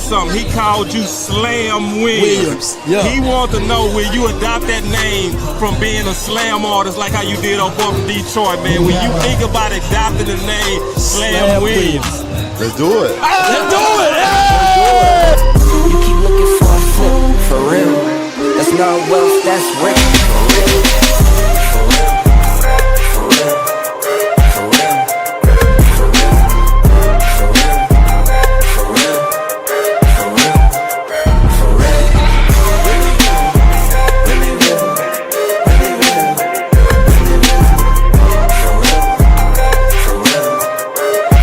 something. He called you Slam Williams. Yeah. He wants to know, will you adopt that name from being a slam artist like how you did on Boy from Detroit, man? When you think about adopting the name Slam Williams. Let's do it. Let's do it. You keep looking for a flip, for real. That's not wealth, that's rent, for real. For real. For real. For real. For real. For real. For real. For real. For real. Really real. Really real. Really real. Really real. For real. For real. For real.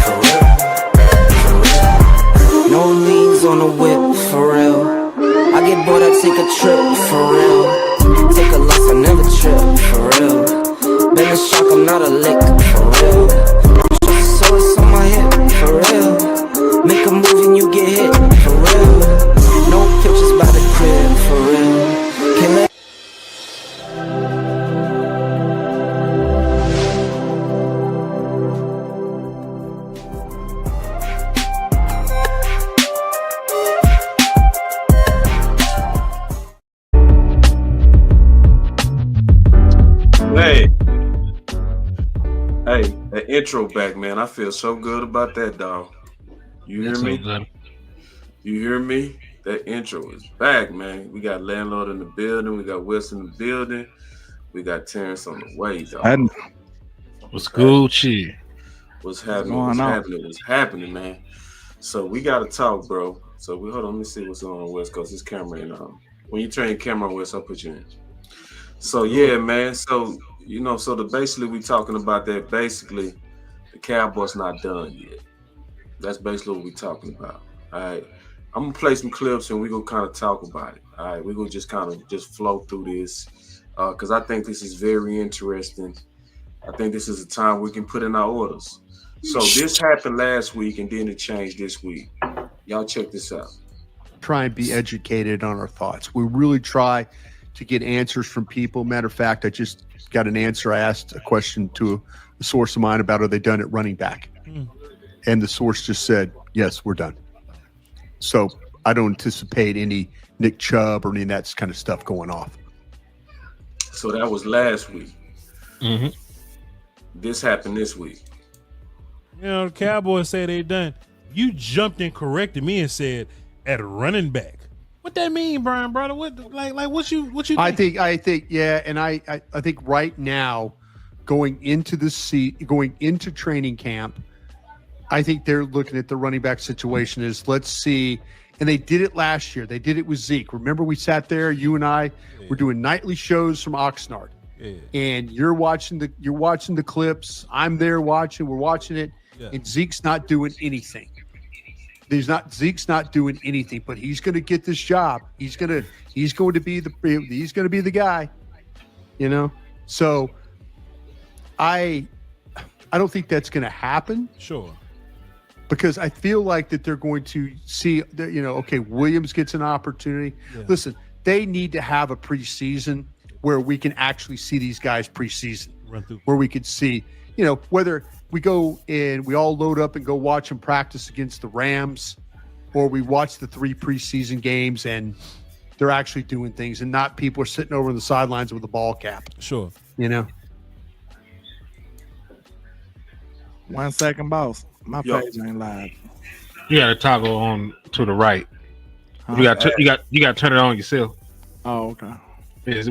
For real. No leaves on the whip, for real. I get bored, I take a trip, for real. Take a loss, I never trip, for real. Been a shock, I'm not a lick, for real. So it's on my hip, for real. Make a move and you get hit, for real. No pictures by the crib, for real. Can't let Hey, that intro back, man. I feel so good about that, dog. You hear me? So you hear me? That intro is back, man. We got Landlord in the building. We got Wes in the building. We got Terrence on the way, dog. what's Gucci? What's happening? What's happening, man? So we got to talk, bro. So hold on. Let me see what's on West Coast. This camera ain't on. When you turn your camera on, West, I'll put you in. So yeah, man. So basically we talking about that. Basically, the Cowboys not done yet. That's basically what we talking about. All right. I'm gonna play some clips and we gonna kind of talk about it. All right. We're gonna just kind of just flow through this because I think this is very interesting. I think this is a time we can put in our orders. So this happened last week and then it changed this week. Y'all check this out. Try and be educated on our thoughts. We really try to get answers from people. Matter of fact, I just got an answer. I asked a question to a source of mine about, are they done at running back? And the source just said, yes, we're done. So I don't anticipate any Nick Chubb or any of that kind of stuff going off. So that was last week. Mm-hmm. This happened this week. You know, the Cowboys say they done. You jumped and corrected me and said at running back. What that mean, Brian, brother? What what you think? I think, yeah, and I think right now, going into training camp, I think they're looking at the running back situation as, let's see, and they did it last year. They did it with Zeke. Remember, we sat there, you and I were doing nightly shows from Oxnard, and you're watching the clips. I'm there watching. We're watching it, and Zeke's not doing anything. Zeke's not doing anything, but he's going to get this job. He's going to be the guy, you know? So I don't think that's going to happen. Sure. Because I feel like that they're going to see that, okay, Williams gets an opportunity. Yeah. Listen, they need to have a preseason where we can actually see these guys preseason, where we could see, whether we go and we all load up and go watch them practice against the Rams, or we watch the 3 preseason games and they're actually doing things and not people are sitting over on the sidelines with a ball cap. Sure. 1 second, boss. My page ain't live. You got to toggle on to the right. You got to turn it on yourself. Oh, okay.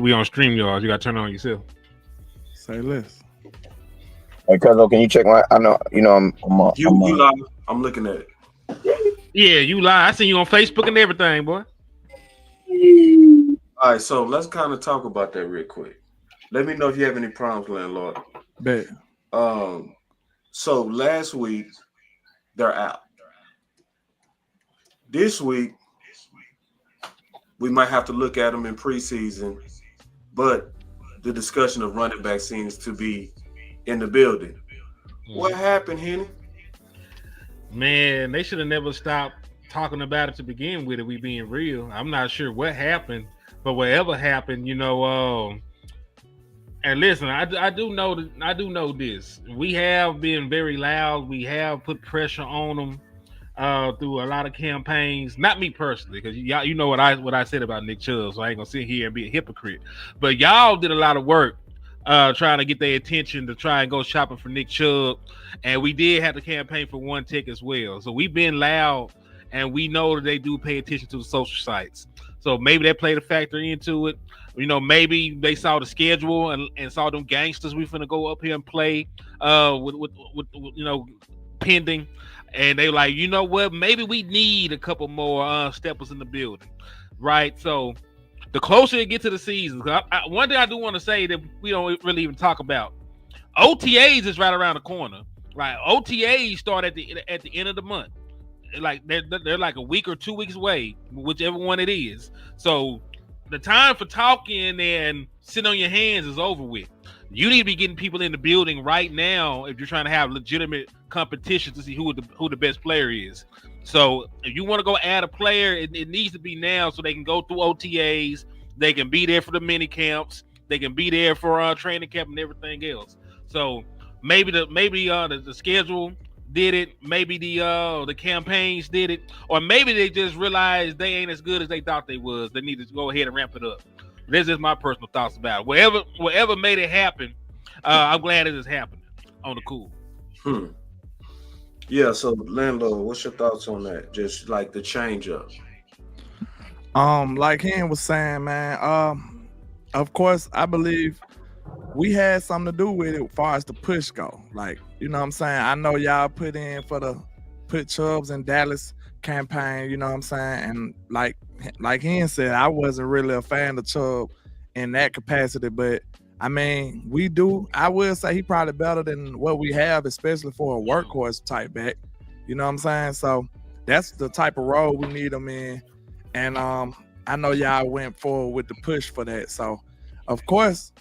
We on StreamYard. You got to turn it on yourself. Say less. Hey, Cuzzo, can you check my? I know, I'm looking at it. Yeah, you lie. I seen you on Facebook and everything, boy. All right, so let's kind of talk about that real quick. Let me know if you have any problems, Landlord. Bet. So last week they're out. This week we might have to look at them in preseason, but the discussion of running back seems to be in the building. What happened, Henny? Man, they should have never stopped talking about it to begin with, if we being real. I'm not sure what happened, but whatever happened, and listen, I do know this. We have been very loud. We have put pressure on them. through a lot of campaigns. Not me personally, because y'all, you know what I said about Nick Chubb, so I ain't gonna sit here and be a hypocrite. But y'all did a lot of work trying to get their attention to try and go shopping for Nick Chubb, and we did have to campaign for one tick as well. So we've been loud, and we know that they do pay attention to the social sites. So maybe that played a factor into it. You know, maybe they saw the schedule and saw them gangsters we finna go up here and play with you know, pending. And they like, you know what? Maybe we need a couple more steppers in the building, right? So the closer it gets to the season, one thing I do want to say that we don't really even talk about, OTAs is right around the corner. Right? OTAs start at the end of the month. Like they're like a week or 2 weeks away, whichever one it is. So the time for talking and sitting on your hands is over with. You need to be getting people in the building right now if you're trying to have legitimate competition to see who the best player is. So if you want to go add a player, it needs to be now so they can go through OTAs, they can be there for the mini camps, they can be there for training camp and everything else. So maybe the schedule did it, maybe the campaigns did it, or maybe they just realized they ain't as good as they thought they was. They need to go ahead and ramp it up. This is my personal thoughts about it. Whatever made it happen, I'm glad it is happening on the cool. Yeah, so Landlord, what's your thoughts on that? Just like the change up. Like Hen was saying, man, of course, I believe we had something to do with it as far as the push go. Like, you know what I'm saying? I know y'all put Chubbs in Dallas campaign, you know what I'm saying? And like Hen said, I wasn't really a fan of Chubb in that capacity, but I mean, I will say he probably better than what we have, especially for a workhorse type back. You know what I'm saying? So that's the type of role we need him in. And I know y'all went forward with the push for that. So of course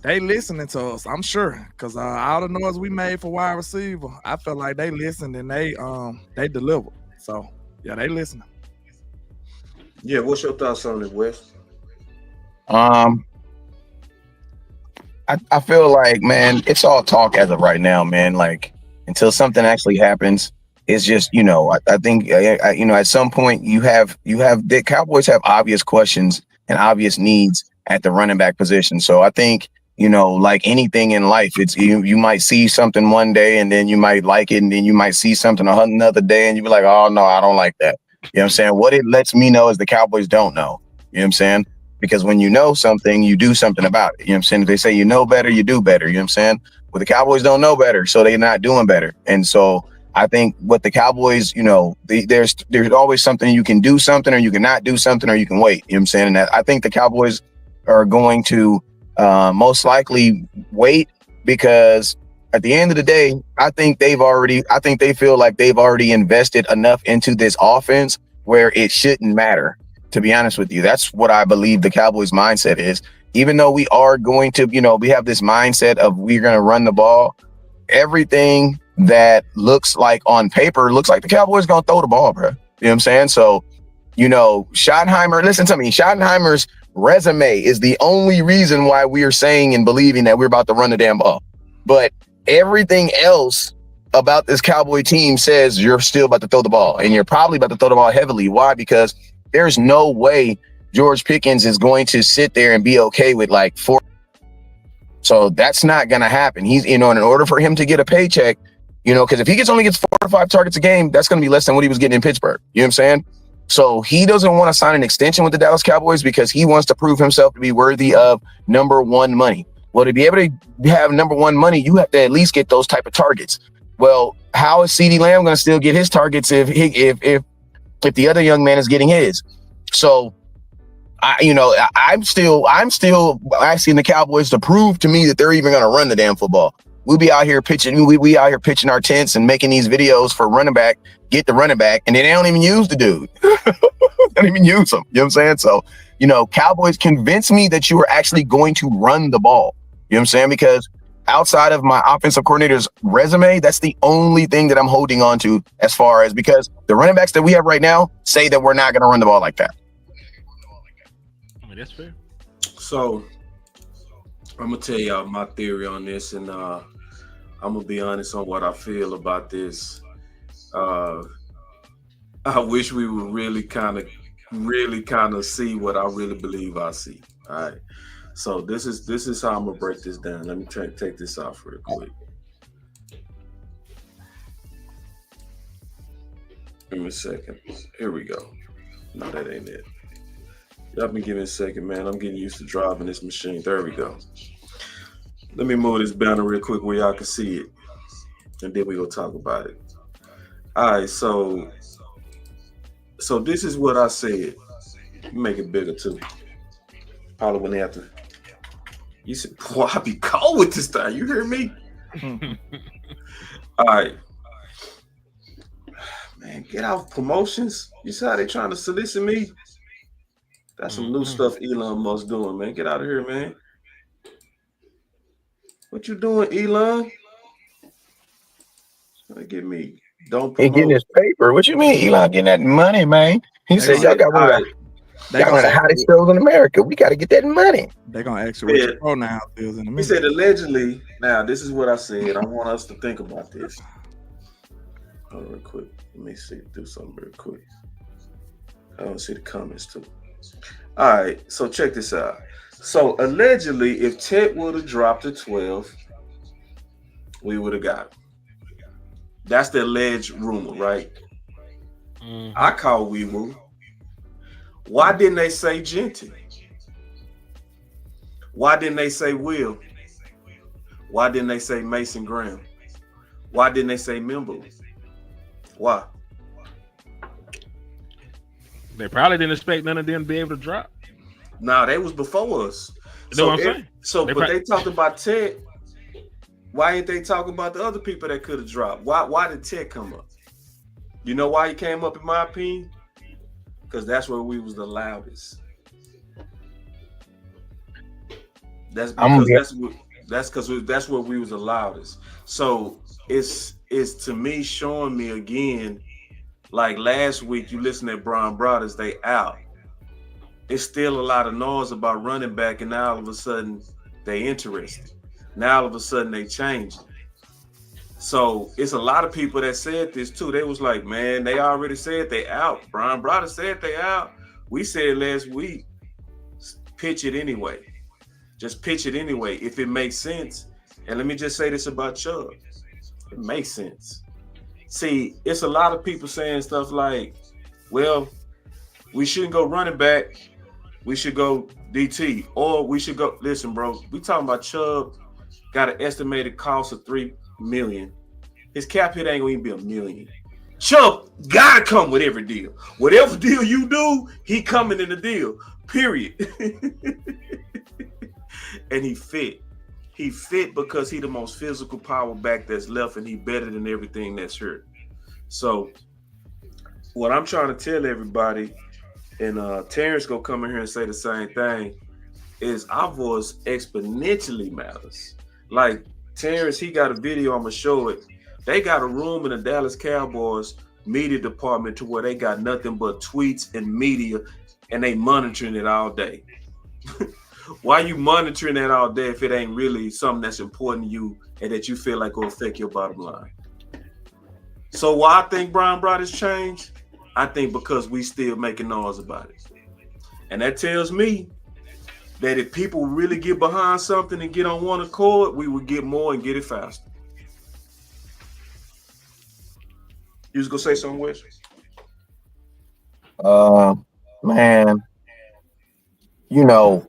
they listening to us, I'm sure, because all the noise we made for wide receiver, I felt like they listened and they delivered. So yeah, they listening. Yeah, what's your thoughts on it, Wes? I feel like, man, it's all talk as of right now, man. Like until something actually happens, it's just, you know, I think you know, at some point the Cowboys have obvious questions and obvious needs at the running back position. So I think, you know, like anything in life, it's you might see something one day and then you might like it, and then you might see something another day and you be like, oh no, I don't like that. You know what I'm saying? What it lets me know is the Cowboys don't know. You know what I'm saying? Because when you know something, you do something about it. You know what I'm saying? If they say you know better, you do better. You know what I'm saying? Well, the Cowboys don't know better, so they're not doing better. And so I think what the Cowboys, you know, there's always something you can do something, or you can not do something, or you can wait. You know what I'm saying? And I think the Cowboys are going to most likely wait, because at the end of the day, I think they feel like they've already invested enough into this offense where it shouldn't matter. To be honest with you, that's what I believe the Cowboys mindset is. Even though we are going to, you know, we have this mindset of we're going to run the ball, everything that looks like on paper looks like the Cowboys going to throw the ball, bro. You know what I'm saying? So, you know, Schottenheimer, listen to me, Schottenheimer's resume is the only reason why we are saying and believing that we're about to run the damn ball. But everything else about this Cowboy team says you're still about to throw the ball, and you're probably about to throw the ball heavily. Why? Because there's no way George Pickens is going to sit there and be okay with like 4. So that's not going to happen. He's, you know, in order for him to get a paycheck, you know, because if he only gets 4 or 5 targets a game, that's going to be less than what he was getting in Pittsburgh. You know what I'm saying? So he doesn't want to sign an extension with the Dallas Cowboys because he wants to prove himself to be worthy of number 1 money. Well, to be able to have number 1 money, you have to at least get those type of targets. Well, how is CeeDee Lamb going to still get his targets if the other young man is getting his? So, I'm still asking the Cowboys to prove to me that they're even going to run the damn football. We'll be out here pitching. We out here pitching our tents and making these videos for running back, get the running back, and then they don't even use the dude. They don't even use him. You know what I'm saying? So, you know, Cowboys, convince me that you are actually going to run the ball. You know what I'm saying? Because outside of my offensive coordinator's resume, that's the only thing that I'm holding on to as far as, because the running backs that we have right now say that we're not going to run the ball like that. I mean, that's fair. So I'm going to tell y'all my theory on this, and I'm going to be honest on what I feel about this. I wish we would really kind of see what I really believe I see. All right. So this is how I'm gonna break this down. Let me take this off real quick. Give me a second. Here we go. No, that ain't it. Y'all been give me a second, man. I'm getting used to driving this machine. There we go. Let me move this banner real quick where y'all can see it, and then we gonna talk about it. All right, so this is what I said. Make it bigger too. Probably when they have to. You said, boy, I be cold with this thing. You hear me? All right. Man, get off promotions. You see how they trying to solicit me? That's some new stuff Elon Musk doing, man. Get out of here, man. What you doing, Elon? Trying to get me. Don't promote. He getting his paper. What you mean, Elon getting that money, man? He said, y'all got one of the hottest shows in America. We got to get that money. They're going to ask you what your pronouns is in a minute. He said, allegedly, now this is what I said. I want us to think about this. Hold on real quick. Let me see. Do something real quick. I don't see the comments too. All right. So check this out. So allegedly, if Ted would have dropped to 12, we would have got him. That's the alleged rumor, right? I call Weewu. Why didn't they say Genty? Why didn't they say Will? Why didn't they say Mason Graham? Why didn't they say Mimble? Why? They probably didn't expect none of them to be able to drop. No, they was before us. You know what I'm saying? So, but they talked about Ted. Why ain't they talking about the other people that could have dropped? Why did Ted come up? You know why he came up, in my opinion? Because that's where we was the loudest. That's where we was the loudest. So it's to me showing me again, like last week you listen to Brian Brothers, they out. It's still a lot of noise about running back, and now all of a sudden they interested. Now all of a sudden they change. So it's a lot of people that said this too. They was like, man, they already said they out. Brian Brothers said they out. We said last week, pitch it anyway. Just pitch it anyway. If it makes sense. And let me just say this about Chubb. It makes sense. See, it's a lot of people saying stuff like, well, we shouldn't go running back. We should go DT. Or we should go, listen, bro, we talking about Chubb got an estimated cost of $3 million. His cap hit ain't gonna even be $1 million. Chubb gotta come with every deal. Whatever deal you do, he coming in the deal. Period. And he fit. He fit because he the most physical power back that's left, and he better than everything that's hurt. So what I'm trying to tell everybody, and Terrence gonna come in here and say the same thing, is our voice exponentially matters. Like Terrence, he got a video, I'm gonna show it. They got a room in the Dallas Cowboys media department to where they got nothing but tweets and media, and they monitoring it all day. Why you monitoring that all day if it ain't really something that's important to you and that you feel like will affect your bottom line? So why I think Brian Brothers changed? I think because we still making noise about it. And that tells me that if people really get behind something and get on one accord, we would get more and get it faster. You was gonna say something, Wes? Man, you know,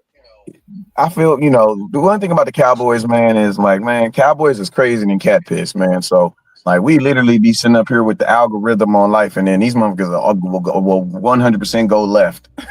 I feel, you know, the one thing about the Cowboys, man, is like, man, Cowboys is crazy than cat piss, man. So, like, we literally be sitting up here with the algorithm on life, and then these motherfuckers will 100% go left. You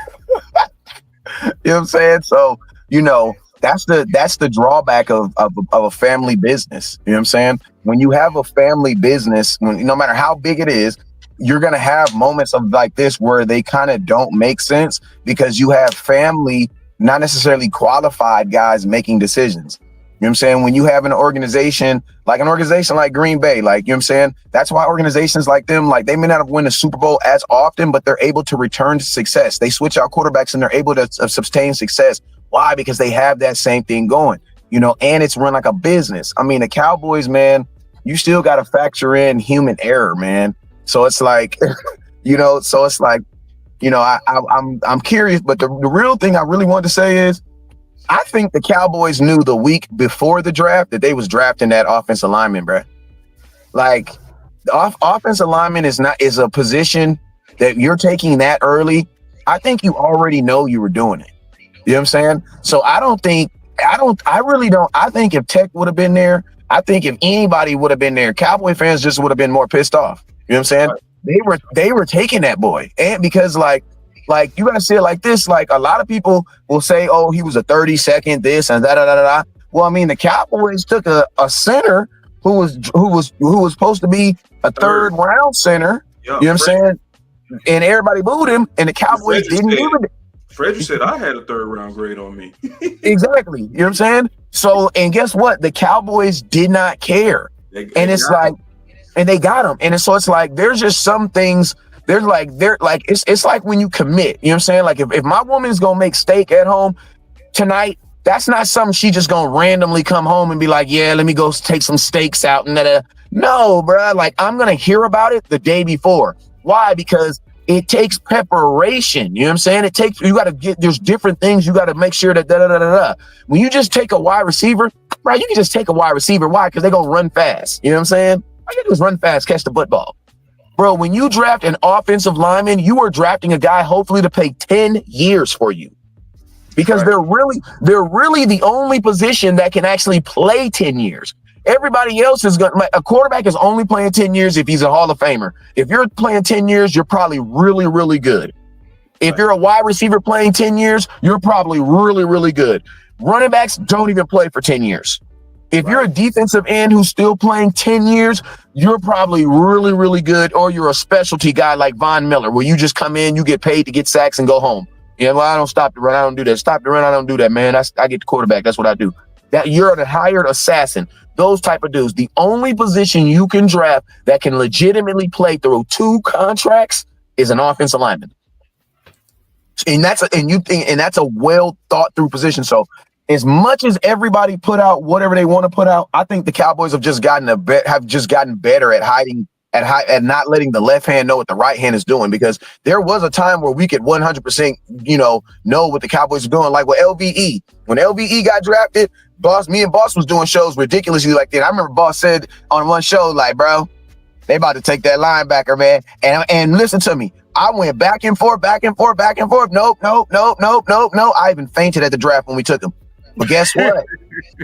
know what I'm saying? So, you know, that's the drawback of a family business. You know what I'm saying? When you have a family business, no matter how big it is, you're going to have moments of like this where they kind of don't make sense because you have family, not necessarily qualified guys making decisions. You know what I'm saying? When you have an organization like Green Bay, like, you know what I'm saying? That's why organizations like them, like, they may not have won the Super Bowl as often, but they're able to return to success. They switch out quarterbacks and they're able to sustain success. Why? Because they have that same thing going, you know, and it's run like a business. I mean, the Cowboys, man, you still got to factor in human error, man. So it's like, You know, so it's like, you know, I'm curious, but the real thing I really want to say is, I think the Cowboys knew the week before the draft that they was drafting that offensive lineman, bro. Like, the offensive lineman is a position that you're taking that early. I think you already know you were doing it. You know what I'm saying? So I really don't. I think if Tech would have been there, I think if anybody would have been there, Cowboy fans just would have been more pissed off. You know what I'm saying? Right. They were taking that boy. And because like you gotta say it like this, like a lot of people will say, oh, he was a 32nd this and da. Well, I mean, the Cowboys took a center who was supposed to be a third round center. Yeah, you know what I'm saying? And everybody booed him, and the Cowboys didn't give it. Frederick said I had a 3rd round grade on me. Exactly. You know what I'm saying? So, and guess what? The Cowboys did not care. And they got him. And so it's like, there's just some things, it's like when you commit, you know what I'm saying? Like if my woman's going to make steak at home tonight, that's not something she just going to randomly come home and be like, yeah, let me go take some steaks out. And no, bro, like I'm going to hear about it the day before. Why? Because it takes preparation. You know what I'm saying? There's different things you got to make sure that When you just take a wide receiver, right? You can just take a wide receiver. Why? Because they're going to run fast. You know what I'm saying? All you do is run fast, catch the football. Bro, when you draft an offensive lineman, you are drafting a guy hopefully to play 10 years for you. Because they're really the only position that can actually play 10 years. Everybody else a quarterback is only playing 10 years if he's a Hall of Famer. If you're playing 10 years, you're probably really, really good. If you're a wide receiver playing 10 years, you're probably really, really good. Running backs don't even play for 10 years. If you're a defensive end who's still playing 10 years, you're probably really, really good, or you're a specialty guy like Von Miller, where you just come in, you get paid to get sacks and go home. Yeah, well, I don't stop the run. I don't do that. Stop the run. I don't do that, man. I get the quarterback. That's what I do. That you're a hired assassin. Those type of dudes. The only position you can draft that can legitimately play through 2 contracts is an offensive lineman. And that's a well thought through position. So as much as everybody put out whatever they want to put out, I think the Cowboys have just gotten better at hiding at not letting the left hand know what the right hand is doing, because there was a time where we could 100%, know what the Cowboys are doing. Like with LVE, when LVE got drafted, me and Boss was doing shows ridiculously like that. I remember Boss said on one show, like, bro, they about to take that linebacker, man. And listen to me. I went back and forth. Nope. I even fainted at the draft when we took him. But guess what?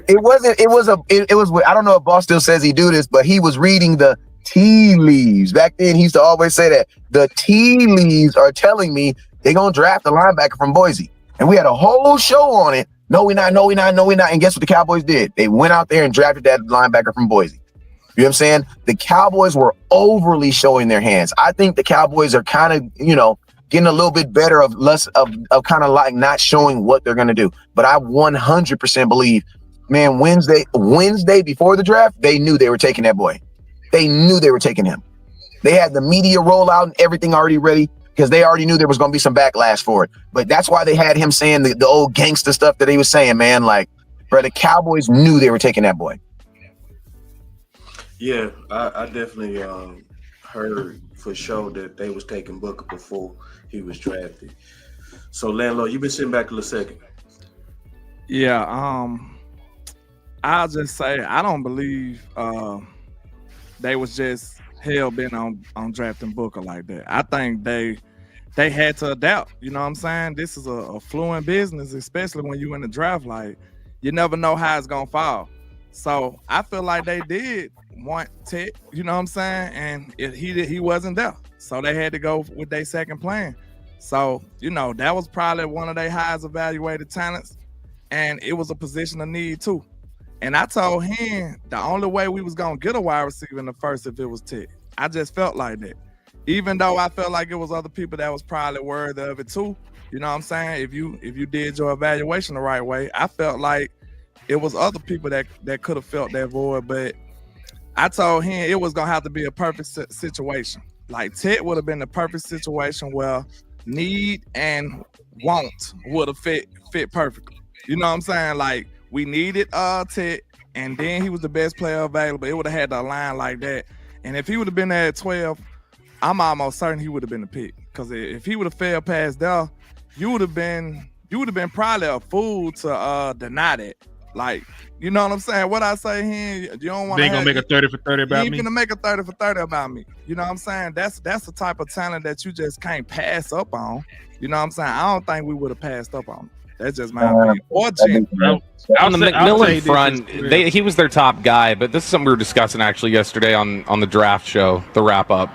It was, I don't know if Boss still says he do this, but he was reading the tea leaves. Back then, he used to always say that the tea leaves are telling me they're going to draft a linebacker from Boise. And we had a whole show on it. No, we're not. And guess what the Cowboys did? They went out there and drafted that linebacker from Boise. You know what I'm saying? The Cowboys were overly showing their hands. I think the Cowboys are kind of, getting a little bit better of less of kind of like not showing what they're going to do. But I 100% believe, man, Wednesday before the draft, they knew they were taking that boy. They knew they were taking him. They had the media rollout and everything already ready because they already knew there was going to be some backlash for it. But that's why they had him saying the old gangster stuff that he was saying, man. Like, bro, the Cowboys knew they were taking that boy. Yeah, I definitely heard for sure that they was taking Booker before he was drafted. So, Landlord, you've been sitting back a little second. Yeah, I'll just say I don't believe they was just hell bent on drafting Booker like that. I think they had to adapt. You know what I'm saying? This is a fluent business, especially when you in the draft. Like, you never know how it's gonna fall. So I feel like they did want Tech, you know what I'm saying? And he wasn't there. So they had to go with their second plan. So, that was probably one of their highest evaluated talents. And it was a position of need too. And I told him the only way we was gonna get a wide receiver in the first if it was Tech. I just felt like that. Even though I felt like it was other people that was probably worthy of it too. You know what I'm saying? If you did your evaluation the right way, I felt like it was other people that could have felt that void, but I told him it was gonna have to be a perfect situation. Like Ted would have been the perfect situation where need and want would have fit perfectly. You know what I'm saying? Like we needed Ted, and then he was the best player available. It would have had to align like that. And if he would have been there at 12, I'm almost certain he would have been the pick. Because if he would have failed past there, you would have been probably a fool to deny that. Like, you know what I'm saying? What I say here, you don't want to. They ain't gonna make a 30 for 30 about me. You ain't gonna make a 30 for 30 about me. You know what I'm saying? That's the type of talent that you just can't pass up on. You know what I'm saying? I don't think we would have passed up on him. That's just my opinion. Or on the McMillan front, he was their top guy, but this is something we were discussing actually yesterday on the draft show, the wrap up.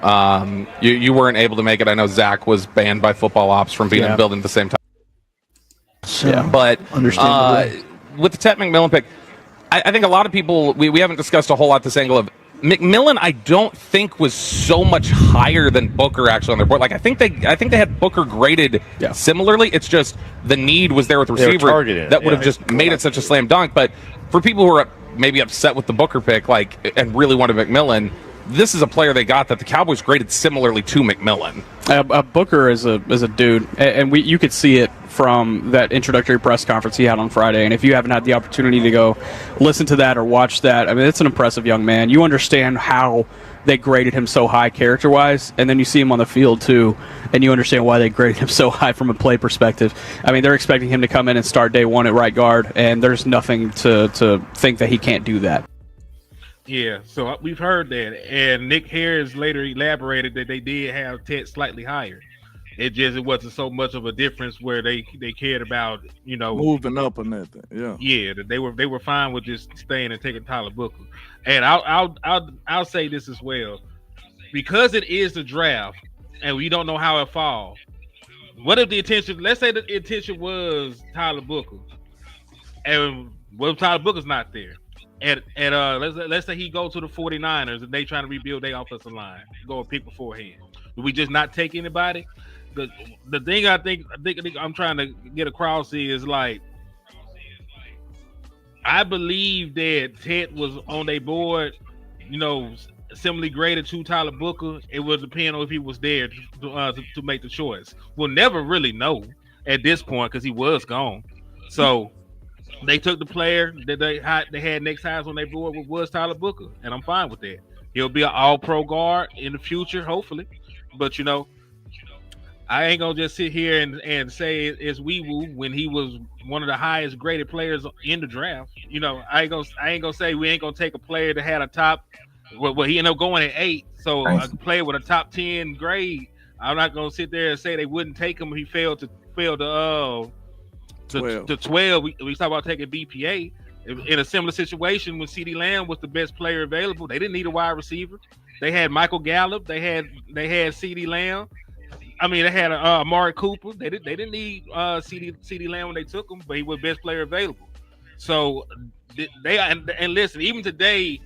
You weren't able to make it. I know Zach was banned by Football Ops from being in the building at the same time. Yeah, but with the Ted McMillan pick, I think a lot of people we haven't discussed a whole lot this angle of McMillan. I don't think was so much higher than Booker actually on their board. Like I think they had Booker graded similarly. It's just the need was there with the receiver that would have just made it such a slam dunk. But for people who are maybe upset with the Booker pick, like and really wanted McMillan, this is a player they got that the Cowboys graded similarly to McMillan. Booker is a dude, and you could see it from that introductory press conference he had on Friday. And if you haven't had the opportunity to go listen to that or watch that, I mean, it's an impressive young man. You understand how they graded him so high character-wise, and then you see him on the field too, and you understand why they graded him so high from a play perspective. I mean, they're expecting him to come in and start day one at right guard, and there's nothing to think that he can't do that. Yeah, so we've heard that, and Nick Harris later elaborated that they did have Ted slightly higher. It wasn't so much of a difference where they cared about, you know, moving up or nothing. Yeah, that they were fine with just staying and taking Tyler Booker. And I'll say this as well, because it is the draft and we don't know how it falls. What if the intention? Let's say the intention was Tyler Booker, and what if Tyler Booker's not there? And let's say he goes to the 49ers and they trying to rebuild their offensive line, go and pick beforehand. Do we just not take anybody? The thing I think I'm trying to get across is like, I believe that Ted was on their board, you know, similarly graded to Tyler Booker. It would depend on if he was there to make the choice. We'll never really know at this point because he was gone. So they took the player that they had next highest on their board was Tyler Booker, and I'm fine with that. He'll be an all-pro guard in the future, hopefully. But, you know, I ain't gonna just sit here and say it's wee-woo when he was one of the highest graded players in the draft. You know, I ain't gonna say we ain't gonna take a player that had a top. Well, he ended up going at 8, so a player with a top 10 grade. I'm not gonna sit there and say they wouldn't take him if he failed to 12. We talk about taking BPA in a similar situation when CeeDee Lamb was the best player available. They didn't need a wide receiver. They had Michael Gallup. They had CeeDee Lamb. I mean, they had Amari Cooper. They didn't need CeeDee Lamb when they took him, but he was best player available. So and listen, even today,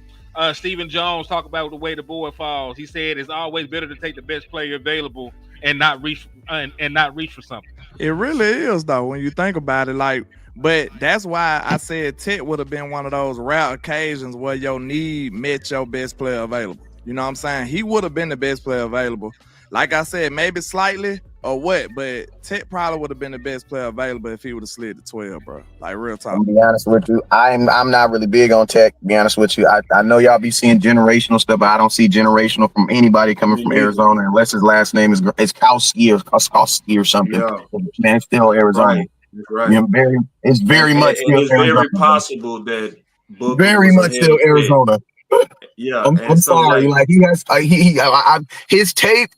Stephen Jones talked about the way the board falls. He said it's always better to take the best player available and not reach for something. It really is though when you think about it. Like, but that's why I said Ted would have been one of those rare occasions where your need met your best player available. You know what I'm saying? He would have been the best player available. Like I said, maybe slightly or what, but Ted probably would have been the best player available if he would have slid to 12, bro. Like, real talk. I'm gonna be honest with you. I'm not really big on tech, to be honest with you. I know y'all be seeing generational stuff, but I don't see generational from anybody coming from Arizona unless his last name is Kowski or something. Yeah. Man, it's still Arizona. Right. You know, it's very much still it's Arizona. very possible that Booker very much still Arizona. Yeah, I'm sorry. Like he has, his tape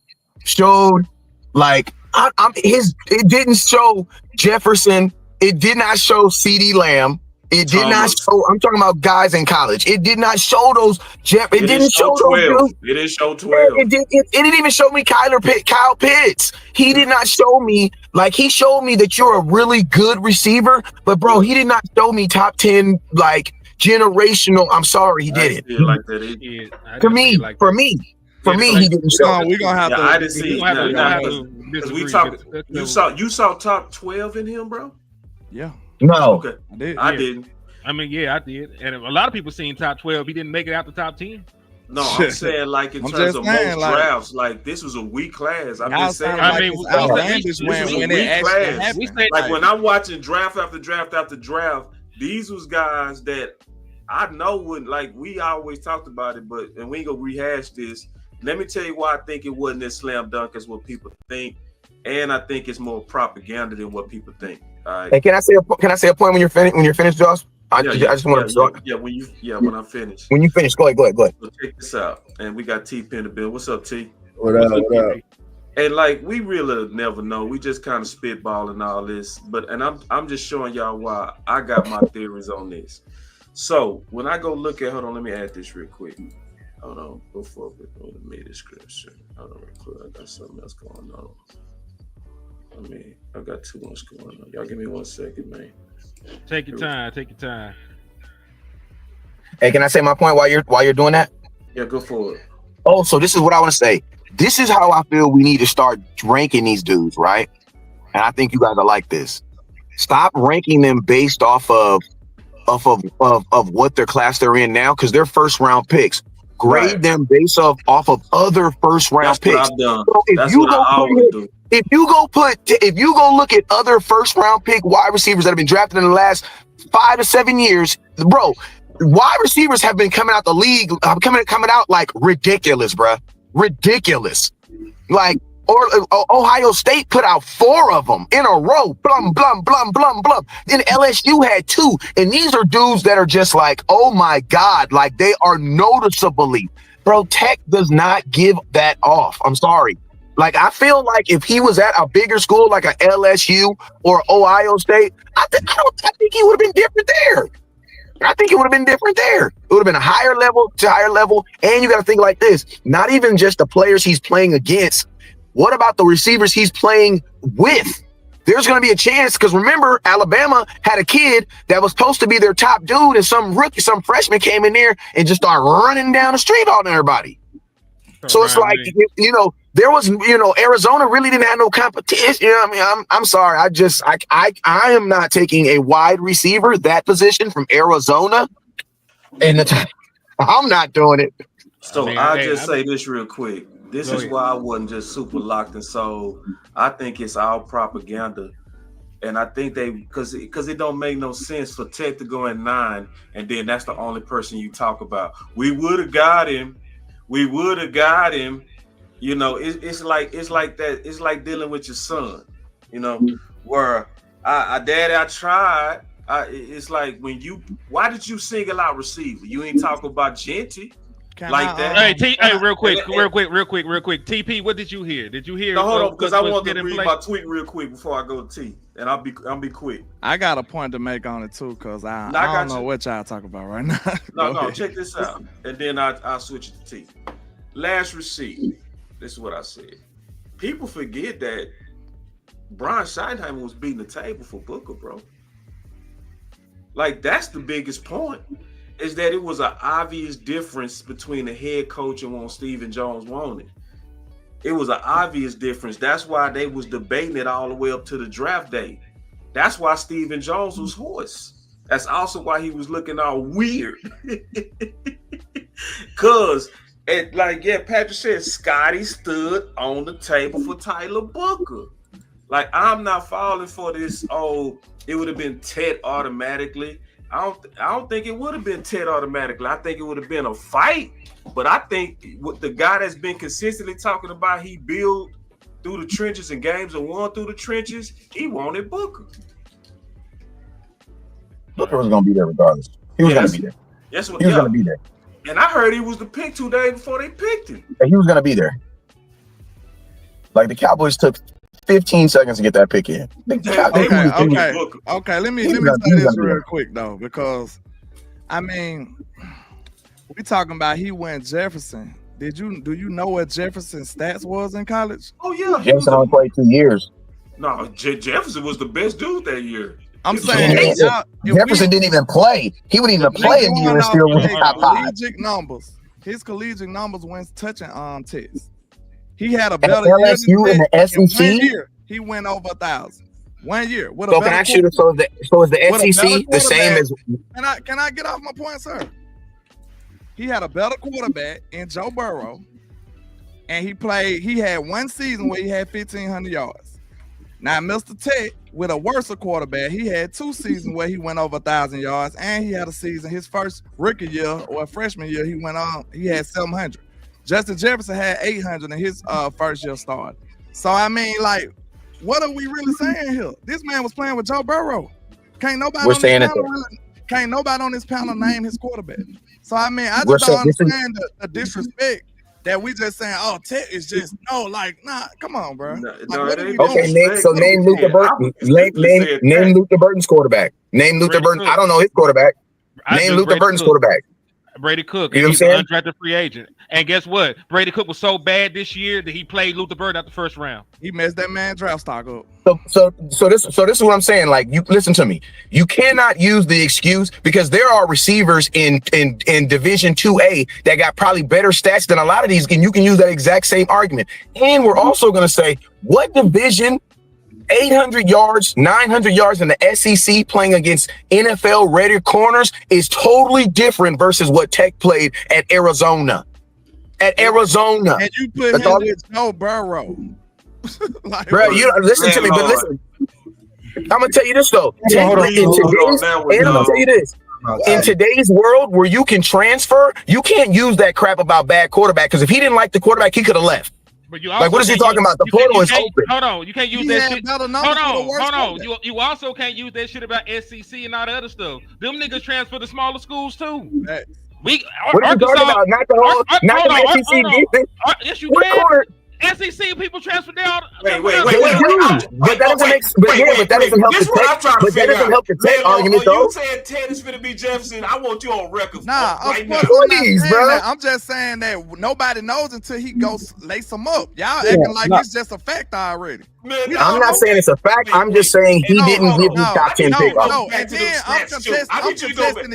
showed like it didn't show Jefferson. It did not show CeeDee Lamb. It did not show. I'm talking about guys in college. It did not show those. It didn't show 12. It didn't show 12. It didn't even show me Kyle Pitts. He did not show me, like, he showed me that you're a really good receiver, but bro, he did not show me top 10 like generational. I'm sorry, he didn't. Like that. For me, he didn't show. We're gonna have to. I didn't see. You saw top 12 in him, bro. Yeah. No. Okay. I didn't. I mean, yeah, I did, and a lot of people seen top 12. He didn't make it out the top 10. No, I'm saying like in terms of most drafts, like this was a weak class. I'm just saying. I mean, when it actually happened. Like when I'm watching draft after draft after draft, these was guys that I know wouldn't, like, we always talked about it, and we ain't gonna rehash this. let me tell you why I think it wasn't as slam dunk as what people think, and I think it's more propaganda than what people think. All right. Hey, can I say a point when you're finished, Josh? I just want to. When I'm finished. When you finish, go ahead. So check this out, and we got T in the bill. What's up, T? What up? And like, we really never know. We just kind of spitballing all this, and I'm just showing y'all why I got my theories on this. So when I go look at, hold on, let me add this real quick. Hold on, before we go to media description. Hold on, real quick. I got something else going on. I got too much going on. Y'all give me 1 second, man. Take your time. Take your time. Hey, can I say my point while you're doing that? Yeah, go for it. Oh, so this is what I want to say. This is how I feel we need to start ranking these dudes, right? And I think you guys are like this. Stop ranking them based off of what their class they're in now, because they're first round picks. Grade them based off of other first round picks. What I've done. So if you go look at other first round pick wide receivers that have been drafted in the last 5 to 7 years, bro, wide receivers have been coming out the league, coming out like ridiculous, bro. Ridiculous. Like, Ohio State put out 4 of them in a row. Blum, blum, blum, blum, blum. Then LSU had 2. And these are dudes that are just like, oh my God, like they are noticeably. Bro, Tech does not give that off. I'm sorry. Like, I feel like if he was at a bigger school like a LSU or Ohio State, I think he would have been different there. I think it would have been different there. It would have been a higher level. And you got to think like this, not even just the players he's playing against. What about the receivers he's playing with? There's going to be a chance, because remember, Alabama had a kid that was supposed to be their top dude, and some freshman came in there and just started running down the street on everybody. So it's like, there was, Arizona really didn't have no competition. You know what I mean? I'm sorry. I am not taking a wide receiver, that position from Arizona. And I'm not doing it. So I'll just say this real quick. This is why I wasn't just super locked and sold. I think it's all propaganda. And I think because it don't make no sense for Tech to go in 9, and then that's the only person you talk about. We would have got him. You know, it's like that. It's like dealing with your son, where Daddy, I tried. It's like why did you single out receiver? You ain't talking about Genty that. Hey, real quick. TP, what did you hear? Did you hear? No, hold on, because I want to read my tweet real quick before I go to T, and I'll be quick. I got a point to make on it too, because I don't know what y'all talking about right now. No, check this out, and then I'll switch it to T. Last receipt. This is what I said. People forget that Brian Schottenheimer was beating the table for Booker, bro. Like, that's the biggest point, is that it was an obvious difference between the head coach and what Stephen Jones wanted. It was an obvious difference. That's why they was debating it all the way up to the draft day. That's why Stephen Jones was hoarse. That's also why he was looking all weird. Because, Patrick said, Scotty stood on the table for Tyler Booker. Like, I'm not falling for this, it would have been Ted automatically. I don't think it would have been Ted automatically. I think it would have been a fight. But I think with the guy that's been consistently talking about he built through the trenches and games and won through the trenches, he wanted Booker. Booker was going to be there regardless. He was going to be there. Yes, he was going to be there. And I heard he was the pick 2 days before they picked him. And he was going to be there. Like, the Cowboys took 15 seconds to get that pick in. Okay. Let me say this real quick though, because we talking about he went Jefferson. Do you know what Jefferson's stats was in college? Oh yeah, Jefferson only played 2 years. No, Jefferson was the best dude that year. I'm saying Jefferson didn't even play. He wouldn't even play in the year and still was top 5. His collegiate numbers when touching tests. He had a better LSU in the SEC. 1 year, he went over 1,000. 1 year. So can I shoot it? So is the SEC the same as? Can I get off my point, sir? He had a better quarterback in Joe Burrow, and he had 1 season where he had 1,500 yards. Now, Mr. Tech, with a worse quarterback, he had 2 seasons where he went over 1,000 yards, and he had a season, his first rookie year or freshman year, he had 700. Justin Jefferson had 800 in his first year start. So I mean, like, what are we really saying here? This man was playing with Joe Burrow. Can't nobody on this panel name his quarterback. So I mean, I just don't understand the disrespect that we just saying, oh, Ted is just come on, bro. Name Luther Burton. Name Luther Burton's quarterback. Name Luther Burton. I don't know his quarterback. Name Luther Burton's quarterback. Brady Cook. You know he's an undrafted free agent. And guess what? Brady Cook was so bad this year that he played Luther Burton at the first round. He messed that man draft stock up. So this is what I'm saying. Like, you listen to me. You cannot use the excuse because there are receivers in Division 2A that got probably better stats than a lot of these, and you can use that exact same argument. And we're also going to say what division 800 yards, 900 yards in the SEC playing against NFL ready corners is totally different versus what Tech played at Arizona. And you put him with Joe Burrow. Bro, you listen to me, but listen. I'm gonna tell you this though. In today's world where you can transfer, you can't use that crap about bad quarterback, because if he didn't like the quarterback, he could have left. But you what is he talking about? The portal is open. Hold on, you can't use that shit. Hold on. You also can't use that shit about SEC and all the other stuff. Them niggas transfer to smaller schools too. What are you talking about? Not the SEC defense. Yes, you can. SEC people transfer down. Wait. But that doesn't help the Ted argument, though. You saying Ted is finna be Jefferson? I want you on record. Please, bro. I'm just saying that nobody knows until he goes lace them up. Y'all acting like it's just a fact already. Man, I'm not saying it's a fact. I'm just saying he didn't give you top 10 pick. And then I'm contesting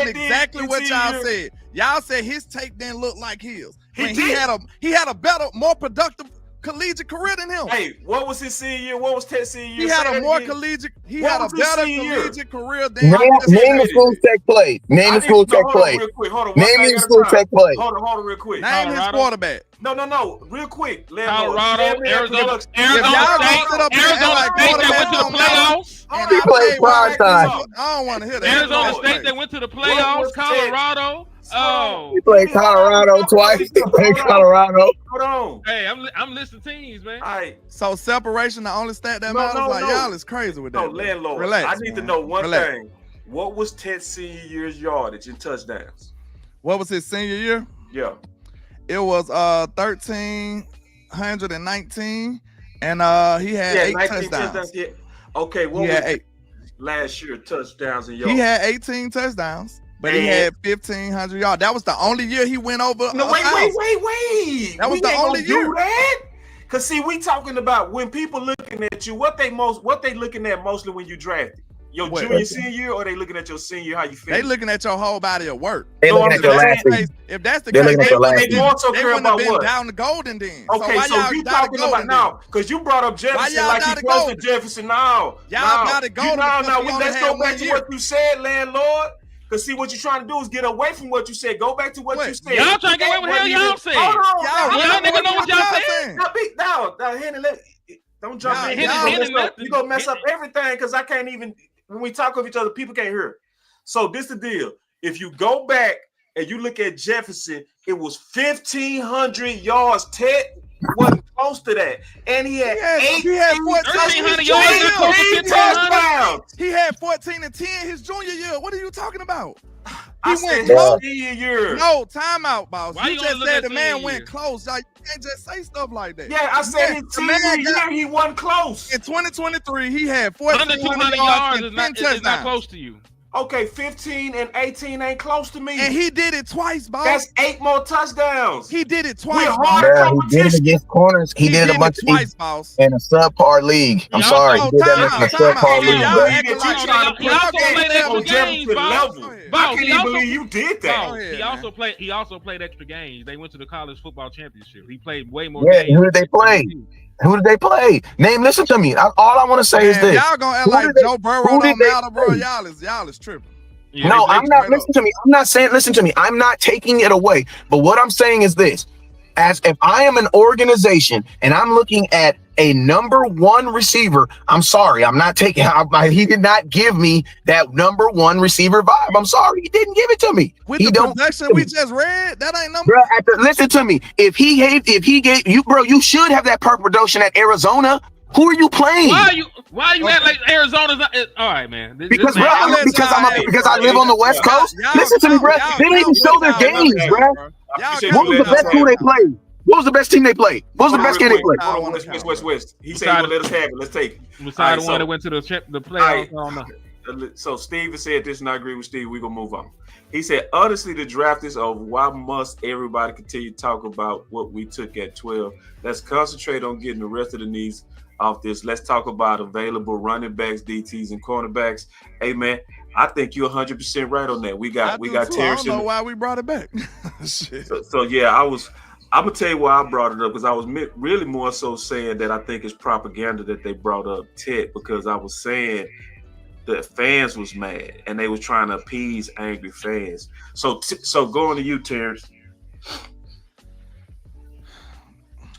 exactly what y'all said. Y'all said his tape didn't look like his. He had a better, more productive collegiate career than him. Hey, what was his senior year? What was Ted's senior year? He had a more collegiate. He had a better collegiate career than Name the school Tech played. Name the school Tech played. Name the school Tech played. Hold on, real quick. Name his quarterback. No, real quick. Colorado, Arizona State. They went to the playoffs. He played prime time. I don't want to hear that. Arizona State, they went to the playoffs. Colorado. He played Colorado twice. He played Colorado. Hold on. Hey, I'm listing teams, man. All right. So separation, the only stat that matters. Y'all is crazy with that. No, Landlord. Relax. I need to know one thing. What was Ted's senior year's yardage in touchdowns? What was his senior year? Yeah. It was 1,319, and he had 8 touchdowns. Yeah. Okay, what was 8 last year touchdowns and yards? He had 18 touchdowns. But he had 1,500 yards. That was the only year he went over. No, wait. That was the only year. Do that? Cause see, we talking about when people looking at you, what they looking at mostly when you drafted. Your junior, senior year, or they looking at your senior year, how you feel? They looking at your whole body of work. They looking at your last season. If that's the case, they wouldn't have been down the golden then. Okay, so you talking about now, because you brought up Jefferson like he close to Jefferson now. Y'all got it golden. Now, let's go back to what you said, Landlord. Because see, what you're trying to do is get away from what you said. Go back to what you said. Y'all trying to get away with what the hell y'all said. Hold on. Y'all niggas know what y'all said. Now, Henny, don't jump in. You're going to mess up everything because I can't even, when we talk with each other, people can't hear it. So this is the deal. If you go back and you look at Jefferson, it was 1,500 yards. Ted wasn't close to that. And he had 1,400 yards. He had 14 and 10 his junior year. What are you talking about? He went close. Year. No, timeout, boss. You just said the man went close. Y'all, you can't just say stuff like that. Yeah, I said his senior year he wasn't close. In 2023, he had 1,400 yards and 10 touchdowns. Not close to you. Okay, 15 and 18 ain't close to me. And he did it twice, boss. That's 8 more touchdowns. He did it twice. He did it against corners. He did it a bunch twice, boss. In a subpar league. I'm sorry. He did that in a subpar league. I can't even believe you did that. He also played extra games. They went to the college football championship. He played way more games. Who did they play? Listen to me. All I want to say is this. Y'all gonna act like Joe Burrow don't matter, bro. Y'all is tripping. Yeah, no, I'm not. Listen to me. I'm not saying. Listen to me. I'm not taking it away. But what I'm saying is this: as if I am an organization and I'm looking at a number 1 receiver. I'm sorry, I'm not taking. He did not give me that number 1 receiver vibe. I'm sorry, he didn't give it to me. With He the don't. production we just read, that ain't number. Bro, listen to me. If he gave you, bro, you should have that perfect production at Arizona. Who are you playing? Why are you at like Arizona's not, all right, man. Because I live on the West Coast. Listen to me, bro. They didn't even show their games, bro. What was the best team they played? What was the best team they played? What was the best game they played? West. He said he would let us have it. Let's take it. Besides the one that went to the playoffs. I don't know. So Steve said this, and I agree with Steve. We're gonna move on. He said, honestly, the draft is over. Why must everybody continue to talk about what we took at 12? Let's concentrate on getting the rest of the needs off this. Let's talk about available running backs, DTs, and cornerbacks. Hey man, I think you're 100% right on that. We got Terrence. I don't know why we brought it back. so yeah, I'm gonna tell you why I brought it up, because I was really more so saying that I think it's propaganda that they brought up Ted, because I was saying the fans was mad and they was trying to appease angry fans. So going to you, Terrence.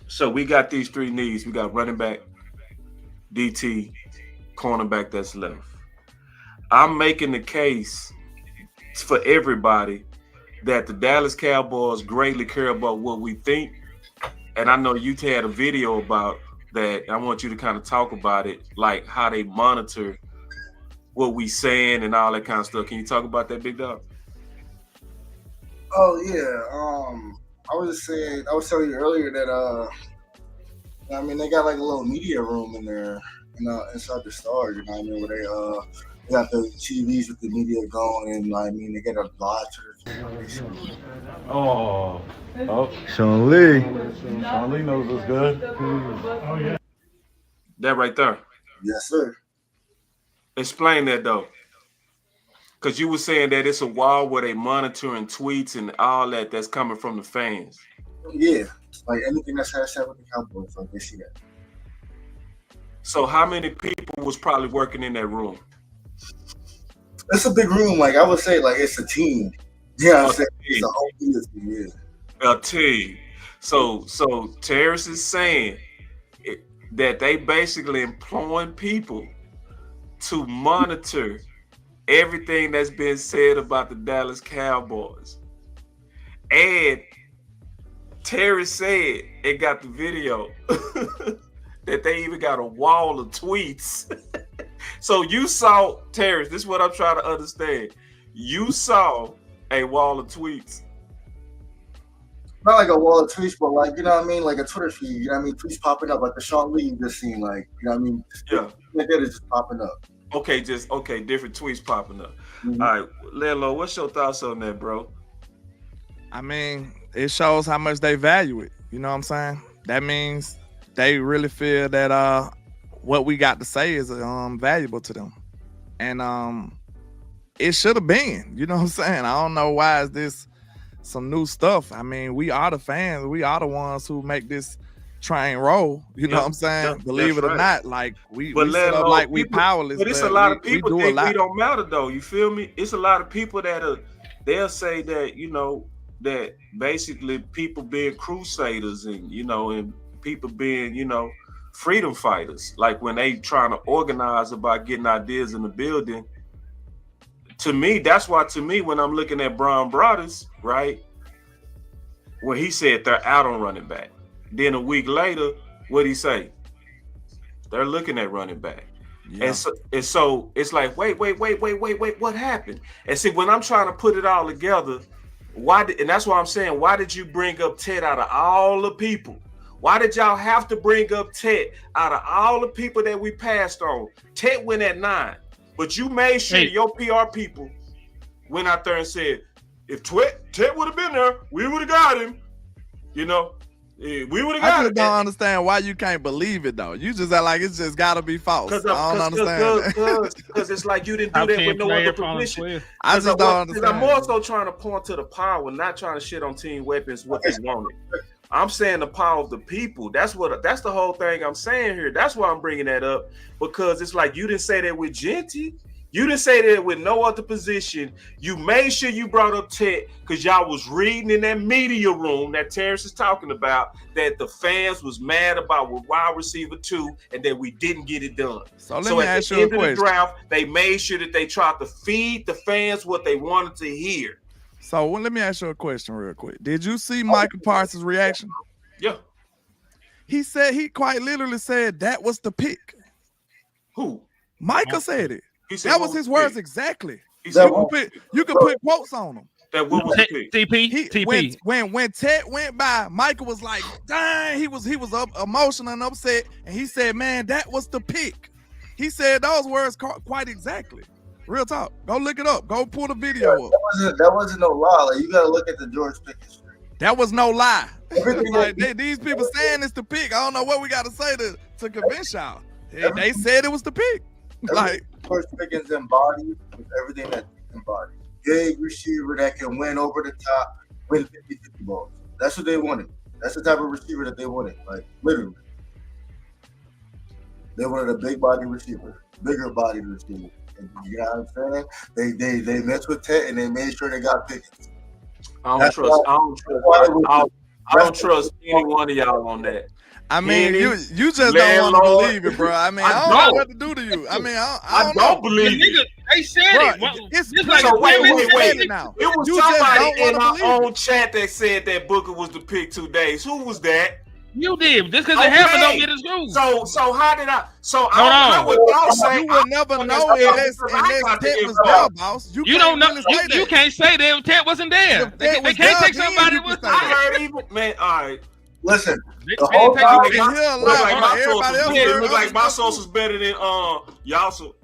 So we got these 3 needs. We got running back, DT, cornerback that's left. I'm making the case for everybody that the Dallas Cowboys greatly care about what we think. And I know you had a video about that. I want you to kind of talk about it, like how they monitor what we saying and all that kind of stuff. Can you talk about that, big dog? Oh yeah. I was telling you earlier that I mean, they got like a little media room in there, inside the store, you know what I mean, where they got the TVs with the media going, and I mean, they get a live to Sean Lee. Sean Lee knows what's good. Oh yeah. That right there. Yes, sir. Explain that though. Because you were saying that it's a wall where they monitoring tweets and all that's coming from the fans. Yeah. Like anything that's hashtag with the Cowboys, like they see that. So how many people was probably working in that room? It's a big room. Like I would say, like it's a team. Yeah, I'm saying it's a whole team. Yeah. A team. So Terrence is saying that they basically employing people to monitor everything that's been said about the Dallas Cowboys. And Terry said it got the video that they even got a wall of tweets. So you saw, Terrence, this is what I'm trying to understand. You saw a wall of tweets. Not like a wall of tweets, but like, you know what I mean? Like a Twitter feed, you know what I mean? Tweets popping up, like the Sean Lee you just seen, like, you know what I mean? Yeah. Like that is just popping up. Okay, different tweets popping up. Mm-hmm. All right, Landlord, what's your thoughts on that, bro? I mean, it shows how much they value it. You know what I'm saying? That means they really feel that what we got to say is valuable to them. And it should have been. You know what I'm saying? I don't know why is this some new stuff. I mean, we are the fans. We are the ones who make this train roll. You know what I'm saying? Believe it or not, like we set up like we powerless. But it's a lot of people think we don't matter though. You feel me? It's a lot of people they'll say that, you know, that basically people being crusaders and, you know, and people being, you know, freedom fighters. Like when they trying to organize about getting ideas in the building. To me, that's why when I'm looking at Brian Broaddus, right, when he said they're out on running back. Then a week later, what'd he say? They're looking at running back. Yeah. And so it's like, wait, what happened? And see, when I'm trying to put it all together, and that's why I'm saying, why did you bring up Ted out of all the people? Why did y'all have to bring up Ted out of all the people that we passed on? Ted went at 9, but you made sure your PR people went out there and said, if Ted would have been there, we would have got him. You know, we would have got him. I just don't understand why you can't believe it though. You just act like it's just got to be false. I don't understand. Because it's like you didn't do that with no other permission. I just don't understand. I'm also trying to point to the power, not trying to shit on Team Weapons what they wanted. I'm saying the power of the people. That's the whole thing I'm saying here. That's why I'm bringing that up, because it's like you didn't say that with Genty. You didn't say that with no other position. You made sure you brought up Ted because y'all was reading in that media room that Terrence is talking about that the fans was mad about with wide receiver 2 and that we didn't get it done. So let me ask you a at the end question. of the draft, they made sure that they tried to feed the fans what they wanted to hear. So let me ask you a question real quick. Did you see Michael Parsons' reaction? Yeah. He quite literally said that was the pick. Who? Micah said it. Said that was his words exactly. You could put quotes on them. That what was the pick? TP. When Ted went by, Michael was like, dang, he was up emotional and upset, and he said, man, that was the pick. He said those words quite exactly. Real talk. Go look it up. Go pull the video up. That wasn't no lie. Like, you gotta look at the George Pickens. That was no lie. Like, these people saying it's the pick. I don't know what we got to say to convince y'all. They said it was the pick. Like George Pickens embodied everything that embodied. Big receiver that can win over the top, win 50-50 balls. That's what they wanted. That's the type of receiver that they wanted. Like literally. They wanted a big body receiver, bigger body receiver. And you know what I'm saying? They messed with Ted and they made sure they got Pickens. I don't trust any one of y'all on that. I mean, Henny, you just don't want to believe it, bro. I mean, I don't know what to do to you. I mean, I don't believe it. They said bro, it. It's like so wait. now. It was you somebody in our own chat that said that Booker was the pick 2 days. Who was that? You did. Just because it happened don't get us rules. So how did I? So I don't know what y'all say. You will never know unless Ted was there, boss. You don't know. You can't say that Ted wasn't there. They can't take somebody with. I heard even man. All right. Listen, the whole time look like my source is better than y'all. So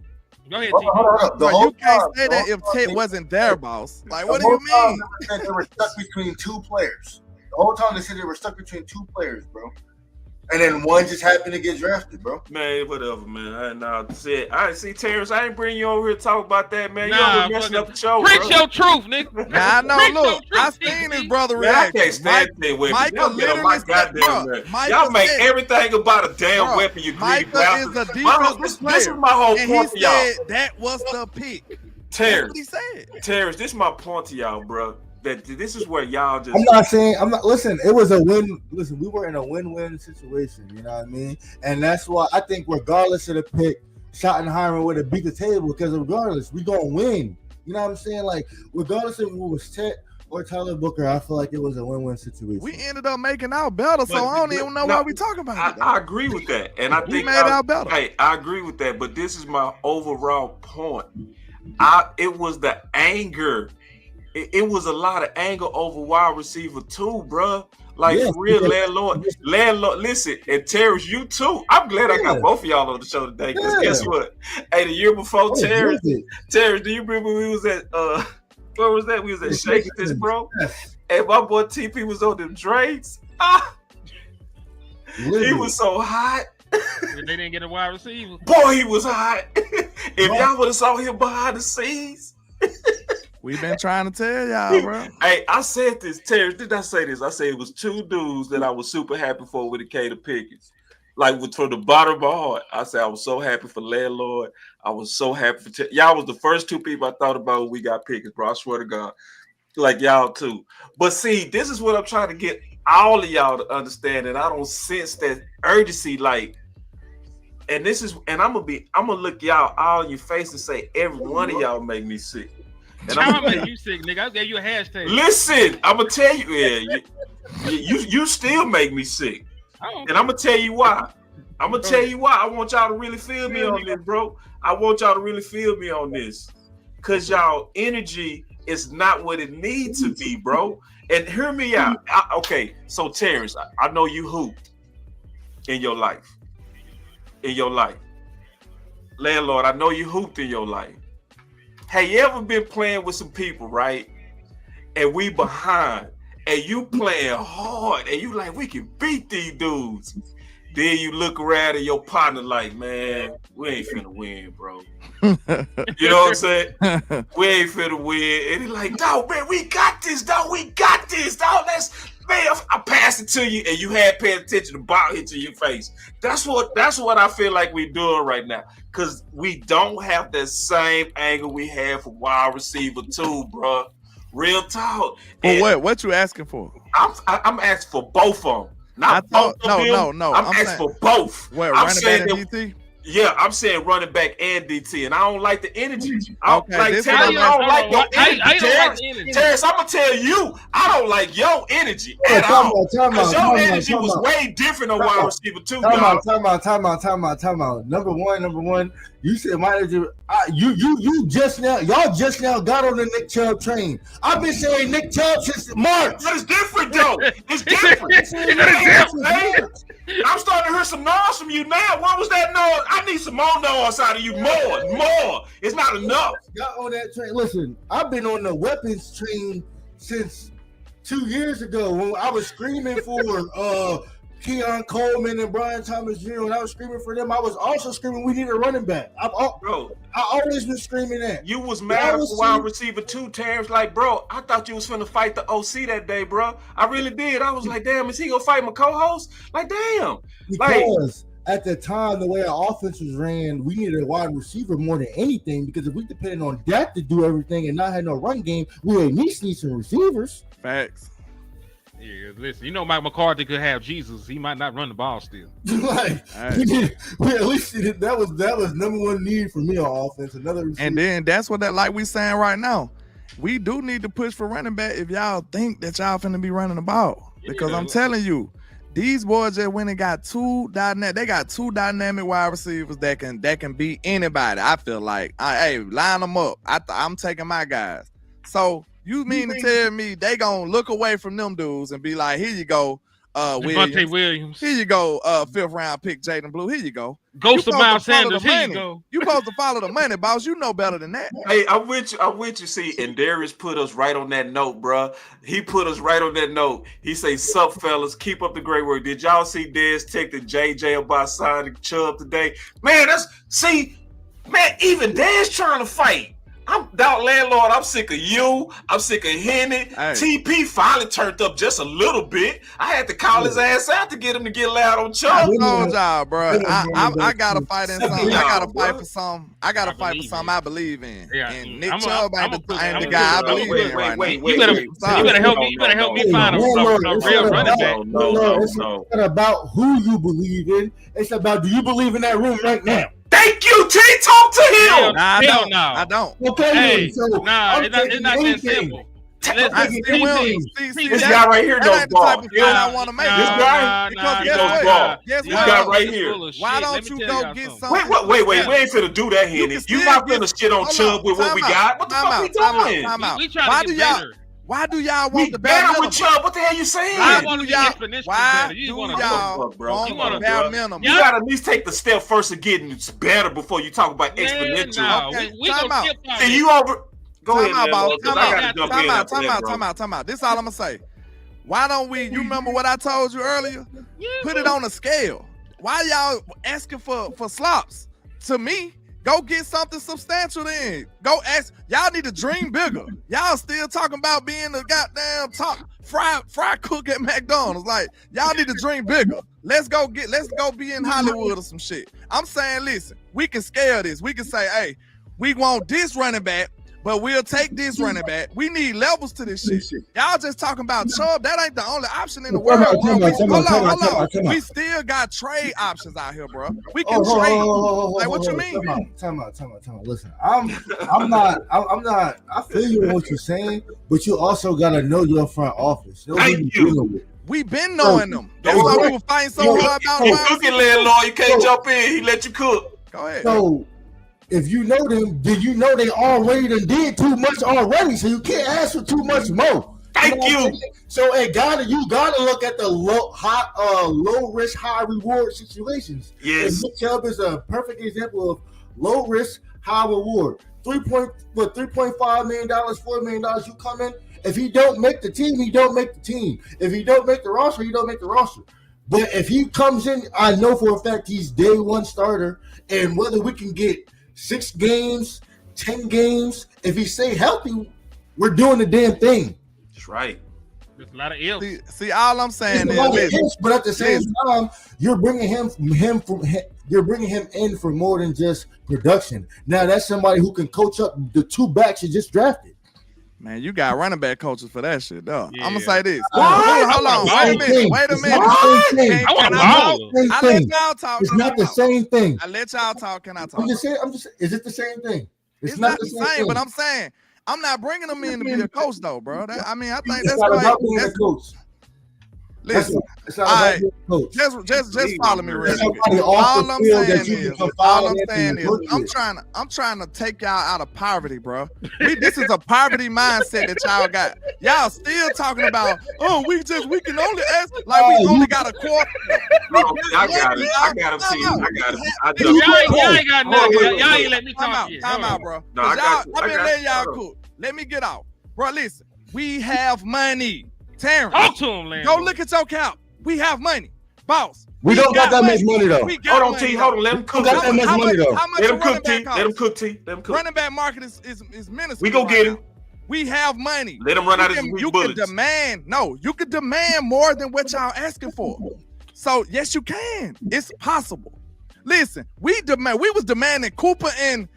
go ahead, you can't say that if Ted wasn't there, boss. Like, what do you mean? They were stuck between 2 players. The whole time they said they were stuck between 2 players, bro. And then one just happened to get drafted, bro. Man, whatever, man. I see, Terrence. I ain't bring you over here to talk about that, man. Nah, you messing up the show, preach bro. your truth, nigga. Nah, I know. Look, I seen his brother react. I can't stand that weapon. Michael literally said, y'all make everything about a damn weapon. You greedy Michael is a defensive player. This is my whole point to y'all. He said that was the pick. Terrence, he said. Terrence, this is my point to y'all, bro. That this is where y'all just. Listen, it was a win. Listen, we were in a win-win situation. You know what I mean? And that's why I think, regardless of the pick, Schottenheimer would have beat the table because regardless, we gonna win. You know what I'm saying? Like, regardless if it was Ted or Tyler Booker, I feel like it was a win-win situation. We ended up making out better, so I don't even know why we talking about it. I agree with that, and I think we made out better. Hey, I agree with that, but this is my overall point. It was the anger. It was a lot of anger over wide receiver too, bro. Like, for real, Landlord. Listen, and Terrence, you too. I'm glad I got both of y'all on the show today. Because guess what? Hey, the year before, Terrence, do you remember we was at where was that? We was at Shaking This, bro. And my boy TP was on them drinks. He was so hot. They didn't get a wide receiver. Boy, he was hot. If y'all would have saw him behind the scenes. We've been trying to tell y'all, bro. Hey, I said this, Terrence. Did I say this? I said it was 2 dudes that I was super happy for with the Cater Pickens. Like, from the bottom of my heart, I said I was so happy for Landlord. I was so happy for y'all. Was the first 2 people I thought about when we got Pickens, bro. I swear to God, like y'all too. But see, this is what I'm trying to get all of y'all to understand, and I don't sense that urgency. Like, and I'm gonna look y'all all in your face and say every one of y'all make me sick. And I'm gonna make you sick, nigga. I gave you a hashtag. Listen, I'm gonna tell you, you still make me sick, and I'm gonna tell you why. I want y'all to really feel me on this, bro. I want y'all to really feel me on this, cause y'all energy is not what it needs to be, bro. And hear me out. Okay, so Terrence, I know you hooped in your life. Landlord, I know you hooped in your life. Have you ever been playing with some people, right? And we behind, and you playing hard, and you like, we can beat these dudes. Then you look around at your partner like, man, we ain't finna win, bro. You know what I'm saying? We ain't finna win. And he's like, dog, man, we got this, dog. Let's man, I passed it to you and you had paid attention, the ball hit you in your face. That's what I feel like we're doing right now. Because we don't have that same angle we had for wide receiver too, bro. Real talk. For what you asking for? I'm asking for both of them. Not both of them. No. I'm asking for both. What, running back and DT? Yeah, I'm saying running back and DT, and I don't like the energy. I don't like your energy. Terrence, I'm gonna tell you, I don't like your energy at all. Because your energy was way different on wide receiver too. Time out. Number one. You said my energy. Y'all just now got on the Nick Chubb train. I've been saying Nick Chubb since March. But it's different though. It's different. I'm starting to hear some noise from you now. What was that noise? I need some more noise out of you. More. It's not enough. Got on that train. Listen, I've been on the weapons train since 2 years ago when I was screaming for Keon Coleman and Brian Thomas Jr. When I was screaming for them, I was also screaming we need a running back. I always been screaming that. You was mad for wide receiver too, Terrence. Like, bro, I thought you was finna fight the OC that day, bro. I really did. I was like, damn, is he gonna fight my co-host? Like, damn. Because at the time, the way our offense was ran, we needed a wide receiver more than anything. Because if we depended on that to do everything and not had no run game, we at least need some receivers. Facts. Yeah, listen, Mike McCarthy could have Jesus. He might not run the ball still. Like, we at least that was number one need for me on offense. Another receiver. And then that's what like we saying right now. We do need to push for running back if y'all think that y'all finna be running the ball. Because I'm telling you, these boys just went and got two dynamic wide receivers that can beat anybody. I feel like, hey, line them up. I'm taking my guys. So you mean to tell me they gonna look away from them dudes and be like, here you go, Williams. Here you go, 5th round pick Jaden Blue. Here you go. Ghost of Miles Sanders. Here you go. You supposed to follow the money, boss. You know better than that. Hey, I'm with you. See, and Darius put us right on that note, bro. He put us right on that note. He say, "Sup, fellas, keep up the great work." Did y'all see Dez texted JJ about signing Chubb today? Man, even Dez trying to fight. I'm down Landlord. I'm sick of you. I'm sick of Henny. Hey. TP finally turned up just a little bit. I had to call his ass out to get him to get loud on Chubb. Bro. I gotta fight in something. I gotta fight for something. I gotta fight for something I believe in. Yeah. And Nick Chubb ain't the guy I believe in right now. You better help me. You better help me find a real running back. No. It's not about who you believe in. It's about, do you believe in that room right now? Thank you, T. Talk to him. I don't. Okay, hey, it's not that simple. This guy right here knows ball. I want to make this guy. He knows ball. This guy right here. Why don't you go get some? Wait. We ain't finna do that, Henny. You not finna shit on Chubb with what we got. What the fuck we doing? We trying to get better. Why do y'all want the bare minimum? With Chubb, what the hell you saying? Why do y'all want the bare minimum? You gotta at least take the step first of getting better before you talk about exponential. Okay, you over. Go ahead, Time out. This is all I'm gonna say. Why don't we? You remember what I told you earlier? Put it on a scale. Why y'all asking for slops? To me, go get something substantial then. Go ask. Y'all need to dream bigger. Y'all still talking about being the goddamn top fry cook at McDonald's. Like, y'all need to dream bigger. Let's go be in Hollywood or some shit. I'm saying, listen, we can scale this. We can say, hey, we want this running back, but we'll take this running back. We need levels to this shit. Y'all just talking about Chubb. That ain't the only option in the world, bro. We still got trade options out here, bro. We can trade. Like, what you mean? Time out. Listen, I'm not. I feel you on what you're saying, but you also gotta know your front office. Thank you. We been knowing them. That's why we were fighting so hard about. Cooking Landlord, you can't jump in. He let you cook. Go ahead. So, if you know them, then you know they already did too much already, so you can't ask for too much more. Thank you. So you gotta look at the low risk, high reward situations. Yes. And Nick Chubb is a perfect example of low risk, high reward. $3.5 million, $4 million. You come in. If he don't make the team, he don't make the team. If he don't make the roster, he don't make the roster. But if he comes in, I know for a fact he's day one starter, and whether we can get 6 games, 10 games, if he stay healthy, we're doing the damn thing. That's right. There's a lot of ifs. See, all I'm saying is, but at the same time, you're bringing him in for more than just production. Now that's somebody who can coach up the 2 backs you just drafted. Man, you got running back coaches for that shit, dog. Yeah. I'm gonna say this. Hold on. Wait a minute. I let y'all talk. It's not the same thing. I let y'all talk. Can I talk? I'm just saying. Is it the same thing? It's not the same. But I'm saying I'm not bringing them in to be a coach, though, bro. I think that's about being a coach. Listen, all right, just follow me real quick. All I'm saying is, I'm trying to take y'all out of poverty, bro. This is a poverty mindset that y'all got. Y'all still talking about, we can only ask like we only got a quarter. I got it. Y'all ain't got nothing. Y'all ain't let me talk to you. Time out, bro. No, I've been letting y'all cook. Let me get out, bro. Listen, we have money. Terrence, talk to him, Landlord. Go look at your cap. We have money, boss. We don't got that much money though. Hold on, T. Hold on. Let him cook. Got that much money though. How much let him cook, T. Let him cook, T. Let him cook. Running back market is minuscule. We go get him. We have money. Let him run out his You bullets. You can demand more than what y'all asking for. So yes, you can. It's possible. Listen, we was demanding Cooper and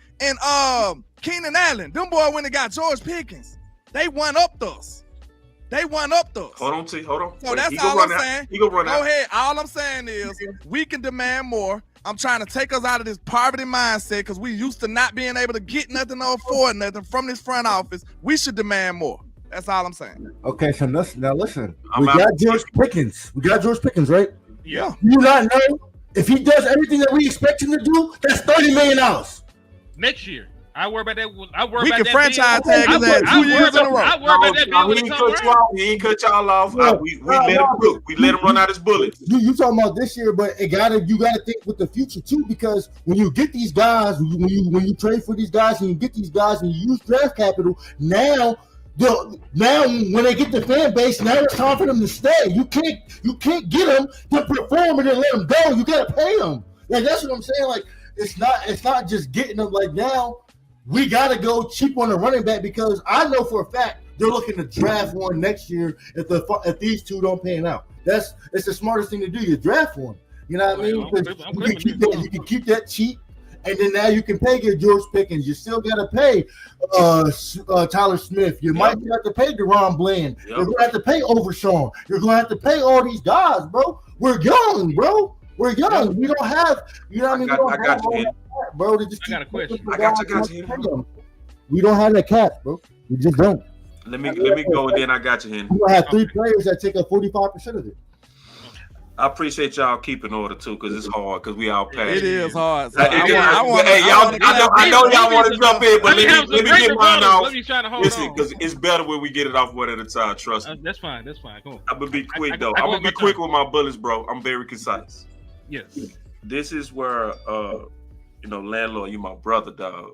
Keenan Allen. Them boy when they got George Pickens, they one upped us. Hold on, T. Hold on. So that's all I'm saying. He gonna run out. Go ahead. All I'm saying is we can demand more. I'm trying to take us out of this poverty mindset because we used to not being able to get nothing or afford nothing from this front office. We should demand more. That's all I'm saying. Okay, so listen. We got George Pickens, right? Yeah. You not know if he does everything that we expect him to do, that's $30 million. Next year. I worry about that. We can franchise tag his ass 2 years in a row. I worry about that bill when he come around. He ain't cut y'all off. We let him cook. We let him run out his bullets. You talking about this year, but you gotta think with the future too, because when you get these guys, when you trade for these guys and you get these guys and you use draft capital, now when they get the fan base, now it's time for them to stay. You can't get them to perform and then let them go. You gotta pay them. Like that's what I'm saying. Like it's not just getting them. Like now. We got to go cheap on the running back because I know for a fact they're looking to draft one next year if these two don't pan out. It's the smartest thing to do. You draft one. You know what I mean? You can keep that cheap, and then now you can pay your George Pickens. You still got to pay Tyler Smith. You might have to pay DeRon Bland. You're going to have to pay Overshawn. You're going to have to pay all these guys, bro. We're young, bro. We're young. We don't have, you know what I mean? I got you, bro. I got a question. I got you. We don't have that cap, bro. We just don't. Let me go, and then I got you, Henny. We have 3 players that take up 45% of it. I appreciate y'all keeping order too, because it's hard. Because we all passionate. It is hard. So I know y'all want to jump in, but let me get mine off. Listen, because it's better when we get it off one at a time. Trust me. That's fine. Come on. I'm gonna be quick though. I'm gonna be quick with my bullets, bro. I'm very concise. Yes. This is where Landlord, you my brother, dog.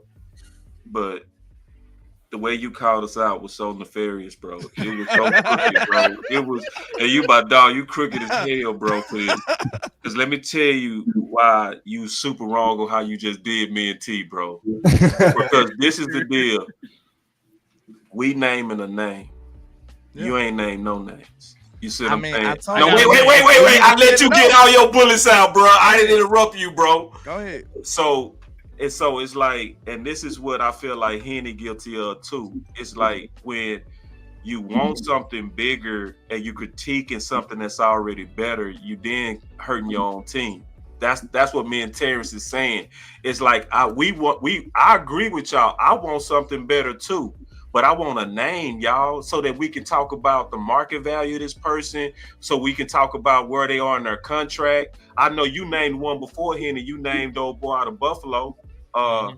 But the way you called us out was so nefarious, bro. It was so crooked, bro. It was, and you my dog, you crooked as hell, bro. Because let me tell you why you super wrong on how you just did me and T, bro. Because this is the deal. We naming a name. Yeah. You ain't named no names. You see what I'm saying? No, wait. I let you get all your bullets out, bro. I didn't interrupt you, bro. Go ahead. So it's like, and this is what I feel like Henny guilty of too. It's like when you want something bigger and you critiquing something that's already better, you then hurting your own team. That's what me and Terrence is saying. It's like I agree with y'all. I want something better too. But I want a name, y'all, so that we can talk about the market value of this person, so we can talk about where they are in their contract. I know you named one before, Henny. You named old boy out of Buffalo. And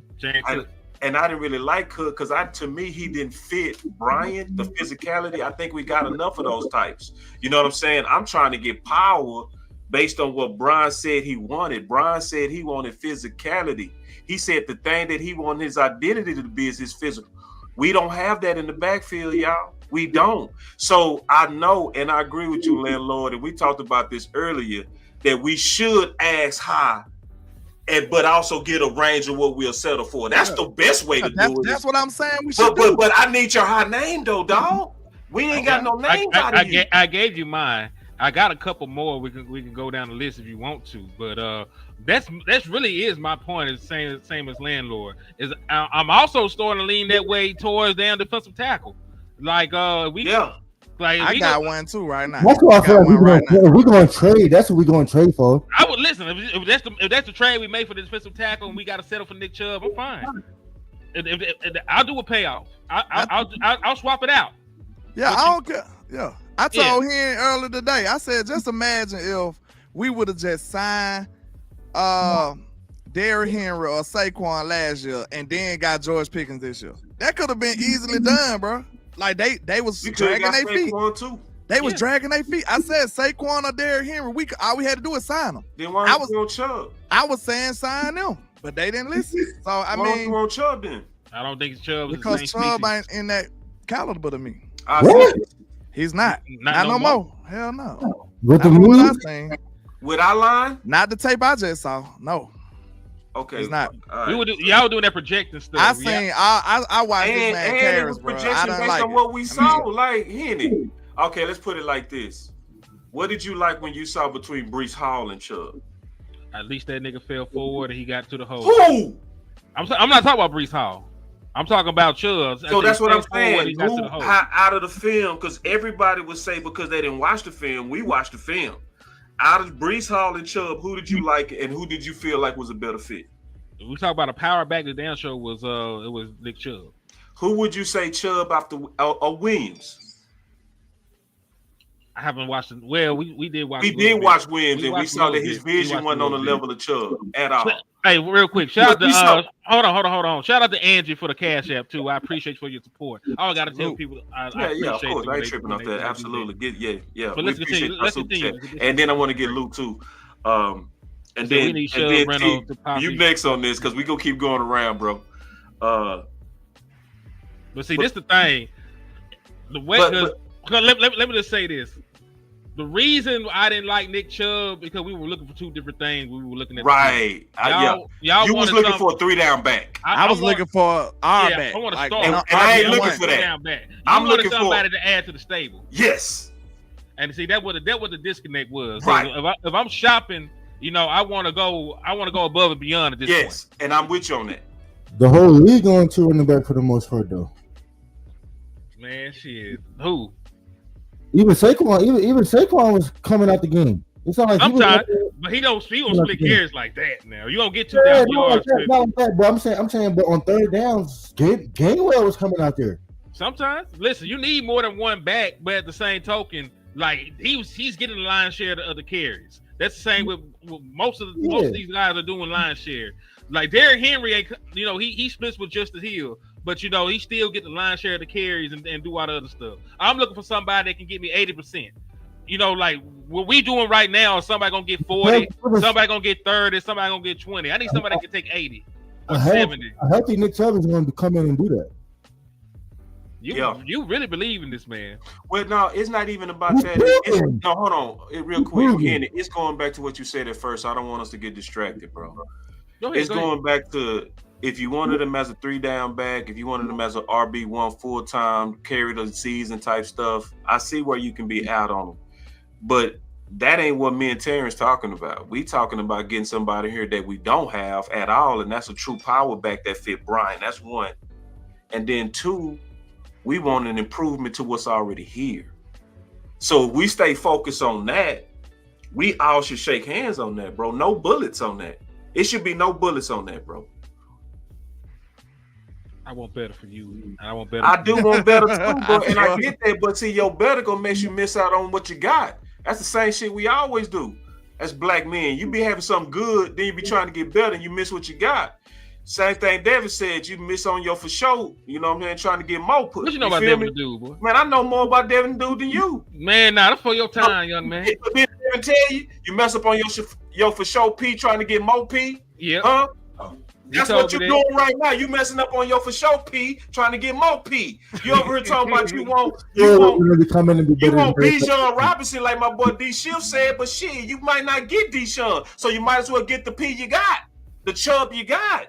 I didn't really like Cook because to me, he didn't fit Bryant, the physicality. I think we got enough of those types. You know what I'm saying? I'm trying to get power based on what Brian said he wanted. Brian said he wanted physicality. He said the thing that he wanted his identity to be is his physical. We don't have that in the backfield, y'all. We don't. So I know, and I agree with you, Landlord, and we talked about this earlier, that we should ask high, but also get a range of what we'll settle for. That's the best way to do it. That's what I'm saying. But I need your high name, though, dog. We ain't got no names out of here. I gave you mine. I got a couple more. We can go down the list if you want to, but that's really is my point. It's the same as Landlord. Is I'm also starting to lean that way towards damn defensive tackle. Like I got one too right now. That's what I feel like we're going to trade. That's what we're going to trade for. I would listen if that's the trade we made for the defensive tackle and we got to settle for Nick Chubb. I'm fine. If I'll do a payoff. I'll swap it out. Yeah, I don't care. Yeah, I told him earlier today. I said, just imagine if we would have just signed Derrick Henry or Saquon last year and then got George Pickens this year. That could have been easily done, bro. Like they was dragging their feet. They was dragging their feet. I said Saquon or Derrick Henry. All we had to do is sign them. Then why was on Chubb? I was saying sign them, but they didn't listen. So I mean, on Chubb then? I don't think Chubb is because Chubb ain't in that caliber to me. What? He's not no more. Hell no. With the move? With our line? Not the tape I just saw. No. Okay. It's not. Right. Y'all doing that projecting stuff. I seen. I watched this man carries, bro. I didn't like on what we saw. Like Henny. Okay, let's put it like this. What did you like when you saw between Breece Hall and Chubb? At least that nigga fell forward and he got to the hole. Who? I'm not talking about Breece Hall. I'm talking about Chubb. So that's what I'm saying. Who out of the film? Because everybody would say because they didn't watch the film, we watched the film. Out of Breece Hall and Chubb, who did you like and who did you feel like was a better fit? If we talk about a power back, the damn show was it was Nick Chubb. Who would you say Chubb after Williams? I haven't watched it. Well, we did watch. We did watch Williams, and we saw that his vision wasn't on the level of Chubb at all. Hey, real quick, shout out to hold on. Shout out to Angie for the CashApp too. I appreciate you for your support. I gotta tell people. I appreciate of course. I ain't tripping off that. Absolutely. Yeah. But let's continue. And then I want to get Luke too. And then you next on this because we gonna keep going around, bro. But see, this the thing. The way let me just say this. The reason I didn't like Nick Chubb because we were looking for two different things. We were looking at right. Y'all you was looking for a 3-down back. I was looking for our back. I want to start. And I ain't looking for that. I'm looking for somebody to add to the stable. Yes. And see that what the disconnect was. Right. So if I'm shopping, I want to go above and beyond at this point. Yes, and I'm with you on that. The whole league going to running back for the most part though. Man, shit. Who? Even Saquon was coming out the game. It's not like sometimes, but he don't split carries like that. Now you don't get 2,000 yards. But I'm saying, but on third downs, Gainwell was coming out there. Sometimes, listen, you need more than one back, but at the same token, like he's getting the lion's share of the carries. That's the same with most of these guys are doing lion's share. Like Derrick Henry ain't, he splits with Justice Hill. But he still get the lion's share of the carries and do all the other stuff. I'm looking for somebody that can get me 80%. Like what we doing right now is somebody gonna get 40, somebody gonna get 30, somebody gonna get 20. I need somebody that can take 80 or 70. A healthy Nick Chubb is going to come in and do that. You really believe in this man? Well, no, it's not even about that. No, hold on, real quick. Again, it's going back to what you said at first. I don't want us to get distracted, bro. It's going back to. If you wanted him as a 3-down back, if you wanted him as an RB1 full-time, carry the season type stuff, I see where you can be out on him. But that ain't what me and Terrence talking about. We talking about getting somebody here that we don't have at all, and that's a true power back that fit Brian. That's one. And then two, we want an improvement to what's already here. So if we stay focused on that, we all should shake hands on that, bro. No bullets on that. It should be no bullets on that, bro. I want better for you. I do want better too, bro. And I get that, but see, your better gonna make you miss out on what you got. That's the same shit we always do. As black men, you be having something good, then you be trying to get better, and you miss what you got. Same thing David said, you miss on your for sure. You know what I'm saying? Trying to get more push. What you know about Devin Dude, boy? Man, I know more about Devin Dude than you. Man, that's for your time, young man. Did I tell you mess up on your for sure P trying to get more P? Yeah. Huh? That's what you're doing right now. You messing up on your for sure P, trying to get more P. You over here talking about you want Bijan Robinson like my boy D Shift said, but shit, you might not get Deshaun, so you might as well get the P you got, the Chubb you got.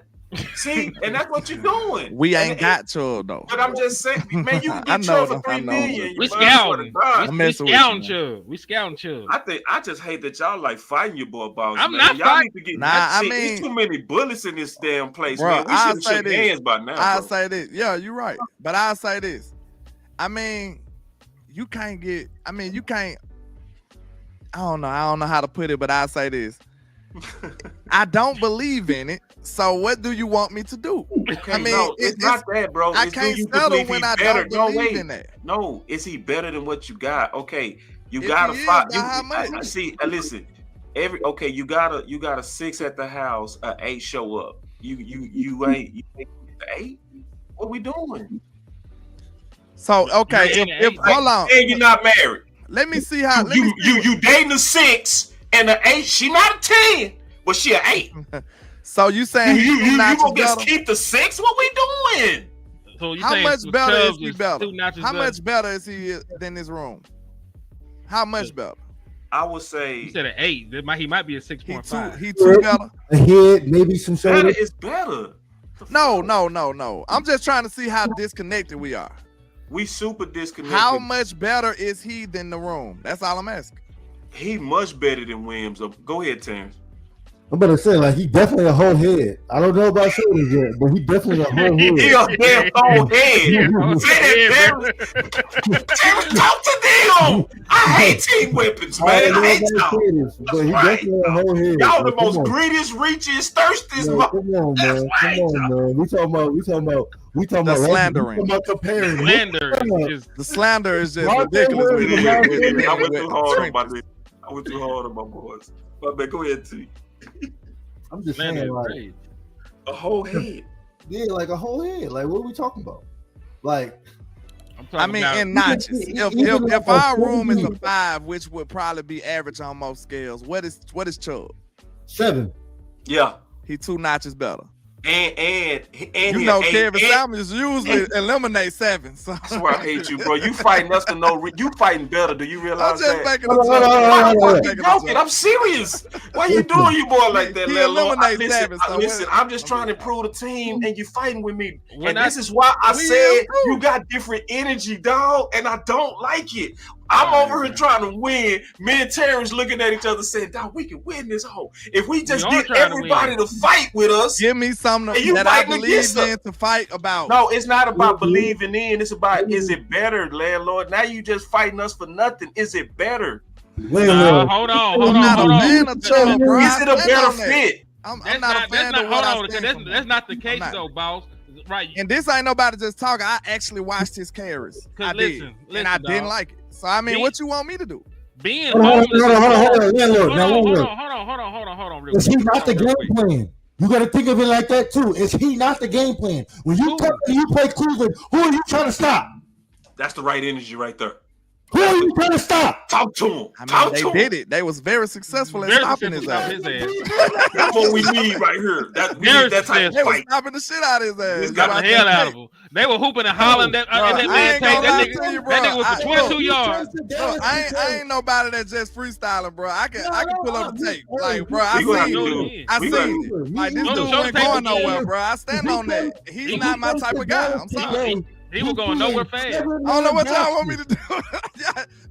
See, and that's what you're doing. We ain't got Chubb though. But I'm just saying, man, you can I get know Chubb for them, I $3 know million. We scouting. We scouting you, Chubb. We scouting Chubb. I just hate that y'all like fighting your boy Boss. I'm man. not Y'all fighting. need to get. Nah, there's too many bullets in this damn place, bro, man. We should have shook hands by now. I'll bro. say this. Yeah, you're right. But I'll say this. I mean, you can't get. I mean, you can't. I don't know how to put it, but I'll say this. I don't believe in it. So what do you want me to do? Okay, I mean, no, it's not that, bro. I It's can't do you settle believe when he I better? don't believe in that. No, is he better than what you got? Okay, you If gotta he is, fight. by how much? See, listen. You got a 6 at the house, 8 show up. You ain't the 8. What we doing? So okay, if hold on, and you're not married. Let me see how you dating a 6 and an 8. She not a 10, but she an 8. So you saying you gonna just keep the 6? What we doing? So how much better is he better? How better? much better is he than this room? How much better? I would say You said an 8. He might be a 6.5. He too better. A head, maybe some better shoulders. is better. No. I'm just trying to see how disconnected we are. We super disconnected. How much better is he than the room? That's all I'm asking. He much better than Williams. Go ahead, Terrence. I'm about to say, like, he definitely a whole head. I don't know about shoulders yet, but he definitely a whole head. He a damn whole head. Say that, Terrence, talk to them. I hate team weapons, man. I hate y'all. But he definitely a whole head. Y'all the most greediest, reachest, thirstiest. Come on, man. Come on, man. We talking about slandering. We talking about comparing. The slander is just ridiculous. I went too hard on my boys. But man, go ahead, T. I'm just saying, like, a whole head. Yeah, like a whole head. Like, what are we talking about? Like, I mean, in notches. If our room is a 5, which would probably be average on most scales, what is Chubb? 7. Yeah, he 2 notches better. And you know, Kevin Samuels usually eliminate 7. So that's why I hate you, bro. You fighting us for you fighting better. Do you realize that? I'm serious. Why you doing you boy like that? He eliminates 7. Listen, I'm just trying to improve the team, and you fighting with me. And this is why I said you got different energy, dog, and I don't like it. I'm over here trying to win. Me and Terrence looking at each other saying, dog, we can win this whole. If we just get everybody to fight with us. Give me something that I believe in to fight about. No, it's not about believing in. It's about, is it better, Landlord? Now you just fighting us for nothing. Is it better? Hold on. Is it a better fit? I'm not a fan of what that's not the case, though, boss. Right. And this ain't nobody just talking. I actually watched his carries. I did. And I didn't like it. So, I mean, what you want me to do? Being hold on. Is he not the game plan? You got to think of it like that, too. Is he not the game plan? When you play Cleveland, who are you trying to stop? That's the right energy right there. Who are you trying to stop? Talk to him. I mean, they did it. They was very successful at stopping his ass. That's what we need right here. That type of they fight. were stopping the shit out of his ass. Got the hell out of him. They were hooping and hollering that man take that nigga was for 22 yards. Bro, I ain't nobody that just freestyling, bro. I can pull up the tape. Like, bro, I seen it. Like, this dude ain't going nowhere, bro. I stand on that. He's not my type of guy. I'm sorry. He was going nowhere fast. I don't know what y'all want me to do.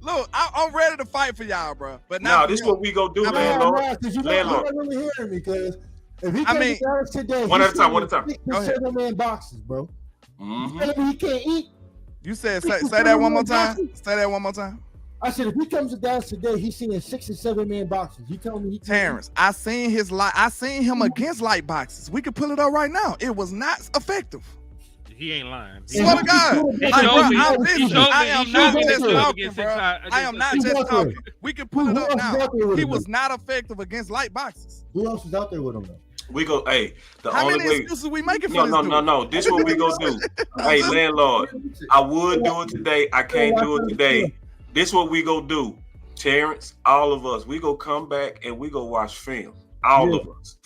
Look, I'm ready to fight for y'all, bro. But now this is what we go do, Landlord. You're not really hearing me, because if he comes to Dallas today, one at a time. Go ahead. 7-man boxes, bro. Mm-hmm. He can't eat. You said say that one more time. Say that one more time. I said if he comes to Dallas today, he's seeing 6 and 7-man boxes. You telling me he can't Terrence, I seen him against light boxes. We could pull it up right now. It was not effective. He ain't lying. Swear to God. I'm listening. I am not just talking, bro. I am not just talking. We can pull it up now. He was not effective against light boxes. Who else was out there with him, though? We go, how many excuses we making for this? No. This is what we gonna do. Hey, Landlord, I would do it today. I can't do it today. This is what we gonna do. Terrence, all of us, we go come back and we go watch film. All of us.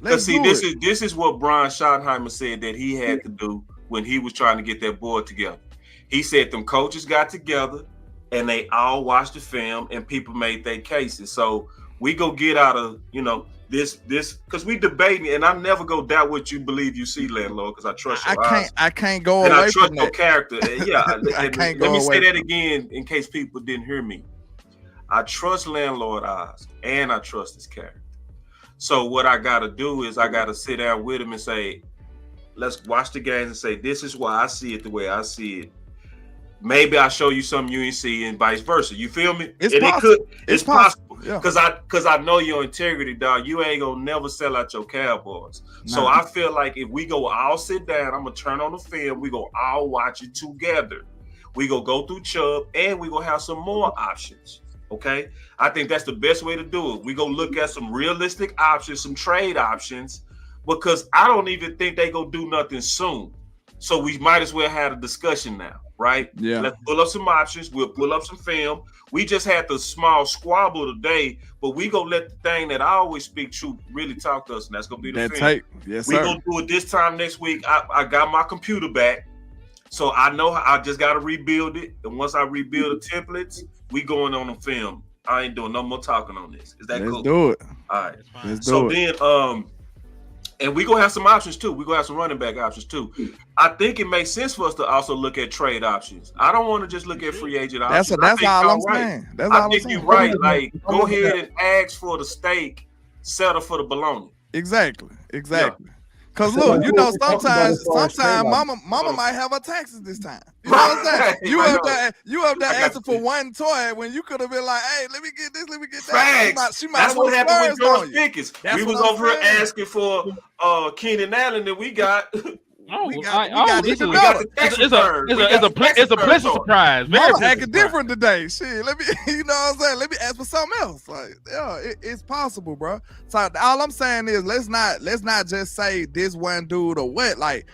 Because see, this is what Brian Schottenheimer said that he had to do when he was trying to get that board together. He said them coaches got together and they all watched the film and people made their cases. So we go get out of, this because we debating, and I never go doubt what you believe you see, Landlord, because I trust your eyes. I can't go and away I trust from your that. character. Yeah, I can't let go me away say that from again in case people didn't hear me. I trust Landlord eyes, and I trust his character. So what I got to do is I got to sit down with him and say, let's watch the games and say, this is why I see it the way I see it. Maybe I show you something you ain't see, and vice versa. You feel me? It's and possible. It's possible. Yeah. Cause I know your integrity, dog. You ain't gonna never sell out your Cowboys. So Nah. I feel like if we go all sit down, I'm gonna turn on the film. We go all watch it together. We go through Chubb, and we gonna have some more options. Okay, I think that's the best way to do it. We go look at some realistic options, some trade options, because I don't even think they gonna do nothing soon. So we might as well have a discussion now, right? Yeah. Let's pull up some options. We'll pull up some film. We just had the small squabble today, but we gonna let the thing that I always speak truth really talk to us, and that's gonna be the That film. tape. Yes, We sir. gonna do it this time next week. I got my computer back, so I know I just gotta rebuild it. And once I rebuild the templates, we going on the film. I ain't doing no more talking on this. Is that Let's cool? do it. All right. Let's So do it. then, and we gonna have some options too. We gonna have some running back options too. I think it makes sense for us to also look at trade options. I don't want to just look at free agent options. That's all I'm right. saying. That's I all I'm think saying. you're right. Like, go ahead and ask for the steak, settle for the bologna. Exactly. Cause look, you know, sometimes mama might have her taxes this time. You know what I'm saying? You up there asking for one toy when you could have been like, hey, let me get this, let me get that. Facts. She might That's what happened with George you. Pickens. That's We what was I'm over here saying. asking for Keenan Allen, and we got It's a pleasant surprise. Very Mama pleasant acting surprise. different today. Shit, let me, you know what I'm saying? Let me ask for something else. Like, yeah, it's possible, bro. So all I'm saying is let's not just say this one dude or what. Like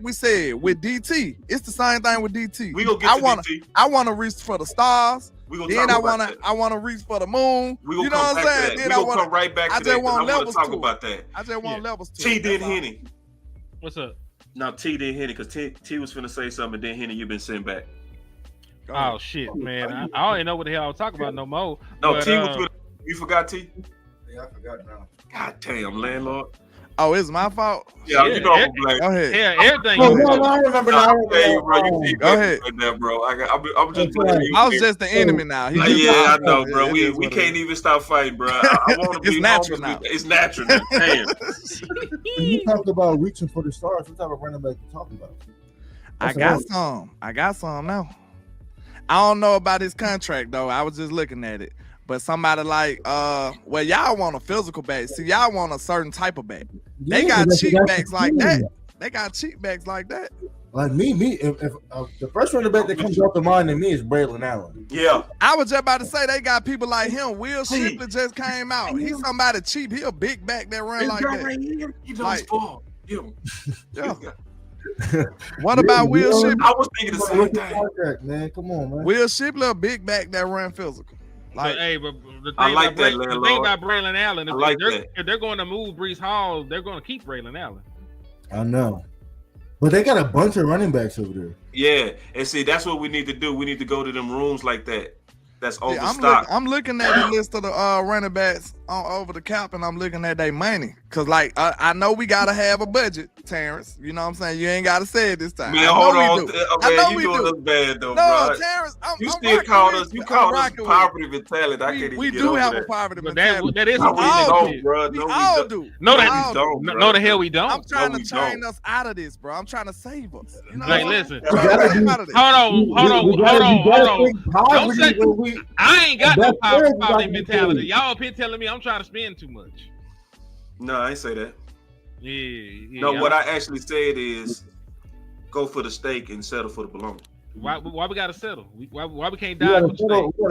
we said with DT, it's the same thing with DT. We gonna get DT. I want to reach for the stars. Then I want to reach for the moon. We you gonna know come what back I'm to saying? that. Then We gonna come right back to that. I want to talk about that. I just want levels to T it. did Henny. What's up? No, T did Henny because T was finna say something, and then Henny, you've been sent back. Oh shit, man! I don't even know what the hell I was talking about no more. No, but, T was finna. You forgot T? Yeah, I forgot now. God damn, Landlord. Oh, it's my fault. Yeah, you know I'm black. Go ahead. Yeah, everything. I remember now. Go ahead. That, bro. I'm just playing you. I was just the enemy now. I know, bro. We can't even stop fighting, bro. I want to be natural now. now. It's natural now. Damn. When you talk about reaching for the stars, what type of running back you talking about? I got some now. I don't know about his contract though. I was just looking at it. But somebody like, well, y'all want a physical back. See, y'all want a certain type of back. They got cheap backs like that. They got cheap backs like that. Like me, if the first running back that comes off the mind to me is Braylon Allen. Yeah. I was just about to say they got people like him. Will Shipley just came out. He's somebody cheap. He a big back that run like that. You don't spoil. Yeah. What about Will Shipley? I was thinking the same thing. Contract, man. Come on, man. Will Shipley a big back that run physical. Like, but the thing I like that, the thing about Braylon Allen, if they're going to move Breece Hall, they're going to keep Braylon Allen. I know. But they got a bunch of running backs over there. Yeah, and see, that's what we need to do. We need to go to them rooms like that. That's overstocked. I'm looking at the list of the running backs over the cap, and I'm looking at their money. Cause like I know we gotta have a budget, Terrence. You know what I'm saying? You ain't gotta say it this time. Man, hold on. I know you we doing do. us bad though, No, bro. Terrence, You still called us. You called us poverty mentality. I can't even we get do over have that. a poverty But mentality. that is No, we don't, bro. We all do. No, the hell we don't. I'm trying to train us out of this, bro. I'm trying to save us. You know Like, what I'm listen. saying? Hold on. Don't say I ain't got no poverty mentality. Y'all up here telling me I'm trying to spend too much. No, I ain't say that. Yeah. No, what I actually said is go for the steak and settle for the bologna. Why we gotta settle? Why we can't die for the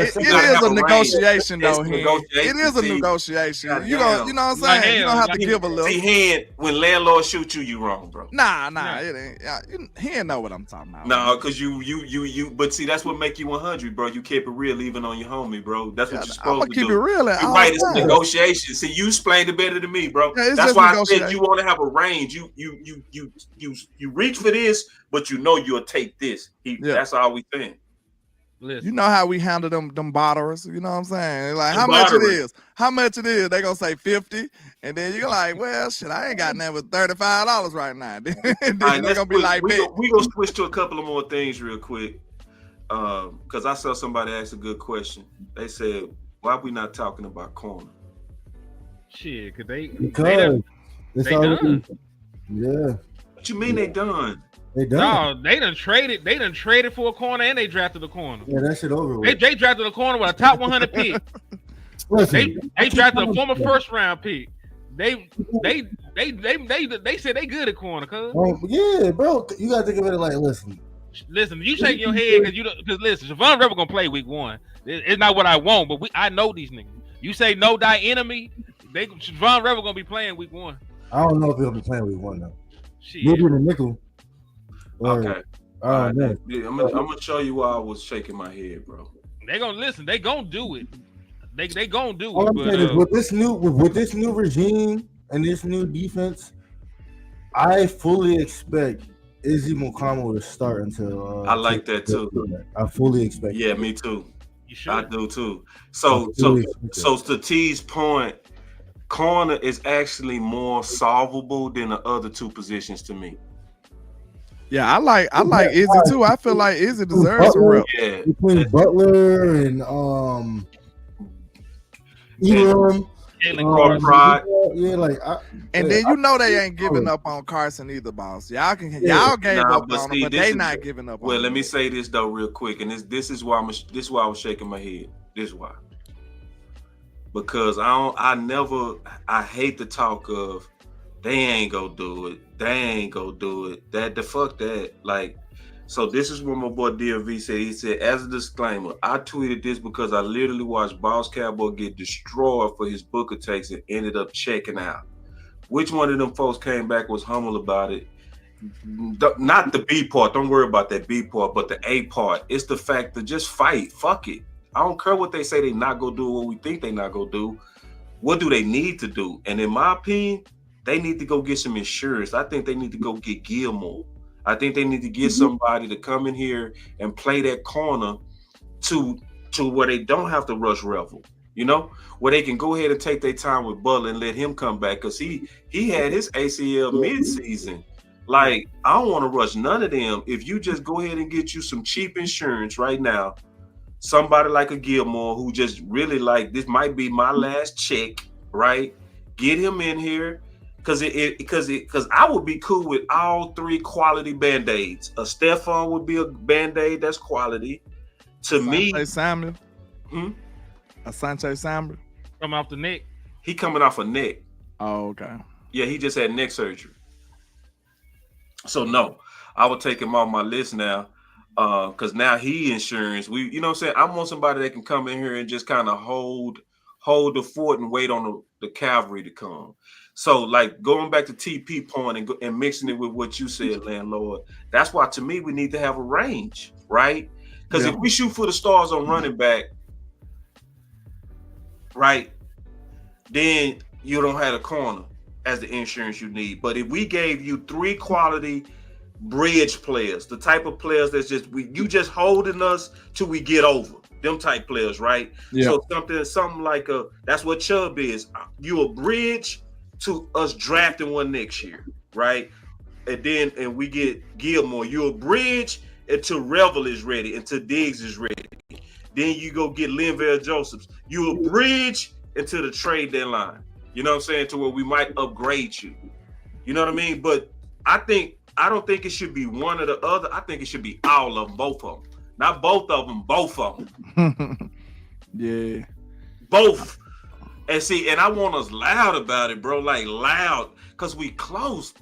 steak? It is a negotiation, though. It is a negotiation. You know what I'm saying? Like, you don't have to give a little. See, when landlord shoot you wrong, bro. Nah, it ain't. He ain't know what I'm talking about. No, because you. But see, that's what make you 100, bro. You keep it real, even on your homie, bro. That's what you're supposed to do. Keep it real. You're right. It's a negotiation. See, you explained it better than me, bro. Yeah, that's why I said you want to have a range. You reach for this, but you know you'll take this. That's all we think. You know how we handle them bottlers. You know what I'm saying? Like, The how much it bottlers. is? How much it is? They gonna say 50, and then you're like, well, shit, I ain't got nothing but $35 right now. And then All right, they're gonna be like, we gonna switch to a couple of more things real quick. Because I saw somebody ask a good question. They said, "Why we not talking about corner?" Shit, because they Because it's they already done. yeah. What you mean they done? They done. No, they done traded for a corner and they drafted a corner. Yeah, that shit over with. They drafted a corner with a top 100 pick. Listen, They drafted a former first round pick. They said they good at corner, cuz. yeah, bro. You gotta think of it like, listen, you shaking your head because listen, Javon Rebel gonna play week 1. It's not what I want, but I know these niggas. You say no thy enemy, Javon Rebel gonna be playing week 1. I don't know if he'll be playing week 1 though. Shit. He'll be in the nickel. Okay. All right, I'm gonna show you why I was shaking my head, bro. They gonna listen. They gonna do it. They gonna do All it. I'm But, saying is with this new regime and this new defense, I fully expect Izzy Mukamu to start until. I like that too. I fully expect. Yeah, me too. You should. I do too. So to T's point, corner is actually more solvable than the other two positions to me. yeah, I like Izzy too. I feel like Izzy deserves a rep. Yeah, Between Butler and Elam, Pride. yeah, like And then you know they ain't giving up on Carson either, boss. Y'all gave up on him, but they not giving up. Well, on let him. me say this though, real quick, and this is why I was shaking my head. This is why, because I hate the talk of they ain't gonna do it. They ain't gonna do it. The fuck that. Like, so this is what my boy DLV said. He said, as a disclaimer, I tweeted this because I literally watched Boss Cowboy get destroyed for his Booker takes and ended up checking out. Which one of them folks came back was humble about it? Not the B part. Don't worry about that B part, but the A part. It's the fact that just fight. Fuck it. I don't care what they say they not gonna do, what we think they not gonna do. What do they need to do? And in my opinion, they need to go get some insurance. I think they need to go get Gilmore. I think they need to get somebody to come in here and play that corner to where they don't have to rush Revel, you know, where they can go ahead and take their time with Butler and let him come back, because he had his ACL mid-season. Like, I don't want to rush none of them. If you just go ahead and get you some cheap insurance right now, somebody like a Gilmore who just really like, this might be my last check, right? Get him in here. Because I would be cool with all three quality Band-Aids. A Stephon would be a Band-Aid that's quality. To me, Samuel. Asante Samuel. Coming off the neck. He coming off a neck. Oh, okay. Yeah, he just had neck surgery. So no, I would take him off my list now. Because now he insurance. You know what I'm saying? I want somebody that can come in here and just kind of hold the fort and wait on the cavalry to come. So, like, going back to TP point and mixing it with what you said, Landlord, that's why, to me, we need to have a range, right? Because if we shoot for the stars on running back, right, then you don't have a corner as the insurance you need. But if we gave you three quality bridge players, the type of players that's you just holding us till we get over, them type players, right? Yeah. So something like that's what Chubb is. You a bridge to us drafting one next year, right? And we get Gilmore. You a bridge until Revel is ready, until Diggs is ready. Then you go get Linval Josephs. You a bridge until the trade deadline. You know what I'm saying? To where we might upgrade you. You know what I mean? But I don't think it should be one or the other. I think it should be all of them, both of them. Not both of them, both of them. Yeah. Both. And see, and I want us loud about it, bro. Like loud, because we close.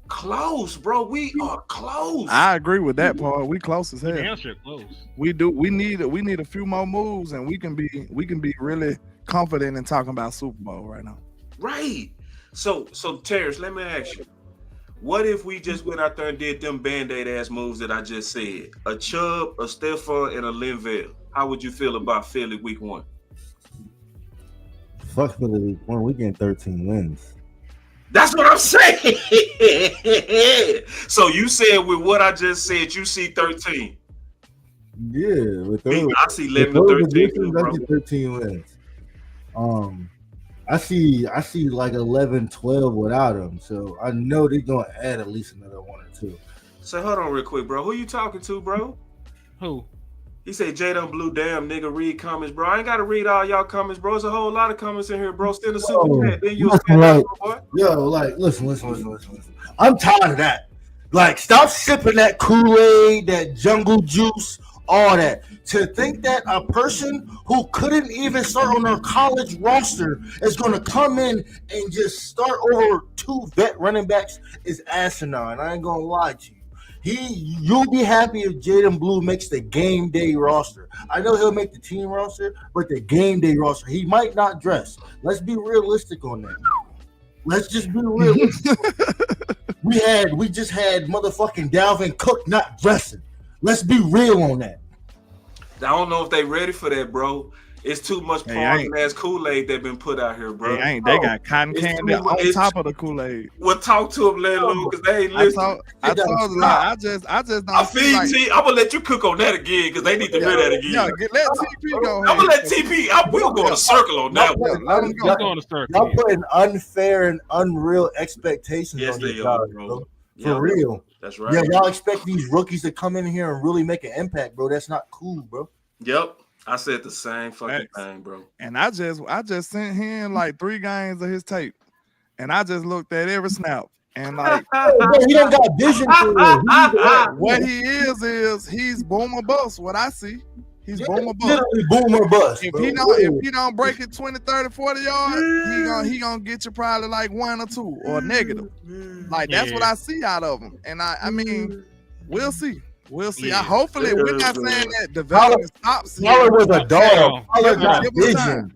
Close, bro. We are close. I agree with that part. We close as hell. Damn sure close. We do. We need a few more moves, and we can be really confident in talking about Super Bowl right now. Right. So Terrence, let me ask you. What if we just went out there and did them Band-Aid ass moves that I just said? A Chubb, a Stephon, and a Linval. How would you feel about Philly week 1? Fuck Philly week 1. We getting 13 wins. That's what I'm saying. So you said with what I just said, you see 13. Yeah, with those, I see 11 to 13. I get 13 wins. I see like 11, 12 without him. So I know they're gonna add at least another 1 or 2. So hold on real quick, bro. Who you talking to, bro? Who? He said J Done Blue, damn nigga, read comments, bro. I ain't gotta read all y'all comments, bro. There's a whole lot of comments in here, bro. Still the super chat. Then you'll listen. I'm tired of that. Like, stop sipping that Kool-Aid, that jungle juice, all that. To think that a person who couldn't even start on their college roster is going to come in and just start over 2 vet running backs is asinine. I ain't going to lie to you. You'll be happy if Jaden Blue makes the game day roster. I know he'll make the team roster, but the game day roster, he might not dress. Let's be realistic on that. Let's just be realistic. We just had motherfucking Dalvin Cook not dressing. Let's be real on that. I don't know if they ready for that, bro. It's too much poison ass Kool-Aid that been put out here, bro. They got cotton candy on top of the Kool-Aid. Well, talk to them, Landlord, because they ain't listening. I just don't. I feed T. I'm gonna let you cook on that again because they need to hear that again. Let TP go. I'm gonna let TP. We'll go in a circle on that one. Let him go. Y'all putting unfair and unreal expectations on these guys, bro. For real. That's right. Yeah, y'all expect these rookies to come in here and really make an impact, bro. That's not cool, bro. Yep. I said the same fucking thing, bro. And I just sent him like 3 games of his tape, and I just looked at every snap, and like he don't got vision for it. What he is he's boom or bust. What I see, he's boom or bust. Literally boom or bust. If he don't break it 20, 30, 40 yards, he gonna get you probably like 1 or 2 or negative. Like that's what I see out of him, and I mean, we'll see. We'll see. Hopefully, we're not saying that development stops. Pollard was a dog. Pollard got vision.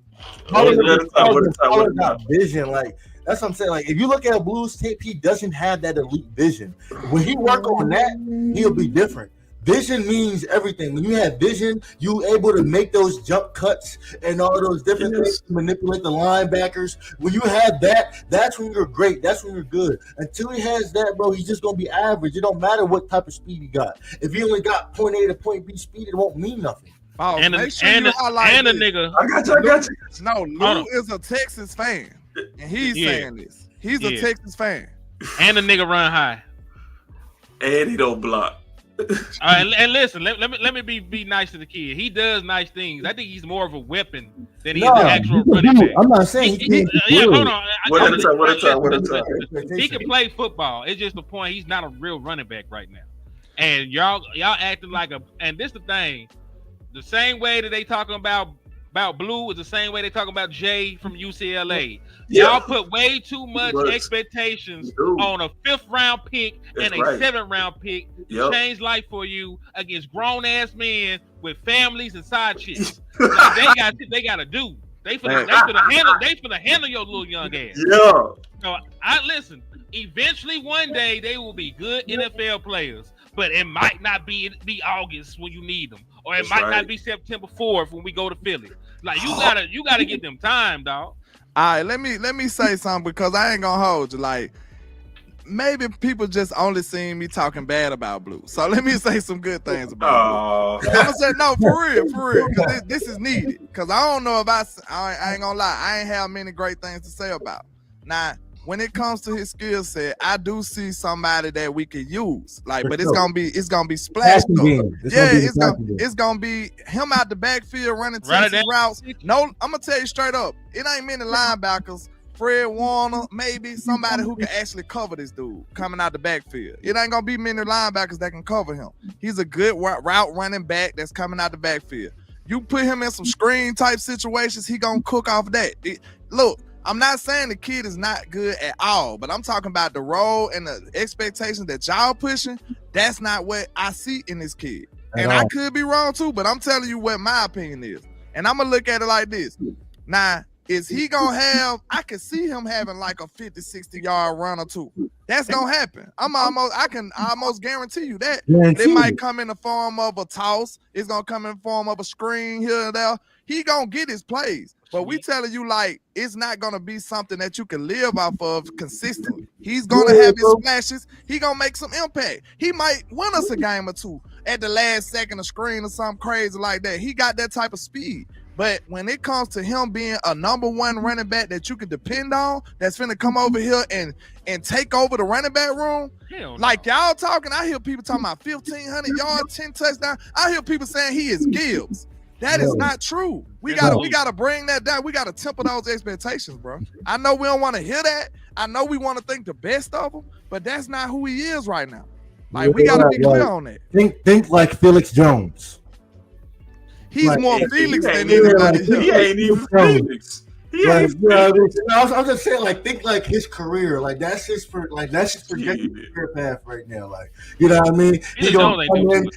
Pollard got vision. Like, that's what I'm saying. Like, if you look at Blues tape, he doesn't have that elite vision. When he work on that, he'll be different. Vision means everything. When you have vision, you able to make those jump cuts and all those different things to manipulate the linebackers. When you have that, that's when you're great. That's when you're good. Until he has that, bro, he's just going to be average. It don't matter what type of speed he got. If he only got point A to point B speed, it won't mean nothing. Oh, and a nigga. I got you. No, Lou is a Texas fan, and he's saying this. He's a Texas fan. And the nigga run high. And he don't block. And listen, let me be nice to the kid. He does nice things. I think he's more of a weapon than he is an actual running back. I'm not saying hold on. What a time. He can play football. It's just the point he's not a real running back right now. And y'all acting like and this the thing. The same way that they talking about Blue is the same way they talking about Jay from UCLA. Y'all put way too much expectations on a 5th round pick and a 7th round pick to change life for you against grown ass men with families and side chicks. Like they gotta do. They finna handle your little young ass. Yeah. So I listen. Eventually, one day they will be good NFL players, but it might not be August when you need them, or it might not be September 4th when we go to Philly. Like you gotta give them time, dog. All right, let me say something because I ain't gonna hold you. Like maybe people just only seen me talking bad about Blue. So let me say some good things about Blue. I'm gonna say no for real, because this is needed. Because I don't know if I ain't gonna lie, I ain't have many great things to say about. Now, when it comes to his skill set, I do see somebody that we could use. Like, but it's gonna be splashed up. It's gonna be him out the backfield running Texas routes. No, I'm gonna tell you straight up, it ain't many linebackers. Fred Warner, maybe somebody who can actually cover this dude coming out the backfield. It ain't gonna be many linebackers that can cover him. He's a good route running back that's coming out the backfield. You put him in some screen type situations, he gonna cook off that. Look, I'm not saying the kid is not good at all, but I'm talking about the role and the expectations that y'all pushing. That's not what I see in this kid. And I could be wrong too, but I'm telling you what my opinion is. And I'm gonna look at it like this. Now, is he gonna have, I can see him having like a 50, 60 yard run or two. That's gonna happen. I can almost guarantee you that. It might come in the form of a toss. It's gonna come in the form of a screen here and there. He gonna get his plays. But we telling you, like, it's not gonna be something that you can live off of consistently. He's gonna have his splashes. He gonna make some impact. He might win us a game or two. at the last second of screen or something crazy like that. He got that type of speed. But when it comes to him being a number one running back that you can depend on, that's finna come over here and take over the running back room, like y'all talking, I hear people talking about 1,500 yards, 10 touchdowns. I hear people saying he is Gibbs. That is not true. We gotta bring that down. We gotta temper those expectations, bro. I know we don't want to hear that. I know we want to think the best of him, but that's not who he is right now. Like we gotta be clear on that. Think like Felix Jones. He's like, more Felix than anybody else. He ain't even Felix. I'm just saying, like, think like his career, like that's his projected career path right now. Like, you know what I mean? He gonna come in,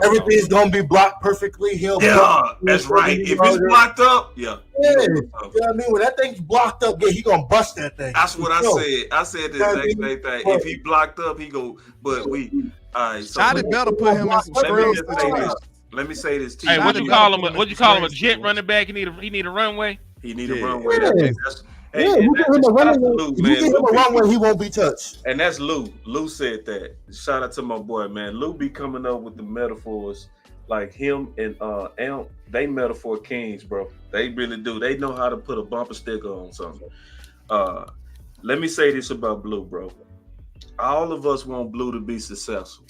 everything's gonna be blocked perfectly. That's right. If it's blocked up, you know what I mean? When that thing's blocked up, he gonna bust that thing. That's what I said. I said the exact same thing. If he blocked up, he go. But we, all right. So I'd better put him in some screens. Let me say this. Hey, what you call him? What you call him? A jet running back? He need a runway. He need a runway. You get him a runway, he won't be touched. And that's Lou. Lou said that. Shout out to my boy, man. Lou be coming up with the metaphors like him and Amp. They metaphor kings, bro. They really do. They know how to put a bumper sticker on something. Let me say this about Blue, bro. All of us want Blue to be successful.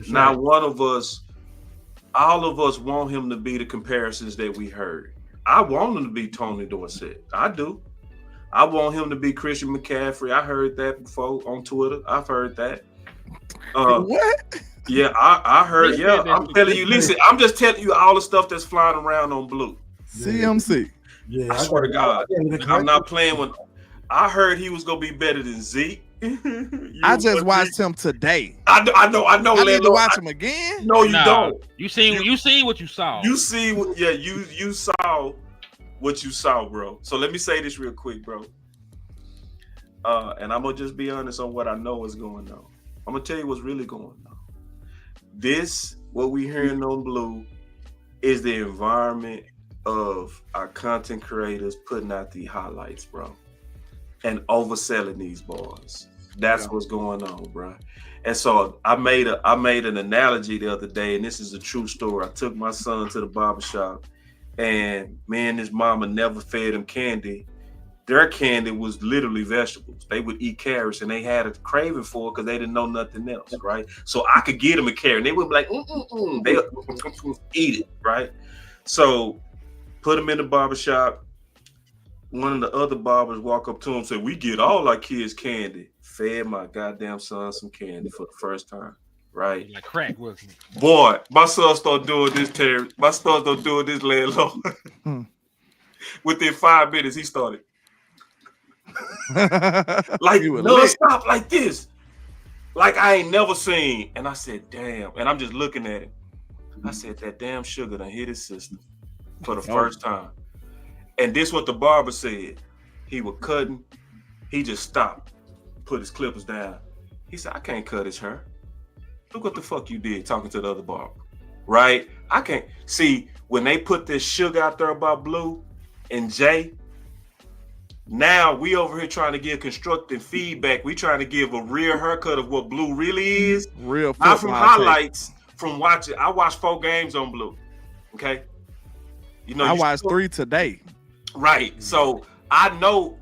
Not one of us. All of us want him to be the comparisons that we heard. I want him to be Tony Dorsett. I do. I want him to be Christian McCaffrey. I heard that before on Twitter. I've heard that. What? Yeah, I heard. Yeah, I'm telling you. Listen, I'm just telling you all the stuff that's flying around on Blue. CMC. Yeah, I swear to God, I'm not playing with. I heard he was gonna be better than Zeke. I just watched him today. I know. I need to watch him again. No, you don't. You seen what you saw. You see, you saw what you saw, bro. So let me say this real quick, bro. And I'm gonna just be honest on what I know is going on. I'm gonna tell you what's really going on. What we hearing on Blue, is the environment of our content creators putting out the highlights, bro, and overselling these bars. That's what's going on, bro. And so I made an analogy the other day, and this is a true story. I took my son to the barbershop, and me and his mama never fed him candy. Their candy was literally vegetables. They would eat carrots, and they had a craving for it because they didn't know nothing else, right? So I could get them a carrot, and they would be like, they would eat it, right? So put them in the barbershop. One of the other barbers walk up to him and say, "We get all our kids candy." Fed my goddamn son some candy for the first time, right? Like crack, wasn't it? Boy, my son started doing this, Terry. My son started doing this, landlord. Within 5 minutes, he started. Like, no, stop like this. Like I ain't never seen. And I said, damn. And I'm just looking at it. I said, that damn sugar done hit his system for the first time. And this what the barber said. He was cutting. He just stopped, put his clippers down. He said, I can't cut his hair. Look what the fuck you did talking to the other barber. Right? I can't. See, when they put this sugar out there about Blue and Jay, now we over here trying to give constructive feedback. We trying to give a real haircut of what Blue really is. Real. Not from highlights, from watching. I watched 4 games on Blue. Okay. You know, I watched 3 today. Right. So I know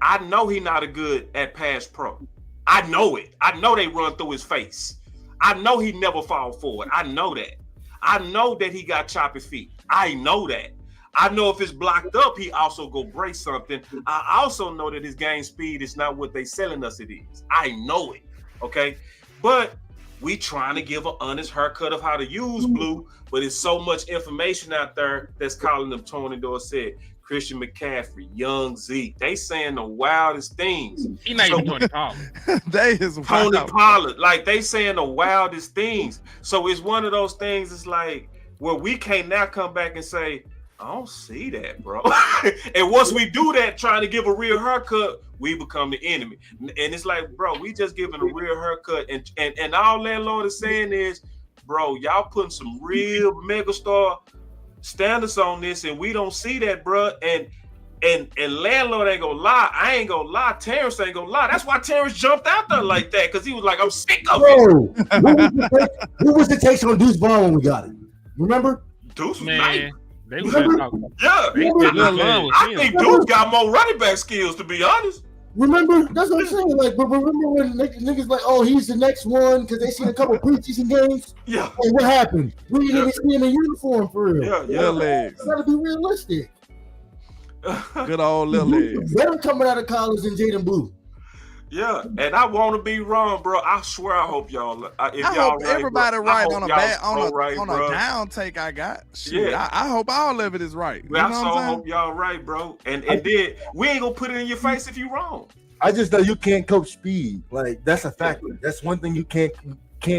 he not a good at pass pro. I know it. I know they run through his face. I know he never fall forward. I know that. I know that he got choppy feet. I know that. I know if it's blocked up, he also go break something. I also know that his game speed is not what they selling us it is. I know it. Okay. But we trying to give an honest haircut of how to use Blue, but it's so much information out there that's calling them Tony Dorsett, Christian McCaffrey, Young Zeke. They saying the wildest things. He not even Tony Pollard. They is Tony Pollard. Like they saying the wildest things. So it's one of those things. It's like where we can't now come back and say, I don't see that, bro. And once we do that, trying to give a real haircut, we become the enemy. And it's like, bro, we just giving a real haircut. And all Landlord is saying is, bro, y'all putting some real megastar standards on this, and we don't see that, bro. And And Landlord ain't gonna lie. I ain't gonna lie. Terrence ain't gonna lie. That's why Terrence jumped out there like that, because he was like, I'm sick of it. Who was the takes on Deuce Vaughn when we got it? Remember? Deuce was Man, nice. they was talking. Yeah. I think Deuce got more running back skills, to be honest. Remember? That's what I'm saying. Like, but remember when niggas like, oh, he's the next one because they seen a couple preseason games? Yeah. Hey, what happened? We didn't even see him in uniform for real. Little legs. Gotta be realistic. Good old little legs. Better coming out of college than Jaden Blue. Yeah, and I want to be wrong, bro. I swear, I hope y'all. If I y'all hope right, everybody bro, right on a bad on bro. a down take I got. Shit, Yeah. I hope all of it is right. You Well, know I what so I'm saying? hope y'all right, bro. And then we ain't gonna put it in your face if you wrong. I just know you can't coach speed. Like, that's a factor. That's one thing you can't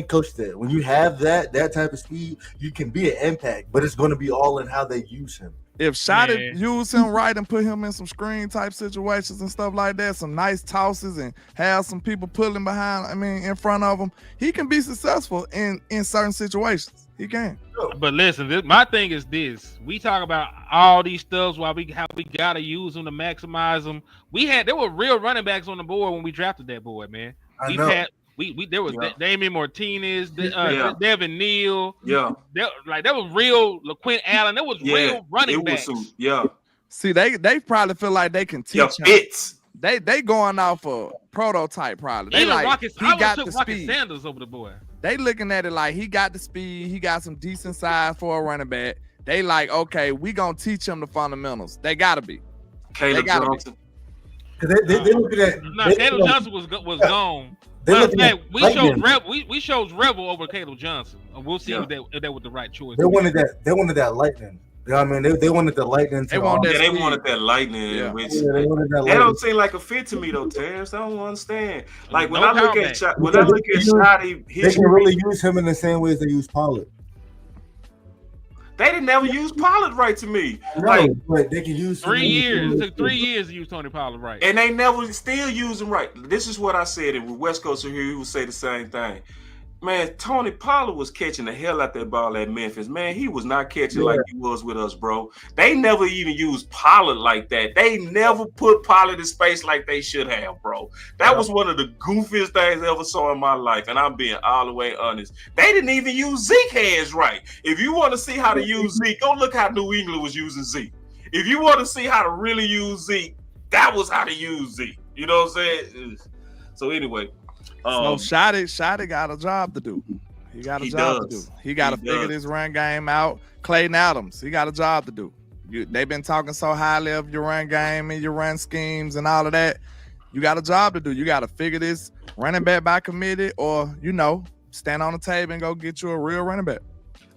coach that. When you have that type of speed, you can be an impact, but it's going to be all in how they use him. If Shotty use him right and put him in some screen type situations and stuff like that, some nice tosses and have some people pulling behind, in front of him, he can be successful in certain situations. He can. But listen, my thing is this: we talk about all these stuffs how we gotta use them to maximize them. There were real running backs on the board when we drafted that boy, man. There was Damian Martinez, Devin Neal. Yeah, that was real. LaQuint Allen. That was real running backs. See, they probably feel like they can teach fits. They going off a prototype probably. They even like he got the Rocket speed. Sanders over the boy. They looking at it like he got the speed. He got some decent size for a running back. They like, okay, we gonna teach him the fundamentals. They gotta be. Caleb Johnson. They look at that. Caleb Johnson was gone. We chose Rebel over Caleb Johnson. We'll see if that was the right choice. They wanted that lightning. You know what I mean? They wanted the lightning. They wanted that lightning. Yeah. Which That don't seem like a fit to me though, Terrence. I don't understand. Like when I look at Shotty, they can really use him in the same way as they use Pollard. They didn't never use Pollard right to me. No, but they can use 3 years. It took 3 years to use Tony Pollard right. And they never still use him right. This is what I said, and with West Coast here, he would say the same thing. Man, Tony Pollard was catching the hell out that ball at Memphis. Man, he was not catching like he was with us, bro. They never even used Pollard like that. They never put Pollard in space like they should have, bro. That was one of the goofiest things I ever saw in my life, and I'm being all the way honest. They didn't even use Zeke hands right. If you want to see how to use Zeke, go look how New England was using Zeke. If you want to see how to really use Zeke, that was how to use Zeke. You know what I'm saying? So anyway. So Shotty got a job to do. He got a job to do. He got to figure this run game out. Clayton Adams, he got a job to do. They've been talking so highly of your run game and your run schemes and all of that. You got a job to do. You got to figure this running back by committee, or stand on the table and go get you a real running back.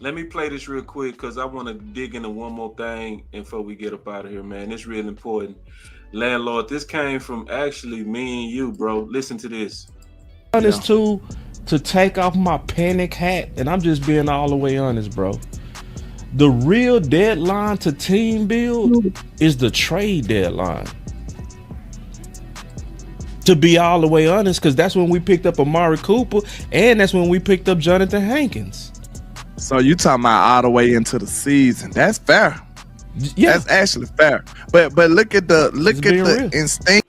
Let me play this real quick because I want to dig into one more thing before we get up out of here, man. It's really important. Landlord, this came from actually me and you, bro. Listen to this. Honest to take off my panic hat, and I'm just being all the way honest, bro. The real deadline to team build is the trade deadline. To be all the way honest, because that's when we picked up Amari Cooper, and that's when we picked up Jonathan Hankins. So you talking about all the way into the season? That's fair. Yeah, that's actually fair. But look at the instinct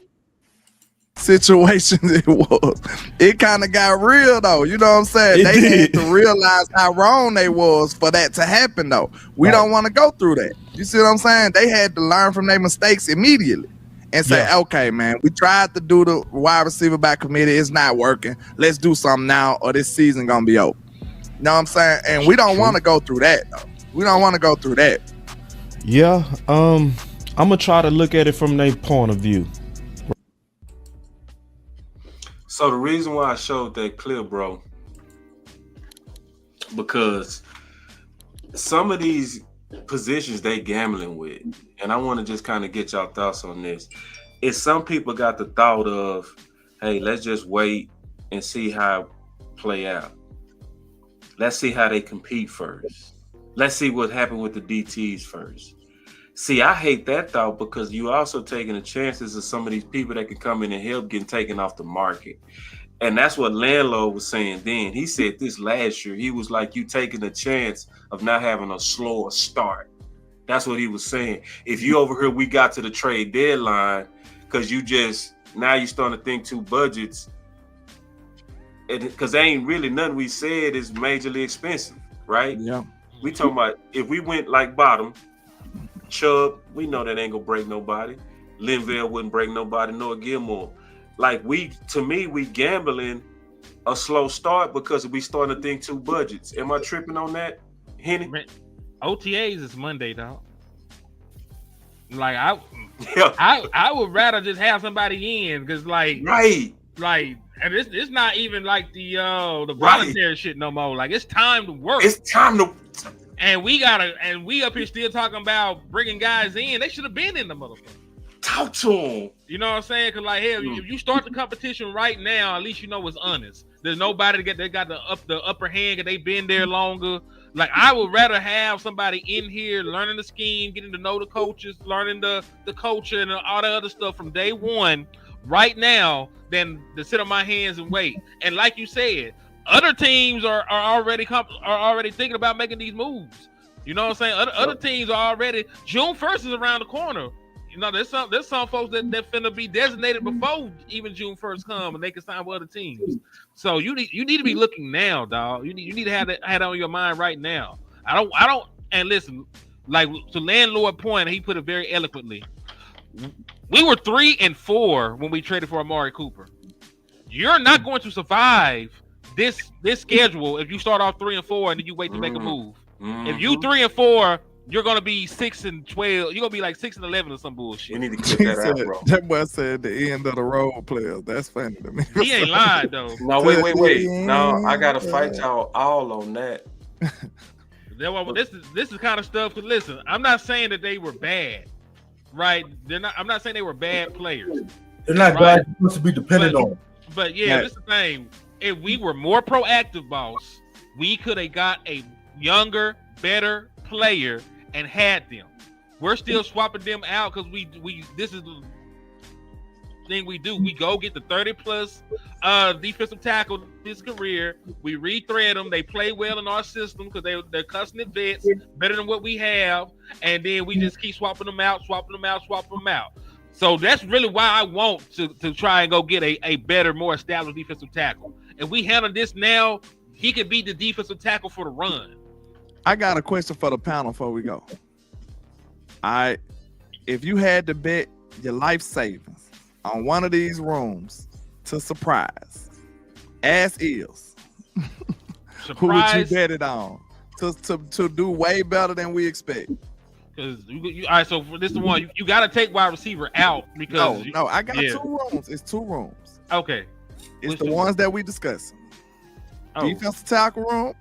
situations it was. It kind of got real though. You know what I'm saying? They had to realize how wrong they was for that to happen though. We don't want to go through that. You see what I'm saying? They had to learn from their mistakes immediately and say, okay, man, we tried to do the wide receiver by committee. It's not working. Let's do something now or this season gonna be over. You know what I'm saying? And we don't want to go through that though. We don't want to go through that. Yeah, I'm gonna try to look at it from their point of view. So the reason why I showed that clip, bro, because some of these positions they gambling with, and I want to just kind of get y'all thoughts on this. Is some people got the thought of, hey, let's just wait and see how it play out. Let's see how they compete first. Let's see what happened with the DTs first. See, I hate that thought because you also taking the chances of some of these people that can come in and help getting taken off the market. And that's what Landlord was saying then. He said this last year. He was like, you taking the chance of not having a slower start. That's what he was saying. If you over here, we got to the trade deadline because you starting to think two budgets, because there ain't really nothing we said is majorly expensive, right? Yeah. We talking about if we went like bottom, Chubb, we know that ain't gonna break nobody. Linville wouldn't break nobody, nor Gilmore. Like we gambling a slow start because we starting to think two budgets. Am I tripping on that, Henny? OTAs is Monday, dog. Like I would rather just have somebody in because and it's not even like the voluntary shit no more. Like it's time to work. It's time to. And we up here still talking about bringing guys in. They should have been in the motherfucker. Talk to them. You know what I'm saying? Because if you start the competition right now, at least you know it's honest. There's nobody that got the upper hand because they've been there longer. Like I would rather have somebody in here learning the scheme, getting to know the coaches, learning the culture and all the other stuff from day one right now than to sit on my hands and wait. And like you said, other teams are already thinking about making these moves. You know what I'm saying? Other teams are already. June 1st is around the corner. You know, there's some folks that finna be designated before even June 1st come and they can sign with other teams. So you need to be looking now, dog. You need to have that on your mind right now. I don't. And listen, like to Landlord point, he put it very eloquently. We were 3-4 when we traded for Amari Cooper. You're not going to survive this schedule if you start off 3-4 and then you wait to make a move. If you 3-4. You're gonna be 6-12. You're gonna be like 6-11 or some bullshit. We need to get that out, bro. That boy said the end of the road players. That's funny to me. He ain't lying though. No, wait. No, I gotta fight y'all all on that. This is kind of stuff. Cause listen, I'm not saying that they were bad, right? I'm not saying they were bad players. They're not bad. You're supposed to be dependent on. But yeah, this is the thing. If we were more proactive, boss, we could have got a younger, better player and had them. We're still swapping them out because we this is the thing we do. We go get the 30+ defensive tackle his career. We rethread them. They play well in our system because they're cussing at vets better than what we have, and then we just keep swapping them out. So that's really why I want to try and go get a better, more established defensive tackle. If we handle this now, he could be the defensive tackle for the run. I got a question for the panel before we go. If you had to bet your life savings on one of these rooms to surprise, as is, who would you bet it on to do way better than we expect? Because all right, so for this one, you got to take wide receiver out because no, I got 2 rooms. It's 2 rooms. Okay, it's the ones that we discussing. Defensive tackle room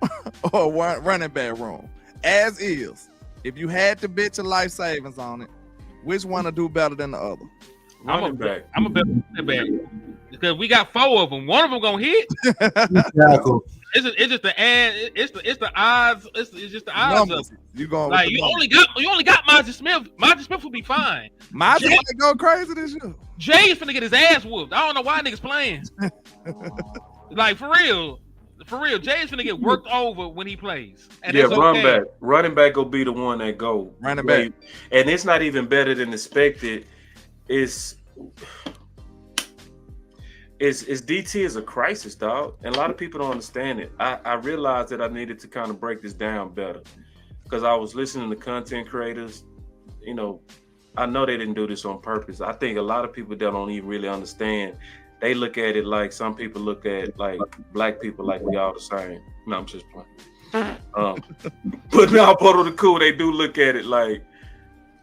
or running back room. As is, if you had to bet your life savings on it, which one will do better than the other? I'm a bet running back because we got 4 of them. One of them gonna hit. It's just the odds. It's just the odds numbers. Of it. You going like you only got Monty Smith. Monty Smith will be fine. Monty might go crazy this year. Jay's finna get his ass whooped. I don't know why niggas playing. Like for real, Jay's finna get worked over when he plays. And running back will be the one that go running back, and it's not even better than expected. It's DT is a crisis, dog, and a lot of people don't understand it. I realized that I needed to kind of break this down better because I was listening to content creators. You know, I know they didn't do this on purpose. I think a lot of people that don't even really understand. They look at it like some people look at like black people like we all the same. No, I'm just playing. But now, part of the cool, they do look at it like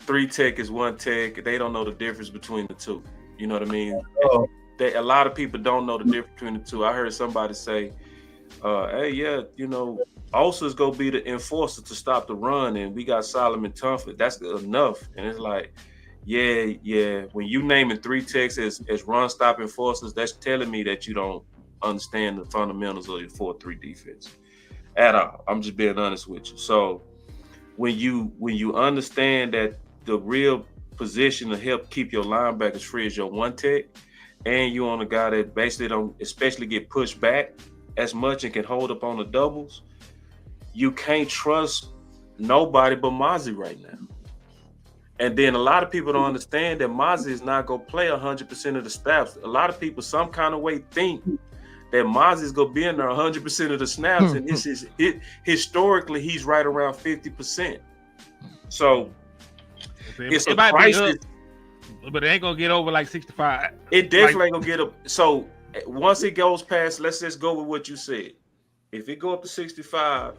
3 tech is 1 tech. They don't know the difference between the two. You know what I mean? A lot of people don't know the difference between the two. I heard somebody say, hey, yeah, you know, Osa's gonna be the enforcer to stop the run, and we got Solomon Tufflet. That's enough. And it's like, yeah. When you naming 3 techs as run stop enforcers, that's telling me that you don't understand the fundamentals of your 4-3 defense at all. I'm just being honest with you. So when you understand that the real position to help keep your linebackers free is your 1 tech, and you on a guy that basically don't especially get pushed back as much and can hold up on the doubles, you can't trust nobody but Mozzie right now. And then a lot of people don't understand that Mozzie is not going to play 100% of the snaps. A lot of people some kind of way think that Mozzie is going to be in there 100% of the snaps. And this is it. Historically, he's right around 50%. So it's a crisis. But it ain't going to get over like 65. It definitely ain't going to get up. So once it goes past, let's just go with what you said. If it go up to 65,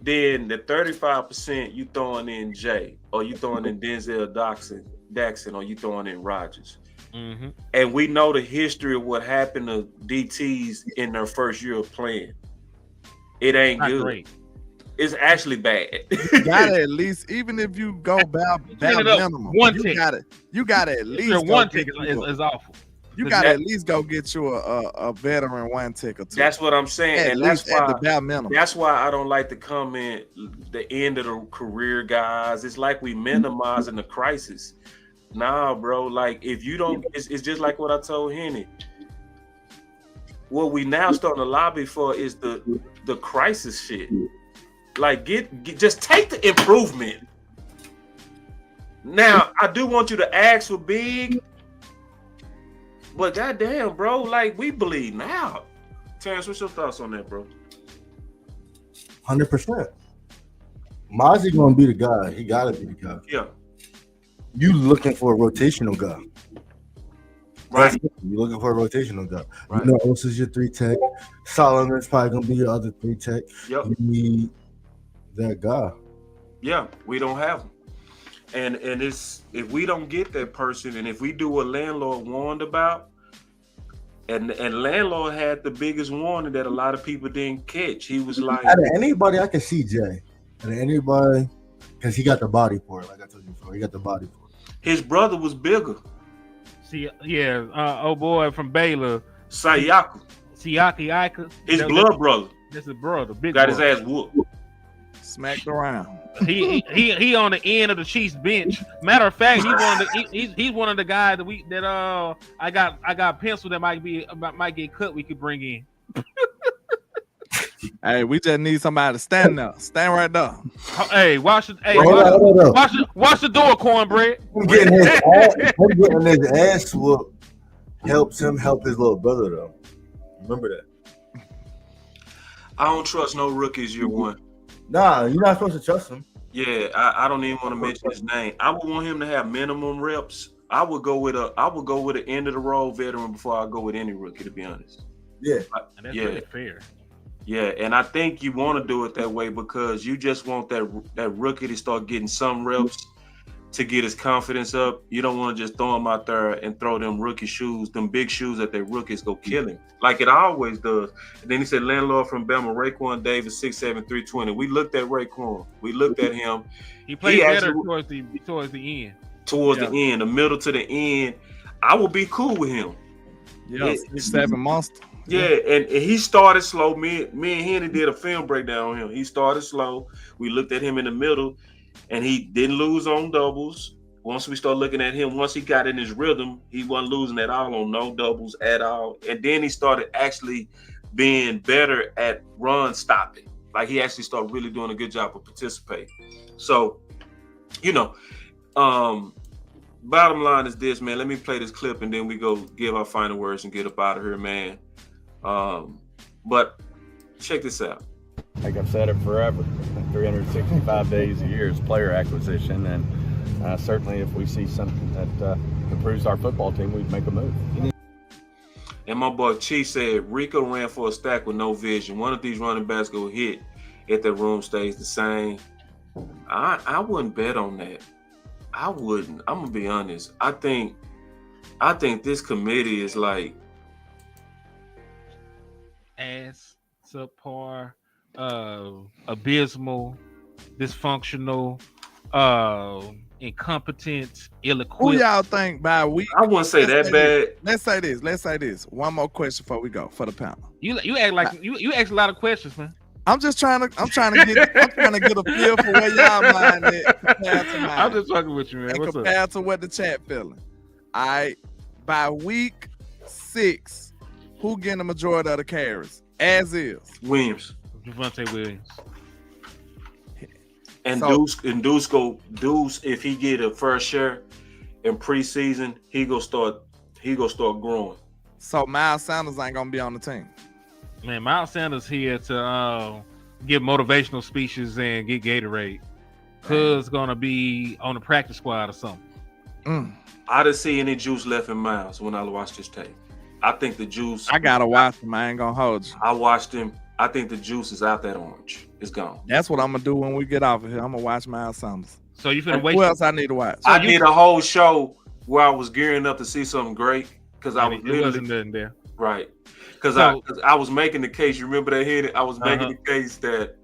then the 35% you throwing in Jay, or you throwing in Denzel Daxon, or you throwing in Rodgers. Mm-hmm. And we know the history of what happened to DTs in their first year of playing. It ain't Not good. great. It's actually bad. You gotta at least, even if you go minimum, one you tick. gotta at least one tick is awful. You gotta at least go get you a veteran one tick or two. That's what I'm saying, at and least that's why at the bare minimum. That's why I don't like to comment the end of the career guys. It's like we minimizing the crisis. Nah, bro. Like if you don't, it's just like what I told Henny. What we now starting to lobby for is the crisis shit. Like just take the improvement. Now I do want you to ask for big. But goddamn, bro, like we believe now. Terrence, what's your thoughts on that, bro? 100%. Mozzie gonna be the guy. He gotta be the guy. Yeah. You looking for a rotational guy. Right. You're looking for a rotational guy. Right. You know, Osa is your 3 tech. Solomon's probably gonna be your other 3 tech. Yep. You need that guy. Yeah, we don't have them. And it's if we don't get that person, and if we do what Landlord warned about, and Landlord had the biggest warning that a lot of people didn't catch. He was like, out of anybody, I can see Jay. Out of anybody, because he got the body for it. Like I told you before, he got the body for it. His brother was bigger. See, yeah, old boy from Baylor, Siaki Ika. His blood brother. That's his brother. Big got boy. his ass whooped. Smacked around. He on the end of the Chiefs bench. Matter of fact, he's one of the guys that I got pencil that might get cut. We could bring in. Hey, we just need somebody to stand there. Stand right there. Hey, watch the door, cornbread. I'm getting his ass whooped. Helps him help his little brother though. Remember that. I don't trust no rookies year one. Nah, you're not supposed to trust him. Yeah, I don't even want to mention his name. I would want him to have minimum reps. I would go with an end of the road veteran before I go with any rookie, to be honest. Yeah. And that's really fair. Yeah, and I think you want to do it that way because you just want that rookie to start getting some reps to get his confidence up. You don't want to just throw him out there and throw them rookie shoes, them big shoes that their rookies go kill him, like it always does. And then he said, Landlord from Bama, Raekwon Davis, 6'7", 320. We looked at Raekwon. We looked at him. He played better towards the end. Towards the end, the middle to the end. I would be cool with him. Yeah, 7 monster. Yeah, and he started slow. Me and Henny did a film breakdown on him. He started slow. We looked at him in the middle, and he didn't lose on doubles. Once we started looking at him, once he got in his rhythm, he wasn't losing at all on no doubles at all. And then he started actually being better at run stopping. Like he actually started really doing a good job of participating. So, bottom line is this, man. Let me play this clip, and then we go give our final words and get up out of here, man. But check this out. Like I've said it forever, 365 days a year is player acquisition, and certainly if we see something that improves our football team, we'd make a move. And my boy Chief said Rico ran for a stack with no vision. One of these running backs go hit if the room stays the same. I wouldn't bet on that. I wouldn't. I'm gonna be honest. I think this committee is like ass, subpar, abysmal, dysfunctional, incompetent, ill-equipped. Who y'all think by week? I wouldn't say that bad. Let's say this. One more question before we go for the panel. You act like you ask a lot of questions, man. I'm trying to get a feel for where y'all mind at compared to mine. I'm just talking with you, man. And what's compared up? to what the chat feeling. All right, by week 6, who getting the majority of the carries? As is. Williams. Javonte Williams. And So- Deuce, if he get a first share in preseason, he gonna start growing. So Miles Sanders ain't gonna be on the team. Man, Miles Sanders here to give motivational speeches and get Gatorade. Cuz gonna be on the practice squad or something. I didn't see any juice left in Miles when I watched this tape. I think the juice. I gotta watch him. I ain't gonna hold you. I watched him. I think the juice is out that orange. It's gone. That's what I'm gonna do when we get off of here. I'm gonna watch Miles Sanders. So you finna And wait. who else I need to watch? I did a whole show where I was gearing up to see something great because I was it wasn't nothing there. right. Because So- I was making the case. You remember that hit? I was making the case that,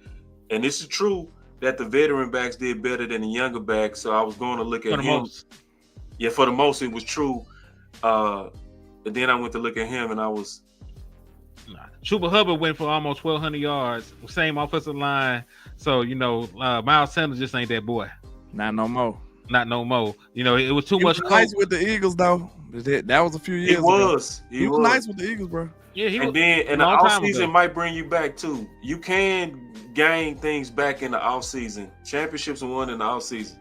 and this is true, that the veteran backs did better than the younger backs. So I was going to look at For the him. most. Yeah, for the most, it was true. And then I went to look at him, and I was. Chuba Hubbard went for almost 1,200 yards, same offensive line. So Miles Sanders just ain't that boy. Not no more. Not no more. It was too He much. was nice with the Eagles though. That was a few years He ago. was. He was nice with the Eagles, bro. Yeah, he and was. then and the long time offseason ago. might bring you back too. You can gain things back in the offseason. Championships are won in the offseason.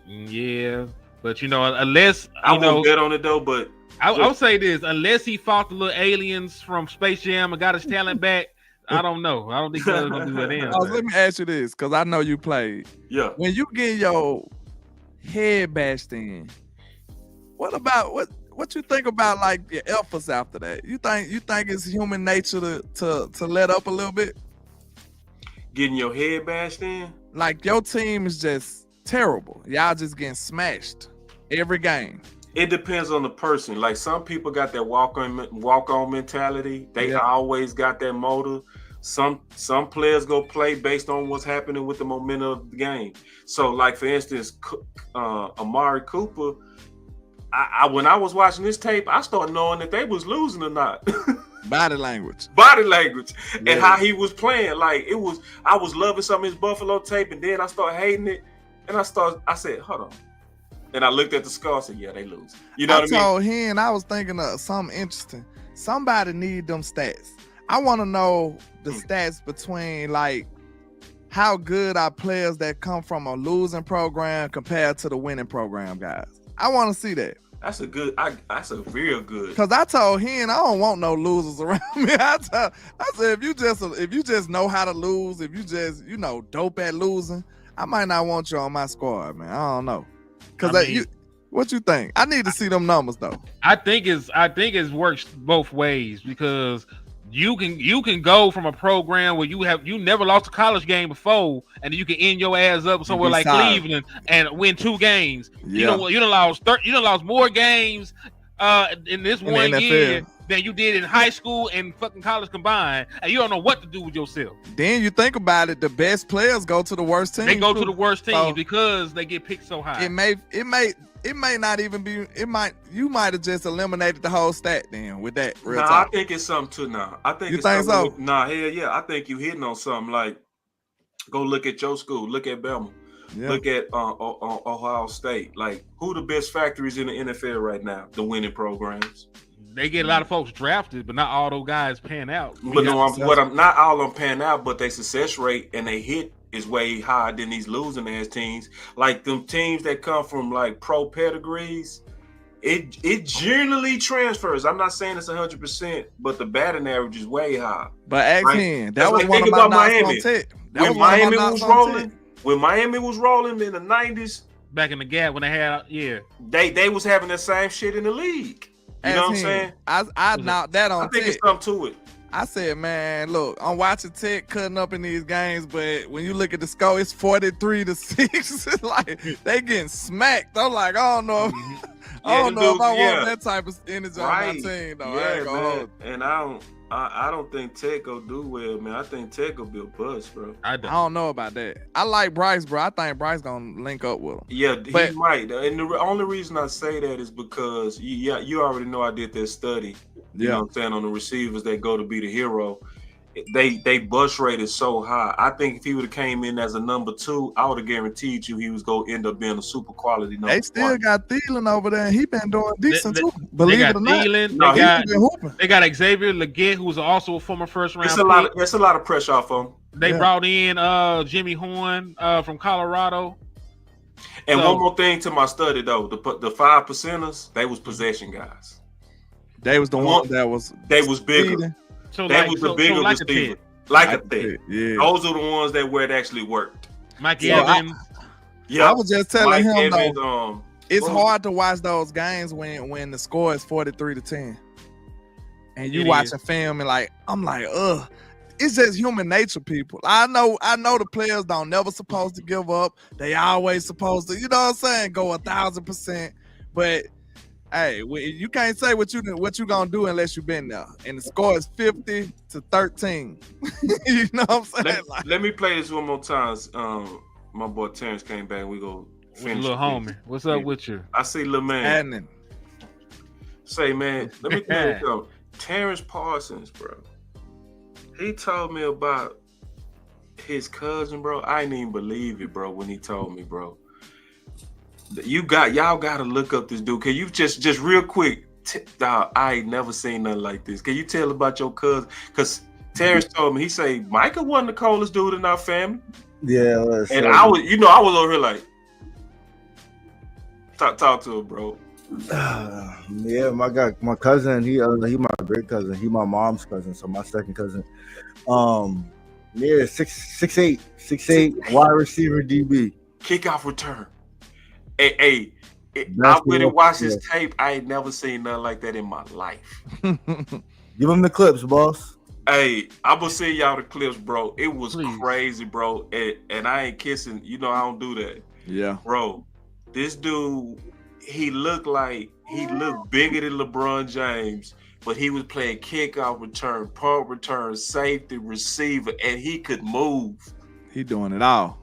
Yeah, but unless I won't bet on it though, but I'll say this: unless he fought the little aliens from Space Jam and got his talent back, I don't know. I don't think he's gonna do that. Let me ask you this, because I know you played. Yeah. When you get your head bashed in, what you think about like your efforts after that? You think it's human nature to let up a little bit? Getting your head bashed in? Like your team is just terrible. Y'all just getting smashed every game. It depends on the person. Like some people got that walk on mentality. They always got that motive. Some players go play based on what's happening with the momentum of the game. So, like for instance, Amari Cooper. I when I was watching this tape, I started knowing that they was losing or not. Body language, and how he was playing. Like I was loving some of his Buffalo tape, and then I started hating it. And I said, hold on. And I looked at the score and said, yeah, they lose. You know what I mean? I told him, I was thinking of something interesting. Somebody need them stats. I want to know the stats between like how good are players that come from a losing program compared to the winning program guys. I want to see that. That's a real good. Because I told him I don't want no losers around me. I said if you just know how to lose, if you just dope at losing, I might not want you on my squad, man. I don't know. Because what you think? I need to see them numbers though. I think it works both ways because you can go from a program where you never lost a college game before, and you can end your ass up somewhere like Cleveland and win 2 games. Yeah. You done lost more games in this In the one NFL. year than you did in high school and fucking college combined, and you don't know what to do with yourself. Then you think about it, the best players go to the worst teams. They go to the worst teams So, because they get picked so high. It may not even be. You might have just eliminated the whole stat then with that. Real I talk. think it's something too now. I think You it's think something so? Hell yeah. I think you hitting on something. Like go look at your school, look at Belmont, look at Ohio State. Like who the best factories in the NFL right now? The winning programs. They get a lot of folks drafted, but not all those guys pan out. But no, I'm not all of them pan out, but their success rate and they hit is way higher than these losing ass teams. Like them teams that come from like pro pedigrees, it generally transfers. I'm not saying it's 100%, but the batting average is way high. But ask him. That was like, one of think my about knocks Miami. on Tech. When Miami was rolling, in the 90s, back in the gap when they had they was having the same shit in the league. You know what I'm saying? I knocked that on I think Tech. it's something to it. I said, man, look, I'm watching Tech cutting up in these games, but when you look at the score, it's 43-6. It's like they getting smacked. I'm like, I don't know. I don't know if I want that type of energy on my team, though. I ain't gonna hold. And I don't think Tech will do well, man. I think Tech will be a bust, bro. I don't know about that. I like Bryce, bro. I think Bryce gonna link up with him. Yeah, he might. And the only reason I say that is because you already know I did that study. You know what I'm saying, on the receivers that go to be the hero. They bust rate is so high. I think if he would have came in as a number 2, I would have guaranteed you he was gonna end up being a super quality number 1. They still got Thielen over there, and he been doing decent too. Believe it or not. They got Xavier Legette, who's also a former first round. It's a lot of pressure off him. They brought in Jimmy Horn from Colorado. And one more thing to my study though, the 5 percenters, they was possession guys. They was the one that was bigger. So that was the bigger receiver. Like a thing. Yeah. Those are the ones that where it actually worked. Mike Evans. I was just telling him Evans, though, it's hard to watch those games when the score is 43-10. And you watching film and I'm like, ugh. It's just human nature, people. I know the players don't never supposed to give up. They always supposed to, you know what I'm saying, go 1,000%. But hey, you can't say what you gonna do unless you've been there. And the score is 50-13. You know what I'm saying? Let me play this one more time. My boy Terrence came back. We go finish. Little homie, what's up with you? I see little man. Say, man, let me tell you something. Terrence Parsons, bro. He told me about his cousin, bro. I didn't even believe it, bro, when he told me, bro. Y'all gotta look up this dude. Can you just real quick? I ain't never seen nothing like this. Can you tell about your cousin? Because Terrence told me, he say Micah wasn't the coldest dude in our family. Yeah, and I was over here like, talk to him, bro. Yeah, my cousin, he my great cousin. He my mom's cousin, so my second cousin. Yeah, 6'8", wide receiver DB. Kickoff return. Hey, I went and watched his tape. I ain't never seen nothing like that in my life. Give him the clips, boss. Hey, I'm gonna send y'all the clips, bro. It was crazy, bro. And I ain't kissing. You know I don't do that. Yeah, bro. This dude, he looked bigger than LeBron James, but he was playing kickoff return, punt return, safety, receiver, and he could move. He doing it all.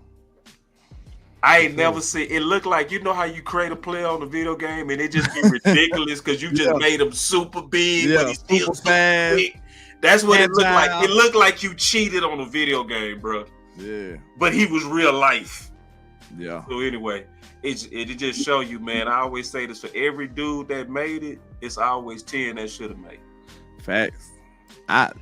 I ain't never seen it. Look like, you know how you create a play on a video game and it just be ridiculous because you just made him super big, but he's still super fast. Big. That's what it looked like. It looked like you cheated on a video game, bro. Yeah. But he was real life. Yeah. So anyway, it just show you, man. I always say this, for every dude that made it, it's always 10 that should have made it. Facts. I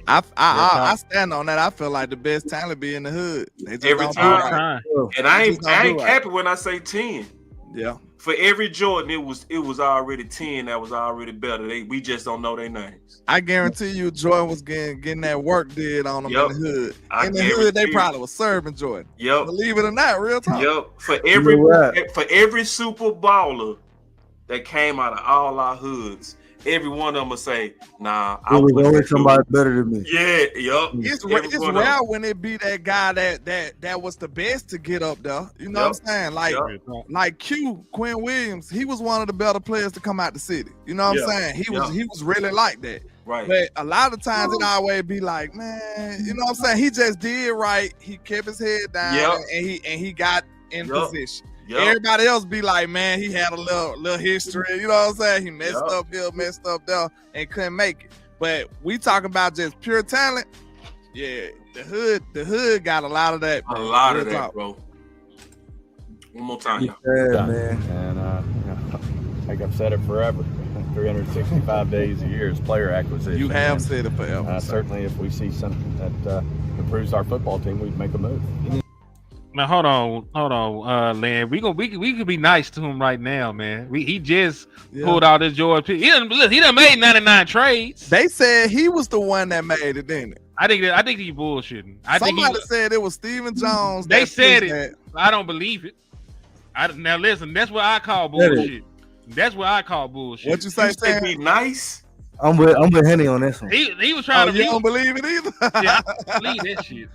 stand on that. I feel like the best talent be in the hood. Every time. And I ain't capping when I say 10. Yeah. For every Jordan, it was already 10 that was already better. We just don't know their names. I guarantee you Jordan was getting that work did on them in the hood. In the hood, they probably was serving Jordan. Yep. Believe it or not, real talk. Yep. For every super baller that came out of all our hoods, every one of them will say, nah, I was always somebody better than me. Yeah, yup. It's rare when it be that guy that was the best to get up there. You know what I'm saying? Like Quinn Williams, he was one of the better players to come out the city. You know what I'm saying? He was really like that. Right. But a lot of times it always be like, man, you know what I'm saying? He just did right. He kept his head down and he got in position. Yep. Everybody else be like, man, he had a little history. You know what I'm saying? He messed up here, messed up there, and couldn't make it. But we talking about just pure talent. Yeah, the hood got a lot of that. Bro. A lot of that, bro. One more time, y'all. Yeah, man. And like I've said it forever, 365 days a year is player acquisition. You have said it forever. Certainly, if we see something that improves our football team, we'd make a move. Now hold on, Len. We could be nice to him right now, man. He just pulled out his George. He done made 99 trades. They said he was the one that made it, didn't it? I think he bullshitting. Somebody said it was Stephen Jones. They said it. I don't believe it. Now listen, that's what I call bullshit. That's what I call bullshit. What you say? Be nice. I'm with Henny on this one. He was trying to. You don't believe it either. Yeah, believe that shit.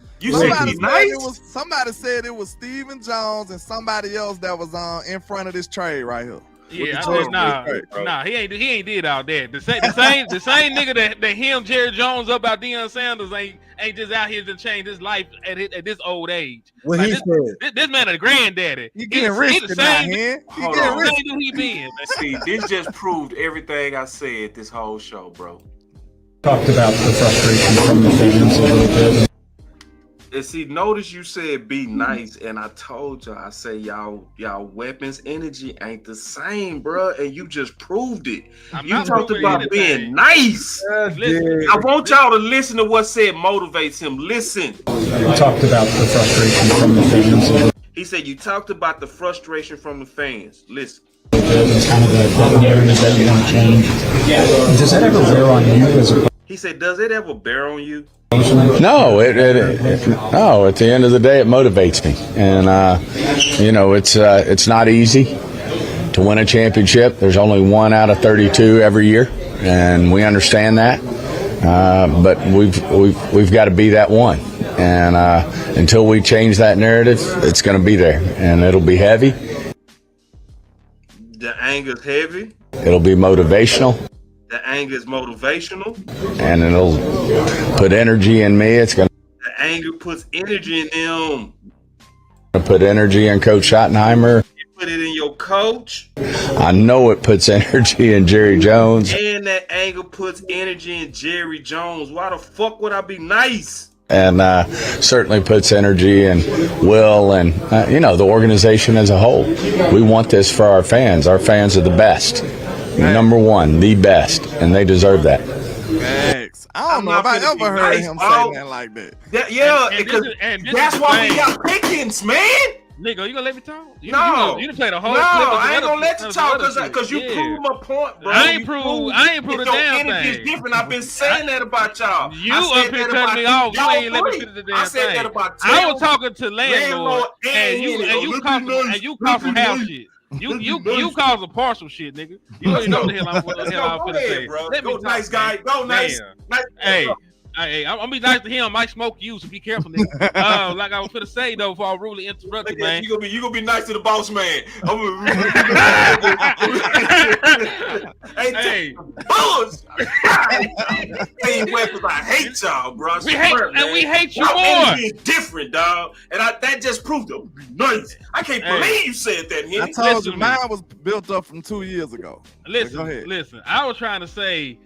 Somebody said it was Stephen Jones and somebody else that was in front of this trade right here. Yeah, he ain't did all that. The same nigga that hemmed Jerry Jones up about Deion Sanders ain't just out here to change his life at this old age. What like he said. This man a granddaddy. He getting rich tonight, man. He getting rich. He been. See, this just proved everything I said this whole show, bro. Talked about the frustration from the fans a little bit. see, notice you said be nice, and I told y'all, I say y'all weapons energy ain't the same, bro, and you just proved it. You talked about being nice. I want y'all to listen to what said motivates him. Listen. You talked about the frustration from the fans. He said you talked about the frustration from the fans. Listen. It's kind of the areas that you want to change. Does that ever bear on you as a? He said, does it ever bear on you? No, no. At the end of the day, it motivates me, and it's not easy to win a championship. There's only 1 out of 32 every year, and we understand that. But we've got to be that one, and until we change that narrative, it's going to be there, and it'll be heavy. The anger's heavy. It'll be motivational. The anger is motivational. And it'll put energy in me. The anger puts energy in them. Put energy in Coach Schottenheimer. You put it in your coach. I know it puts energy in Jerry Jones. And that anger puts energy in Jerry Jones. Why the fuck would I be nice? And certainly puts energy in Will and, the organization as a whole. We want this for our fans. Our fans are the best. Number one, the best. And they deserve that. Thanks. I don't know if I ever heard him say that like that. That's why we got pickings, man. Nigga, you gonna let me talk? You done played a whole clip. No, I ain't gonna let you talk because you proved my point, bro. I ain't proved a damn thing. It's different. I've been saying that about y'all. You up here cutting me off. You ain't let me finish the damn thing. I said that about I was talking to Landlord and you called some half shit. You called some partial shit, nigga. You ain't know what the hell I'm finna say. Let me go, nice guy. Go, nice. Hey, I'm gonna be nice to him. I might smoke you, so be careful, nigga. Like I was finna say though, before I rudely interrupted, man. You gonna be nice to the boss man. Hey, weapons. I hate y'all, bro. We hate you more. Energy is different, dog, and that just proved it. Nice. I can't believe you said that. Henny. I told you, mine was built up from 2 years ago. Listen. I was trying to say.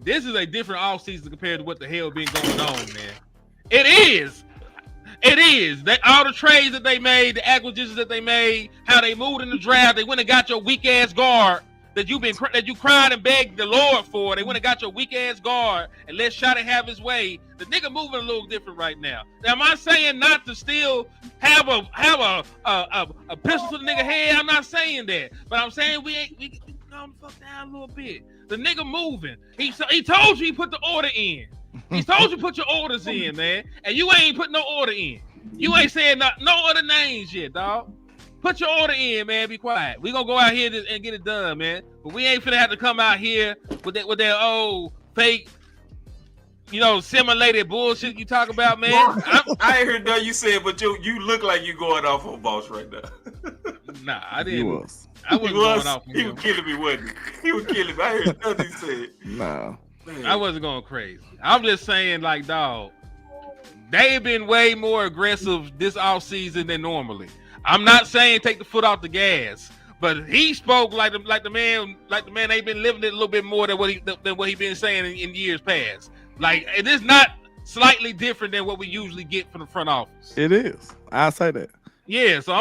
This is a different offseason compared to what the hell been going on, man. It is. All the trades that they made, the acquisitions that they made, how they moved in the draft, they went and got your weak ass guard that you cried and begged the Lord for. They went and got your weak ass guard and let Shotty have his way. The nigga moving a little different right now. Now, am I saying not to still have a pistol to the nigga head? I'm not saying that, but I'm saying we calm the fuck down a little bit. The nigga moving. He told you he put the order in. He told you put your orders in, man. And you ain't put no order in. You ain't saying no other names yet, dog. Put your order in, man. Be quiet. We gonna go out here and get it done, man. But we ain't finna have to come out here with that old fake, simulated bullshit you talk about, man. I ain't heard nothing you said, but you look like you going off on boss right now. Nah, I didn't. I wasn't going off on him. He was killing me, wasn't he? He was killing me. I heard nothing he said. No. I wasn't going crazy. I'm just saying, like, dog, they've been way more aggressive this offseason than normally. I'm not saying take the foot off the gas, but he spoke like the man they've been living it a little bit more than what he been saying in years past. Like, it is not slightly different than what we usually get from the front office. It is. I'll say that. Yeah, so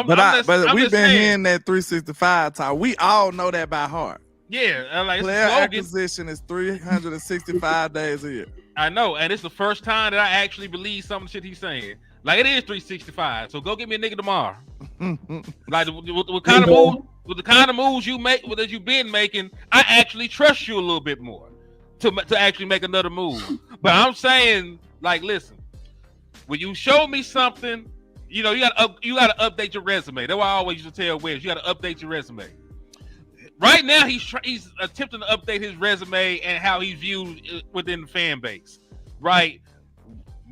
we've been hearing that 365 talk. We all know that by heart. Yeah, like player acquisition is 365 days a year. I know, and it's the first time that I actually believe some of the shit he's saying. Like, it is 365. So go get me a nigga tomorrow. Like what kind of moves you make, that you've been making, I actually trust you a little bit more to actually make another move. But I'm saying, like, listen, when you show me something. You got to update your resume. That's why I always used to tell Wes, you got to update your resume. Right now, he's attempting to update his resume and how he's viewed within the fan base. Right?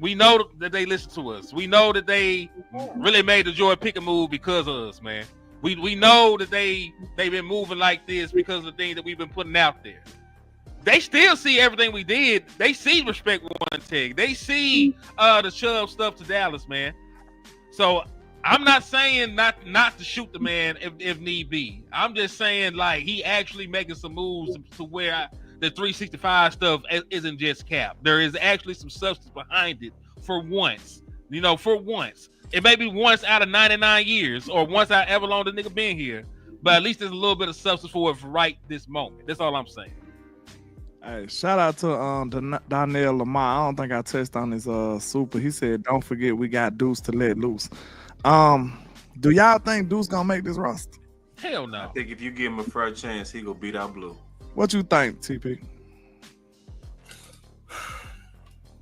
We know that they listen to us. We know that they really made the Joy Pickett move because of us, man. We know that they've been moving like this because of the things that we've been putting out there. They still see everything we did. They see respect one tag. They see the shove stuff to Dallas, man. So I'm not saying not to shoot the man if need be. I'm just saying, like, he actually making some moves to where the 365 stuff isn't just cap. There is actually some substance behind it for once. You know, for once. It may be once out of 99 years or once out ever long the nigga been here. But at least there's a little bit of substance for it right this moment. That's all I'm saying. Hey, shout out to Donnell Lamar. I don't think I touched on his super. He said, "Don't forget we got Deuce to let loose." Do y'all think Deuce gonna make this roster? Hell no. I think if you give him a fair chance, he gonna beat out Blue. What you think, TP?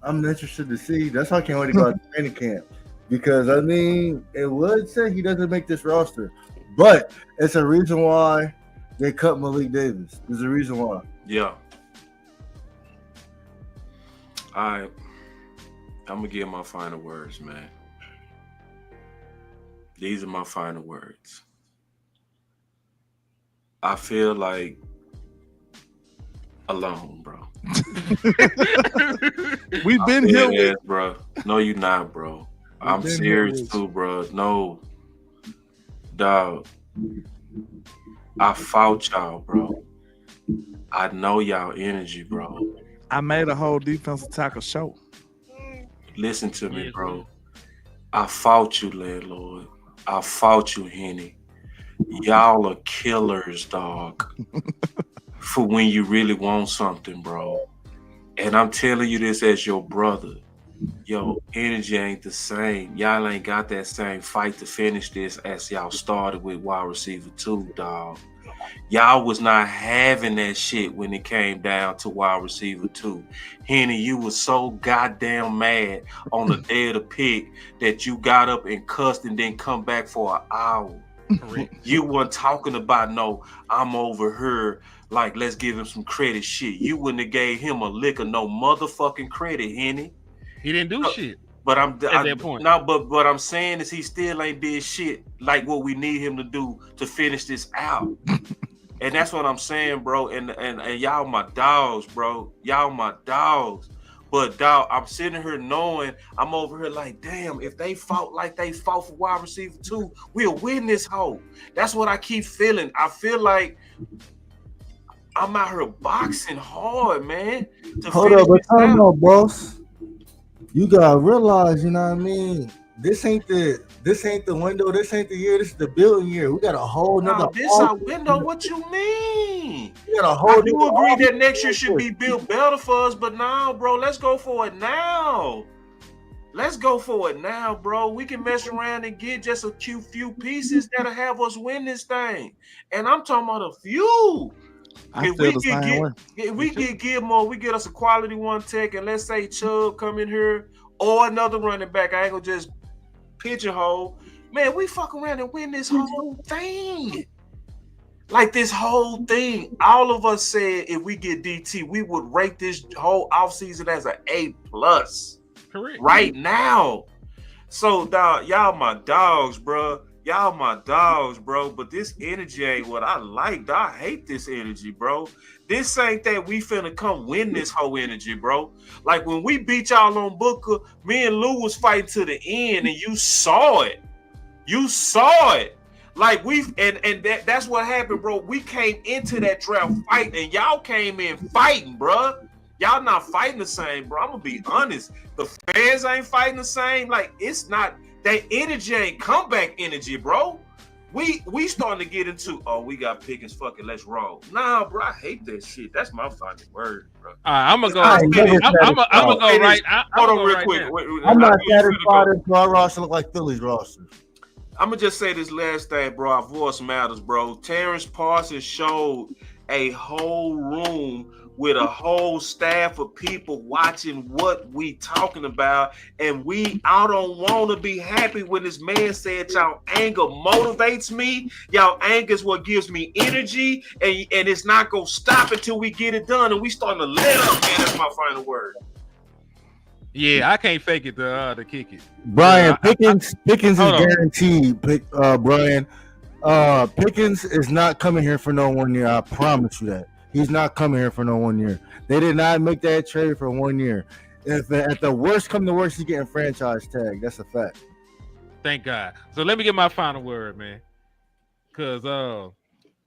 I'm interested to see. That's why I can't wait to go out to training camp. Because, I mean, it would say he doesn't make this roster. But it's a reason why they cut Malik Davis. There's a reason why. Yeah. I'm going to give my final words, man. These are my final words. I feel like alone, bro. We've been here with bro. No, you're not, bro. I'm serious too, bro. No, dog. I fought y'all, bro. I know y'all energy, bro. I made a whole defensive tackle show. Listen to me, bro. I fought you, Landlord. I fought you, Henny. Y'all are killers, dog. For when you really want something, bro. And I'm telling you this as your brother. Yo, energy ain't the same. Y'all ain't got that same fight to finish this as y'all started with wide receiver 2, dog. Y'all was not having that shit when it came down to wide receiver 2. Henny, you was so goddamn mad on the day of the pick that you got up and cussed and then come back for an hour. Correct. You weren't talking about no, I'm over here, like let's give him some credit shit. You wouldn't have gave him a lick of no motherfucking credit, Henny. He didn't do shit. But at that point. No, but what I'm saying is he still ain't did shit like what we need him to do to finish this out. And that's what I'm saying, bro. And y'all my dogs, bro. Y'all my dogs. But dog, I'm sitting here knowing I'm over here like, damn, if they fought like they fought for wide receiver 2, we'll win this hoe. That's what I keep feeling. I feel like I'm out here boxing hard, man. Hold up, but time out, boss. You gotta realize, you know what I mean? This ain't the window, this ain't the year, this is the building year. We got a whole nother. This our window. What you mean? We got a whole. I do agree that next year should be built better for us, but now, bro, let's go for it now. Let's go for it now, bro. We can mess around and get just a few pieces that'll have us win this thing. And I'm talking about a few. If we get Gilmore, we get us a quality one tech, and let's say Chubb come in here or another running back. I ain't gonna just pigeonhole. Man, we fuck around and win this whole thing. Like this whole thing. All of us said if we get DT, we would rate this whole offseason as an A+. Correct. Right now. So dog, y'all my dogs, bro. Y'all my dogs, bro, but this energy ain't what I like. I hate this energy, bro. This ain't that we finna come win this whole energy, bro. Like when we beat y'all on Booker, me and Lou was fighting to the end, and you saw it. You saw it. Like that's what happened, bro. We came into that draft fighting, and y'all came in fighting, bro. Y'all not fighting the same, bro. I'm gonna be honest. The fans ain't fighting the same. Like it's not. That energy ain't comeback energy, bro. We starting to get into, we got Pickens, fucking let's roll. Nah, bro, I hate that shit. That's my fucking word, bro. All right, I'm gonna go. I'm gonna go right. Hold on, real quick. I'm not satisfied until our roster look like Philly's roster. I'm gonna just say this last thing, bro. Our voice matters, bro. Terrence Parsons showed a whole room with a whole staff of people watching what we talking about, and I don't want to be happy when this man said y'all anger motivates me. Y'all anger is what gives me energy, and it's not gonna stop until we get it done, and we starting to let up, man. That's my final word. Yeah, I can't fake it to kick it. Brian, Pickens is guaranteed. Brian, Pickens is not coming here for no 1 year. I promise you that. He's not coming here for no 1 year. They did not make that trade for 1 year. If at the worst come to worst, he's getting franchise tag. That's a fact. Thank God. So let me get my final word, man. Cause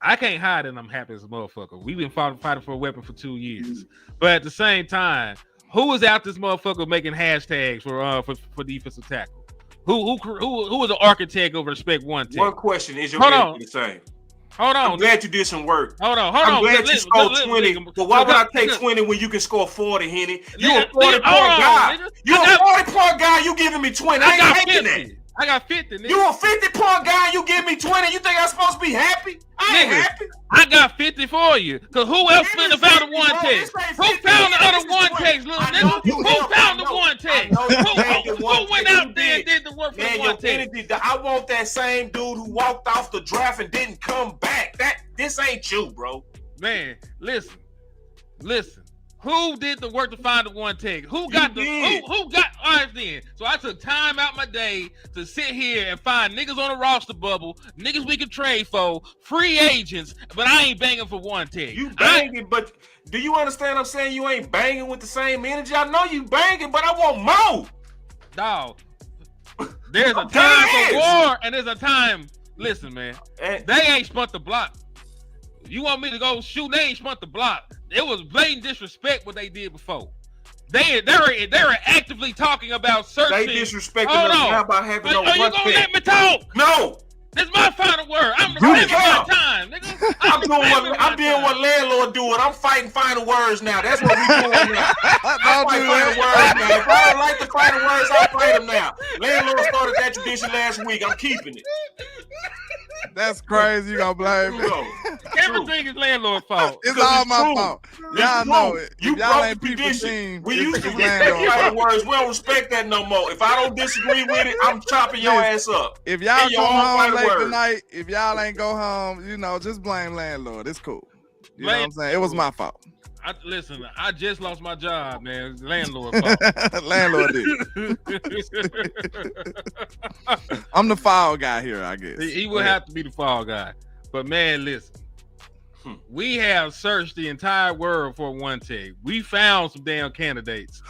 I can't hide that I'm happy as a motherfucker. We've been fighting for a weapon for 2 years. But at the same time, Who was out this motherfucker making hashtags for defensive tackle? Who was the architect of Respect One Tech? One question: is your answer the same? Hold on. I'm glad you did some work. Hold on. I'm glad you scored 20. But why would I take 20 when you can score 40, Henny? You a 40-point guy. You a 40-point guy. You giving me 20. I ain't taking that. I got 50. Nigga. You a 50-point guy. You give me 20. You think I'm supposed to be happy? I ain't happy. I got 50 for you. Cause who else finna found the one text? Who found the other one text, little nigga? Who found the one text? Who went out there and did the work for the one text? I want that same dude who walked off the draft and didn't come back. This ain't you, bro. Man, listen. Who did the work to find the one text? Who got all right then? So I took time out my day to sit here and find niggas on the roster bubble, niggas we could trade for, free agents, but I ain't banging for one text. You banging, but do you understand what I'm saying? You ain't banging with the same energy. I know you banging, but I want more. Dog. There's a time for war and there's a time. Listen, man. They ain't spun the block. You want me to go shoot? They ain't spun the block. It was blatant disrespect what they did before. They were actively talking about searching. They disrespecting us now by having no one. Are you gonna let me talk? No. That's my final word. I'm the rest of my time, nigga. I'm doing what Landlord doing. I'm fighting final words now. That's what we doing now. I'm fighting final words now. If I don't like the final words, I'll fight them now. Landlord started that tradition last week. I'm keeping it. That's crazy. You gonna blame me? Everything is Landlord's fault. It's all my fault. Y'all know it. You y'all ain't broke the tradition. We used to respect final words. We don't respect that no more. If I don't disagree with it, I'm chopping your ass up. If y'all go home late tonight, if y'all ain't go home, just blame Landlord. It's cool. You know what I'm saying? It was my fault. Listen, I just lost my job, man. It's Landlord's fault. Landlord did. I'm the foul guy here, I guess. He would have to be the fall guy. But man, listen. We have searched the entire world for one tag. We found some damn candidates.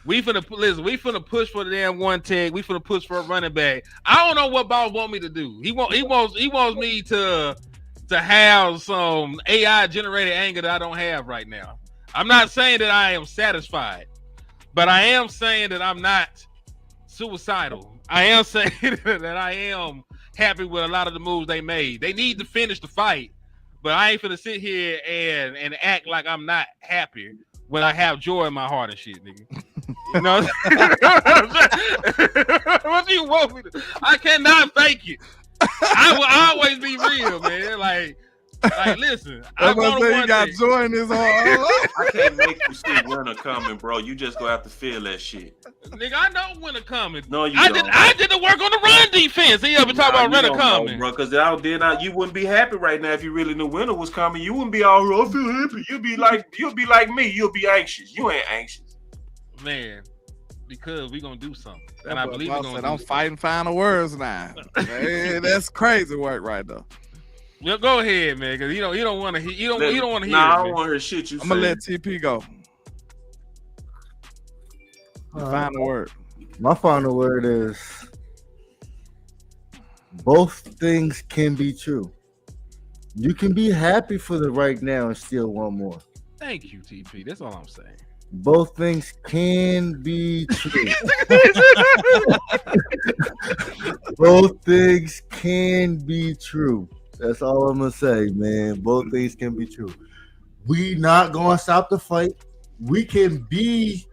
We finna push for the damn one tag. We finna push for a running back. I don't know what Boss want me to do. He wants me to have some AI generated anger that I don't have right now. I'm not saying that I am satisfied, but I am saying that I'm not suicidal. I am saying that I am happy with a lot of the moves they made. They need to finish the fight, but I ain't finna sit here and act like I'm not happy when I have joy in my heart and shit, nigga. You know what do you want me to? I cannot fake it. I will always be real, man. Like listen. I want to say you got joy in this heart. I can't make you see winter coming, bro. You just gonna have to feel that shit. Nigga, I know winter coming. No, you don't. I did the work on the run defense. He ever talk about winter coming, bro? Because you wouldn't be happy right now if you really knew winter was coming. You wouldn't be all here. I feel happy. You'll be like me. You'll be anxious. You ain't anxious, man. Because we gonna do something, and I believe we're gonna. I'm fighting final words now. Man, that's crazy work right there. Yeah, go ahead, man. Because you don't want to hear. You don't want to hear. Nah, I don't want to hear shit you. I'm gonna let TP go. Final word. My final word is both things can be true. You can be happy for the right now and still want more. Thank you, TP. That's all I'm saying. Both things can be true. Both things can be true. That's all I'm gonna say, man. Both things can be true. We not gonna stop the fight. We can be.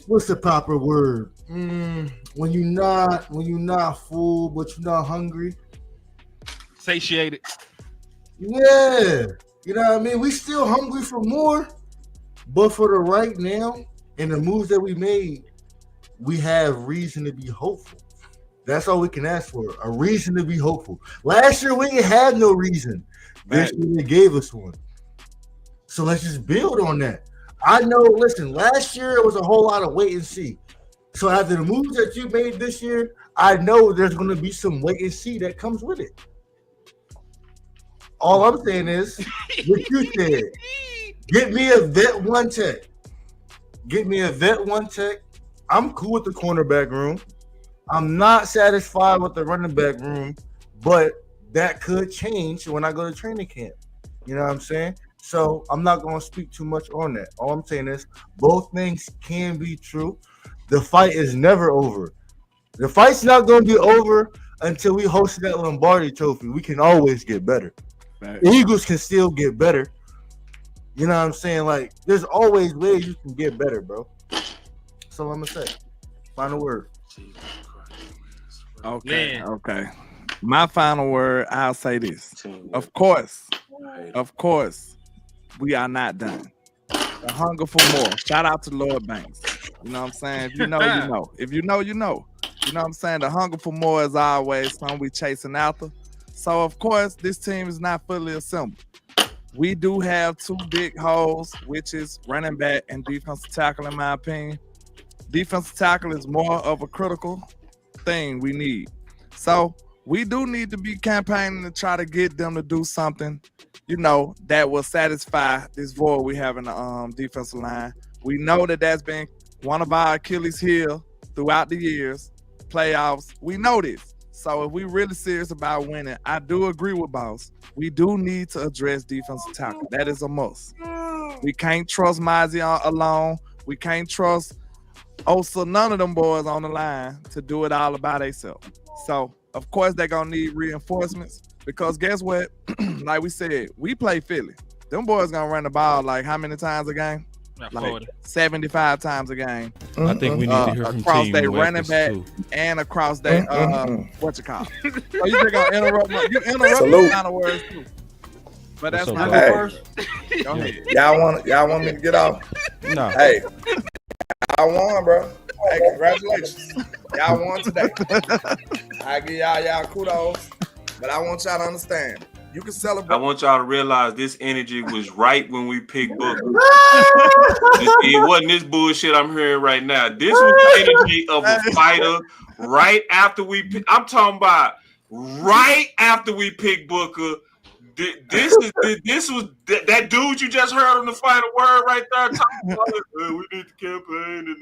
What's the proper word? When you're not full, but you're not hungry. Satiated. Yeah. You know what I mean? We still hungry for more, but for the right now and the moves that we made, we have reason to be hopeful. That's all we can ask for, a reason to be hopeful. Last year, we had no reason. This year, they gave us one. So let's just build on that. I know, listen, last year, it was a whole lot of wait and see. So after the moves that you made this year, I know there's going to be some wait and see that comes with it. All I'm saying is what you said. Get me a vet one tech. Get me a vet one tech. I'm cool with the cornerback room. I'm not satisfied with the running back room, but that could change when I go to training camp. You know what I'm saying? So I'm not going to speak too much on that. All I'm saying is both things can be true. The fight is never over. The fight's not going to be over until we host that Lombardi Trophy. We can always get better. Right. The Eagles can still get better. You know what I'm saying? Like, there's always ways you can get better, bro. That's all I'm going to say. Final word. Okay. Okay. My final word, I'll say this. Of course, we are not done. The hunger for more. Shout out to Lord Banks. You know what I'm saying? If you know, you know. If you know, you know. You know what I'm saying? The hunger for more is always something we chasing after. So, of course, this team is not fully assembled. We do have two big holes, which is running back and defensive tackle, in my opinion. Defensive tackle is more of a critical thing we need. So, we do need to be campaigning to try to get them to do something, you know, that will satisfy this void we have in the defensive line. We know that that's been one of our Achilles heel throughout the years, playoffs. We know this. So if we really serious about winning, I do agree with Boss. We do need to address defensive tackle. That is a must. We can't trust Mozzie alone. We can't trust Osa, none of them boys on the line to do it all by themselves. So, of course, they're going to need reinforcements because guess what? Like we said, we play Philly. Them boys going to run the ball like how many times a game? Like 75 times a game. I think we need to hear from across Team their West running back too. and across their what you call it. So you just gonna interrupt my kind of words too. But that's my first. Go ahead. Y'all want me to get off? No. Hey, y'all won, bro. Hey, congratulations. Y'all won today. I give y'all kudos, but I want y'all to understand. You can celebrate. I want y'all to realize this energy was right when we picked Booker. It wasn't this bullshit I'm hearing right now. This was the energy of a fighter right after we I'm talking about right after we picked Booker. This was that dude you just heard on the final word right there. Talking about, we need to campaign and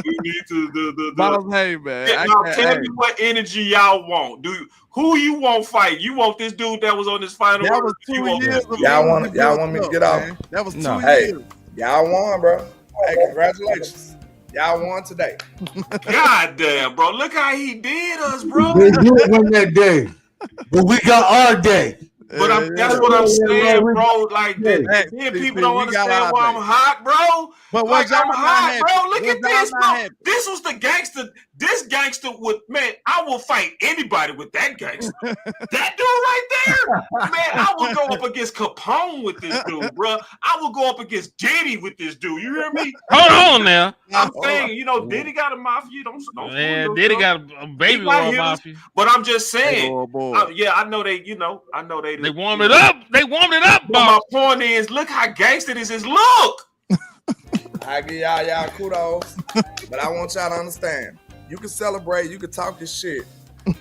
we need to. Hey man, now tell me what energy y'all want. Who you want fight? You want this dude that was on this final that word? Was 2 years y'all want me to get off? That was 2 years. Hey, y'all won, bro. Hey, congratulations. Y'all won today. God damn, bro. Look how he did us, bro. They did win that day, but we got our day. But that's what I'm saying, bro. Like, then people don't understand why I'm hot, bro. But like, I'm hot, bro. Look at this, bro. Happy? This was the gangster. This gangster would, man, I will fight anybody with that gangster. That dude right there, man, I will go up against Capone with this dude, bro. I will go up against Diddy with this dude. You hear me? Hold on now. I'm saying, you know, Diddy got a mafia. Don't man, Diddy got a baby oil mafia. But I'm just saying, I know they, they warmed it up. They warmed it up. But my point is, look how gangster this is. Look. I give y'all kudos, but I want y'all to understand. You can celebrate, you can talk your shit,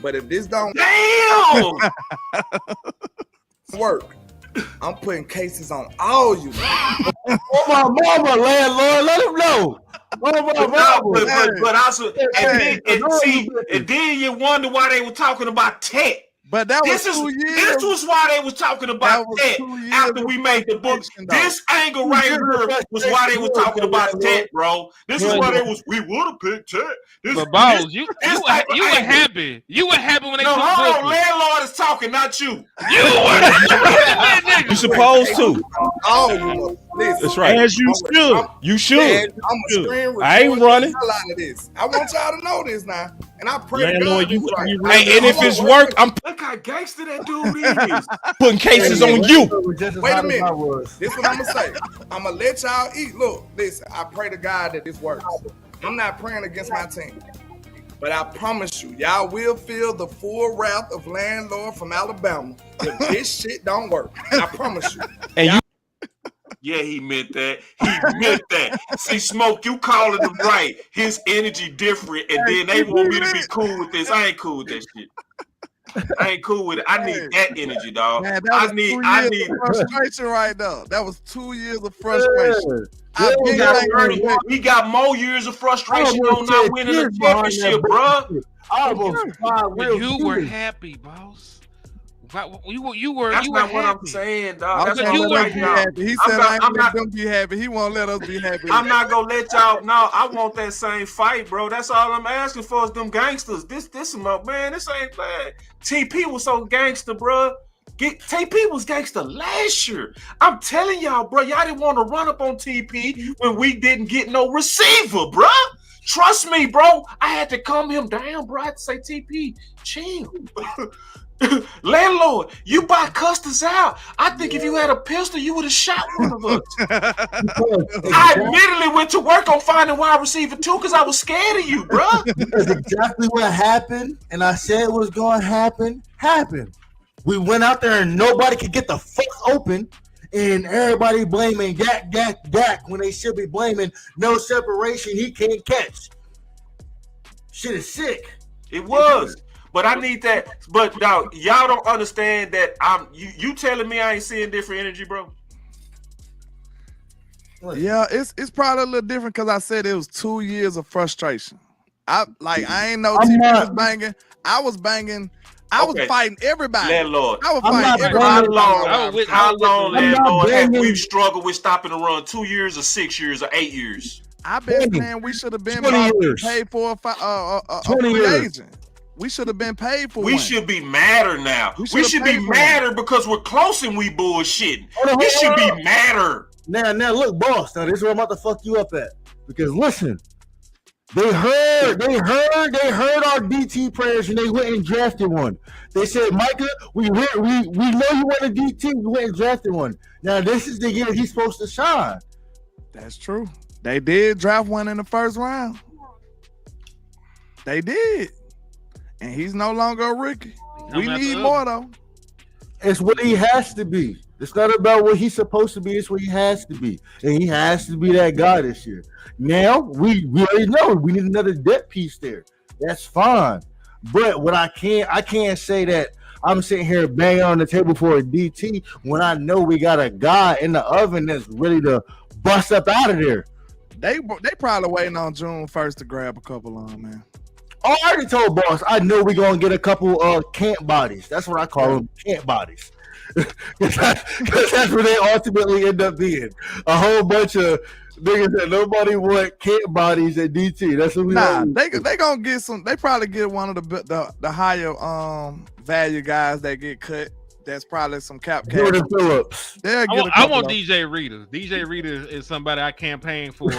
but if this don't work, I'm putting cases on all you. Oh my mama, landlord, let him know. But also, and then you wonder why they were talking about Tech. But that was 2 years. This was why they was talking about Tech after we made the book. This angle right here was why they were talking about Tech, bro. This is why they was. We would have picked Tech. But Boss, you were happy. You were happy when they. No, hold on. Landlord is talking, not you. You were. You supposed to. Oh, that's right. As you should. You should. I'm a screen I ain't running. I want y'all to know this now, and I pray Landlord, to God you right. And if it's work, I'm. Look how gangster that dude is. Putting cases on you. Wait a minute. This is what I'm gonna say. I'm gonna let y'all eat. Look, listen. I pray to God that this works. I'm not praying against my team, but I promise you, y'all will feel the full wrath of Landlord from Alabama if this shit don't work. I promise you. And you. Yeah, he meant that. He meant that. See, Smoke, you calling him right. His energy different, and then they want me to be cool with this. I ain't cool with that shit. I ain't cool with it. I need that energy, dog. Man, I need frustration right now. That was 2 years of frustration. He got more years of frustration on not winning the championship, bro. You were happy, Boss. You were. That's you not were what happy. I'm saying, dog. That's But what you I'm were saying, y'all. He said, "I ain't I'm let not. them be happy. He won't let us be happy." I'm not gonna let y'all. No, I want that same fight, bro. That's all I'm asking for is them gangsters. This man. This ain't bad. TP was so gangster, bro. TP was gangster last year. I'm telling y'all, bro. Y'all didn't want to run up on TP when we didn't get no receiver, bro. Trust me, bro. I had to calm him down, bro. I had to say, TP, chill. Landlord, you buy customers out. I think if you had a pistol, you would have shot one of us. I immediately went to work on finding wide receiver too because I was scared of you, bro. Because exactly what happened, and I said was going to happen, happened. We went out there and nobody could get the fuck open, and everybody blaming Dak when they should be blaming no separation. He can't catch. Shit is sick. It was. But I need that. But dog, y'all don't understand that you telling me I ain't seeing different energy, bro. Yeah, it's probably a little different because I said it was 2 years of frustration. I ain't know TP was banging. I was banging. I was fighting everybody. Landlord. I was fighting everybody. How long, Landlord, have we struggled with stopping the run? 2 years or 6 years or 8 years? I've been saying we should have been paid for a free agent. We should have been paid for. We should be madder now. We should be madder because we're close and we bullshitting. We should be madder. Now, look, boss. Now, this is where I'm about to fuck you up at. Because listen, they heard our DT prayers and they went and drafted one. They said, Micah, we know you want a DT. We went and drafted one. Now, this is the year he's supposed to shine. That's true. They did draft one in the first round. They did. And he's no longer a rookie. We need more, though. It's what he has to be. It's not about what he's supposed to be. It's what he has to be. And he has to be that guy this year. Now, we already know we need another depth piece there. That's fine. But what I can't say that I'm sitting here banging on the table for a DT when I know we got a guy in the oven that's ready to bust up out of there. They probably waiting on June 1st to grab a couple of them, man. I already told boss, I know we're going to get a couple camp bodies. That's what I call them, camp bodies. Because that's where they ultimately end up being. A whole bunch of niggas that nobody want camp bodies at DT. That's what we they going to get some. They probably get one of the higher value guys that get cut. That's probably some cap. Jordan Phillips. I want DJ Reader. DJ Reader is somebody I campaigned for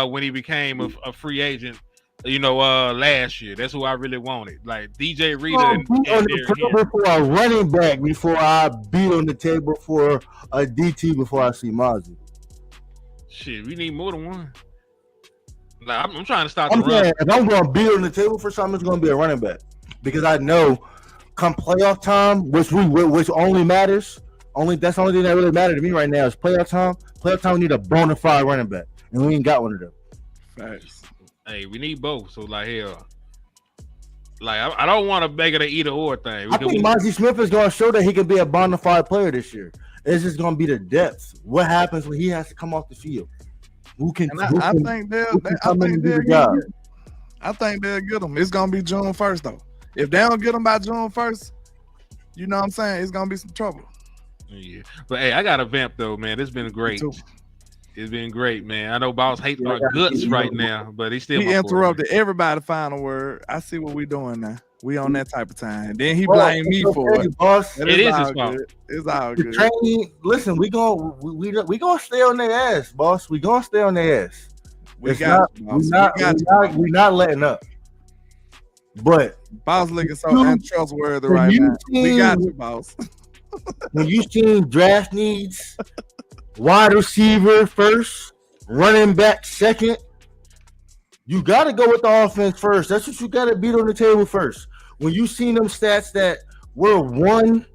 when he became a free agent. Last year, that's who I really wanted. Like DJ Reader on the table for a running back before I beat on the table for a DT before I see Mozzie. Shit, we need more than one. Like, I'm trying to stop the run. If I'm going to beat on the table for something, it's going to be a running back because I know come playoff time, which only matters. That's the only thing that really matters to me right now is playoff time. Playoff time, we need a bona fide running back, and we ain't got one of them. Facts. Hey, we need both. So hell, I don't want to make it an either or thing. I think Mozzie Smith is going to show that he can be a bona fide player this year. It's just going to be the depth. What happens when he has to come off the field? I think they'll get him. It's going to be June 1st though. If they don't get him by June 1st, you know what I'm saying? It's going to be some trouble. Yeah, but hey, I got to vamp though, man. It's been great. It's been great, man. I know Boss hates our guts right now, but he interrupted everybody. Final word. I see what we doing now. We on that type of time. Then he blamed me for it. Boss. It is his fault. It's all good. Listen, we gonna stay on their ass, boss. We gonna stay on their ass. We're not letting up. But Boss looking so untrustworthy right now. We got you, Boss. When you seen draft needs, wide receiver first, running back second, you got to go with the offense first. That's what you got to beat on the table first. When you seen them stats that we're 14-1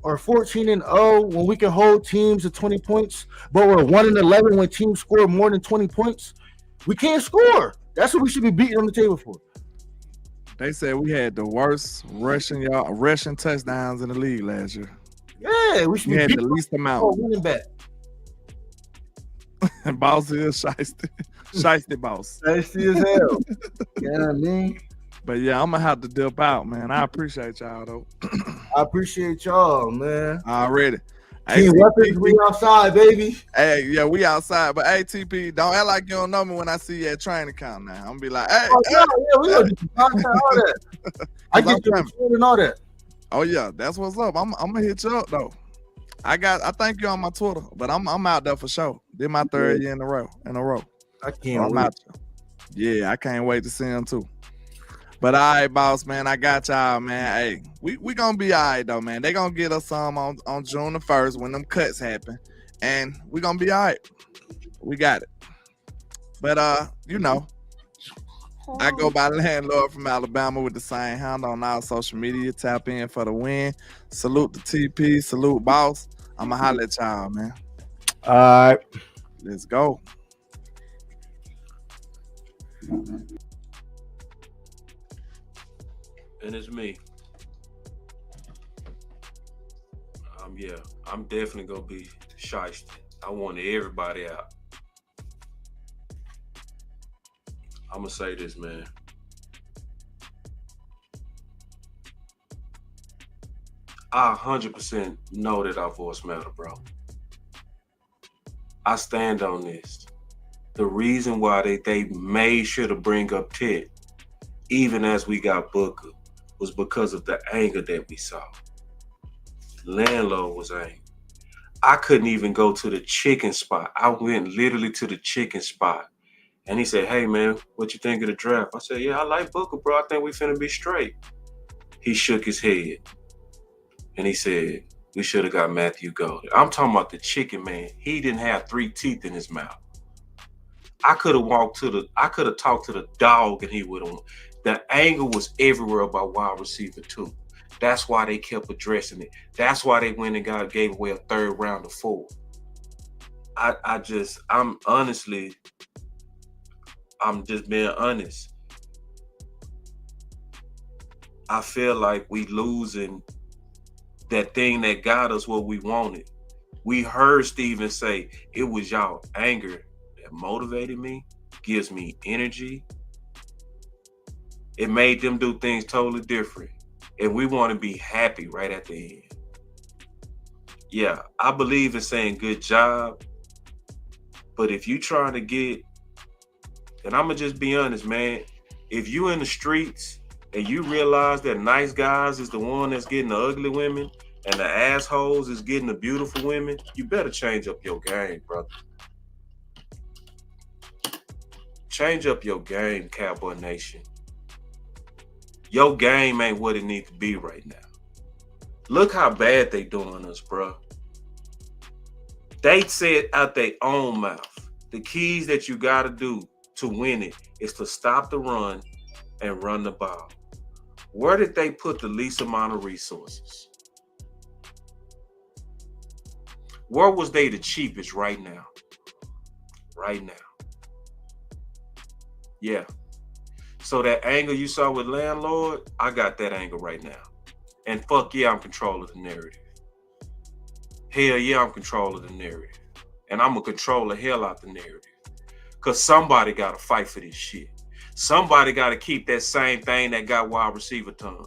or 14-0 when we can hold teams to 20 points, but we're 1-11 when teams score more than 20 points, we can't score. That's what we should be beating on the table for. They said we had the worst rushing touchdowns in the league last year. Yeah, we should had the least amount. Running back. And Boss is shiesty. Shiesty Boss. Shiesty as hell. You know what I mean? But yeah, I'm gonna have to dip out, man. I appreciate y'all though. I appreciate y'all, man. Already. Team weapons, we outside, baby. Hey, yeah, we outside. But hey, TP, don't act like you don't know me when I see you at training camp now. I'm gonna be like, hey, yeah, we gonna do some content, all that. I get you and all that. Oh yeah, that's what's up. I'm gonna hit you up though. I thank you on my Twitter, but I'm out there for sure. Did my third year in a row. I can't I'm wait. out there. Yeah, I can't wait to see him too. But all right, boss, man, I got y'all, man. Hey, we gonna be all right though, man. They gonna get us some on June the 1st when them cuts happen, and we gonna be all right. We got it. But you know, I go by Landlord from Alabama with the same handle on all social media. Tap in for the win. Salute the TP. Salute boss. I'ma holler at y'all, man. All right, let's go. And it's me. I'm definitely gonna be shysty. I want everybody out. I'm gonna say this, man. I 100% know that our voice matter, bro. I stand on this. The reason why they made sure to bring up Ted, even as we got Booker, was because of the anger that we saw. Landlord was angry. I couldn't even go to the chicken spot. I went literally to the chicken spot. And he said, hey, man, what you think of the draft? I said, yeah, I like Booker, bro. I think we finna be straight. He shook his head. And he said, we should have got Matthew Golden. I'm talking about the chicken man. He didn't have 3 teeth in his mouth. I could have talked to the dog and he would have. The anger was everywhere about wide receiver 2. That's why they kept addressing it. That's why they went and gave away a 3rd round of 4. I'm just being honest. I feel like we losing that thing that got us what we wanted. We heard Steven say, it was y'all anger that motivated me, gives me energy. It made them do things totally different. And we want to be happy right at the end. Yeah, I believe in saying good job. But if you trying to get, and I'm going to just be honest, man, if you in the streets and you realize that nice guys is the one that's getting the ugly women and the assholes is getting the beautiful women, you better change up your game, brother. Change up your game, Cowboy Nation. Your game ain't what it needs to be right now. Look how bad they doing us, bro. They said out their own mouth, the keys that you got to do to win it is to stop the run and run the ball. Where did they put the least amount of resources? Where was they the cheapest right now? Right now. Yeah. So that anger you saw with Landlord, I got that anger right now. And fuck yeah, I'm control of the narrative. Hell yeah, I'm control of the narrative. And I'm going to control the hell out the narrative. Because somebody got to fight for this shit. Somebody got to keep that same thing that got wide receiver ton.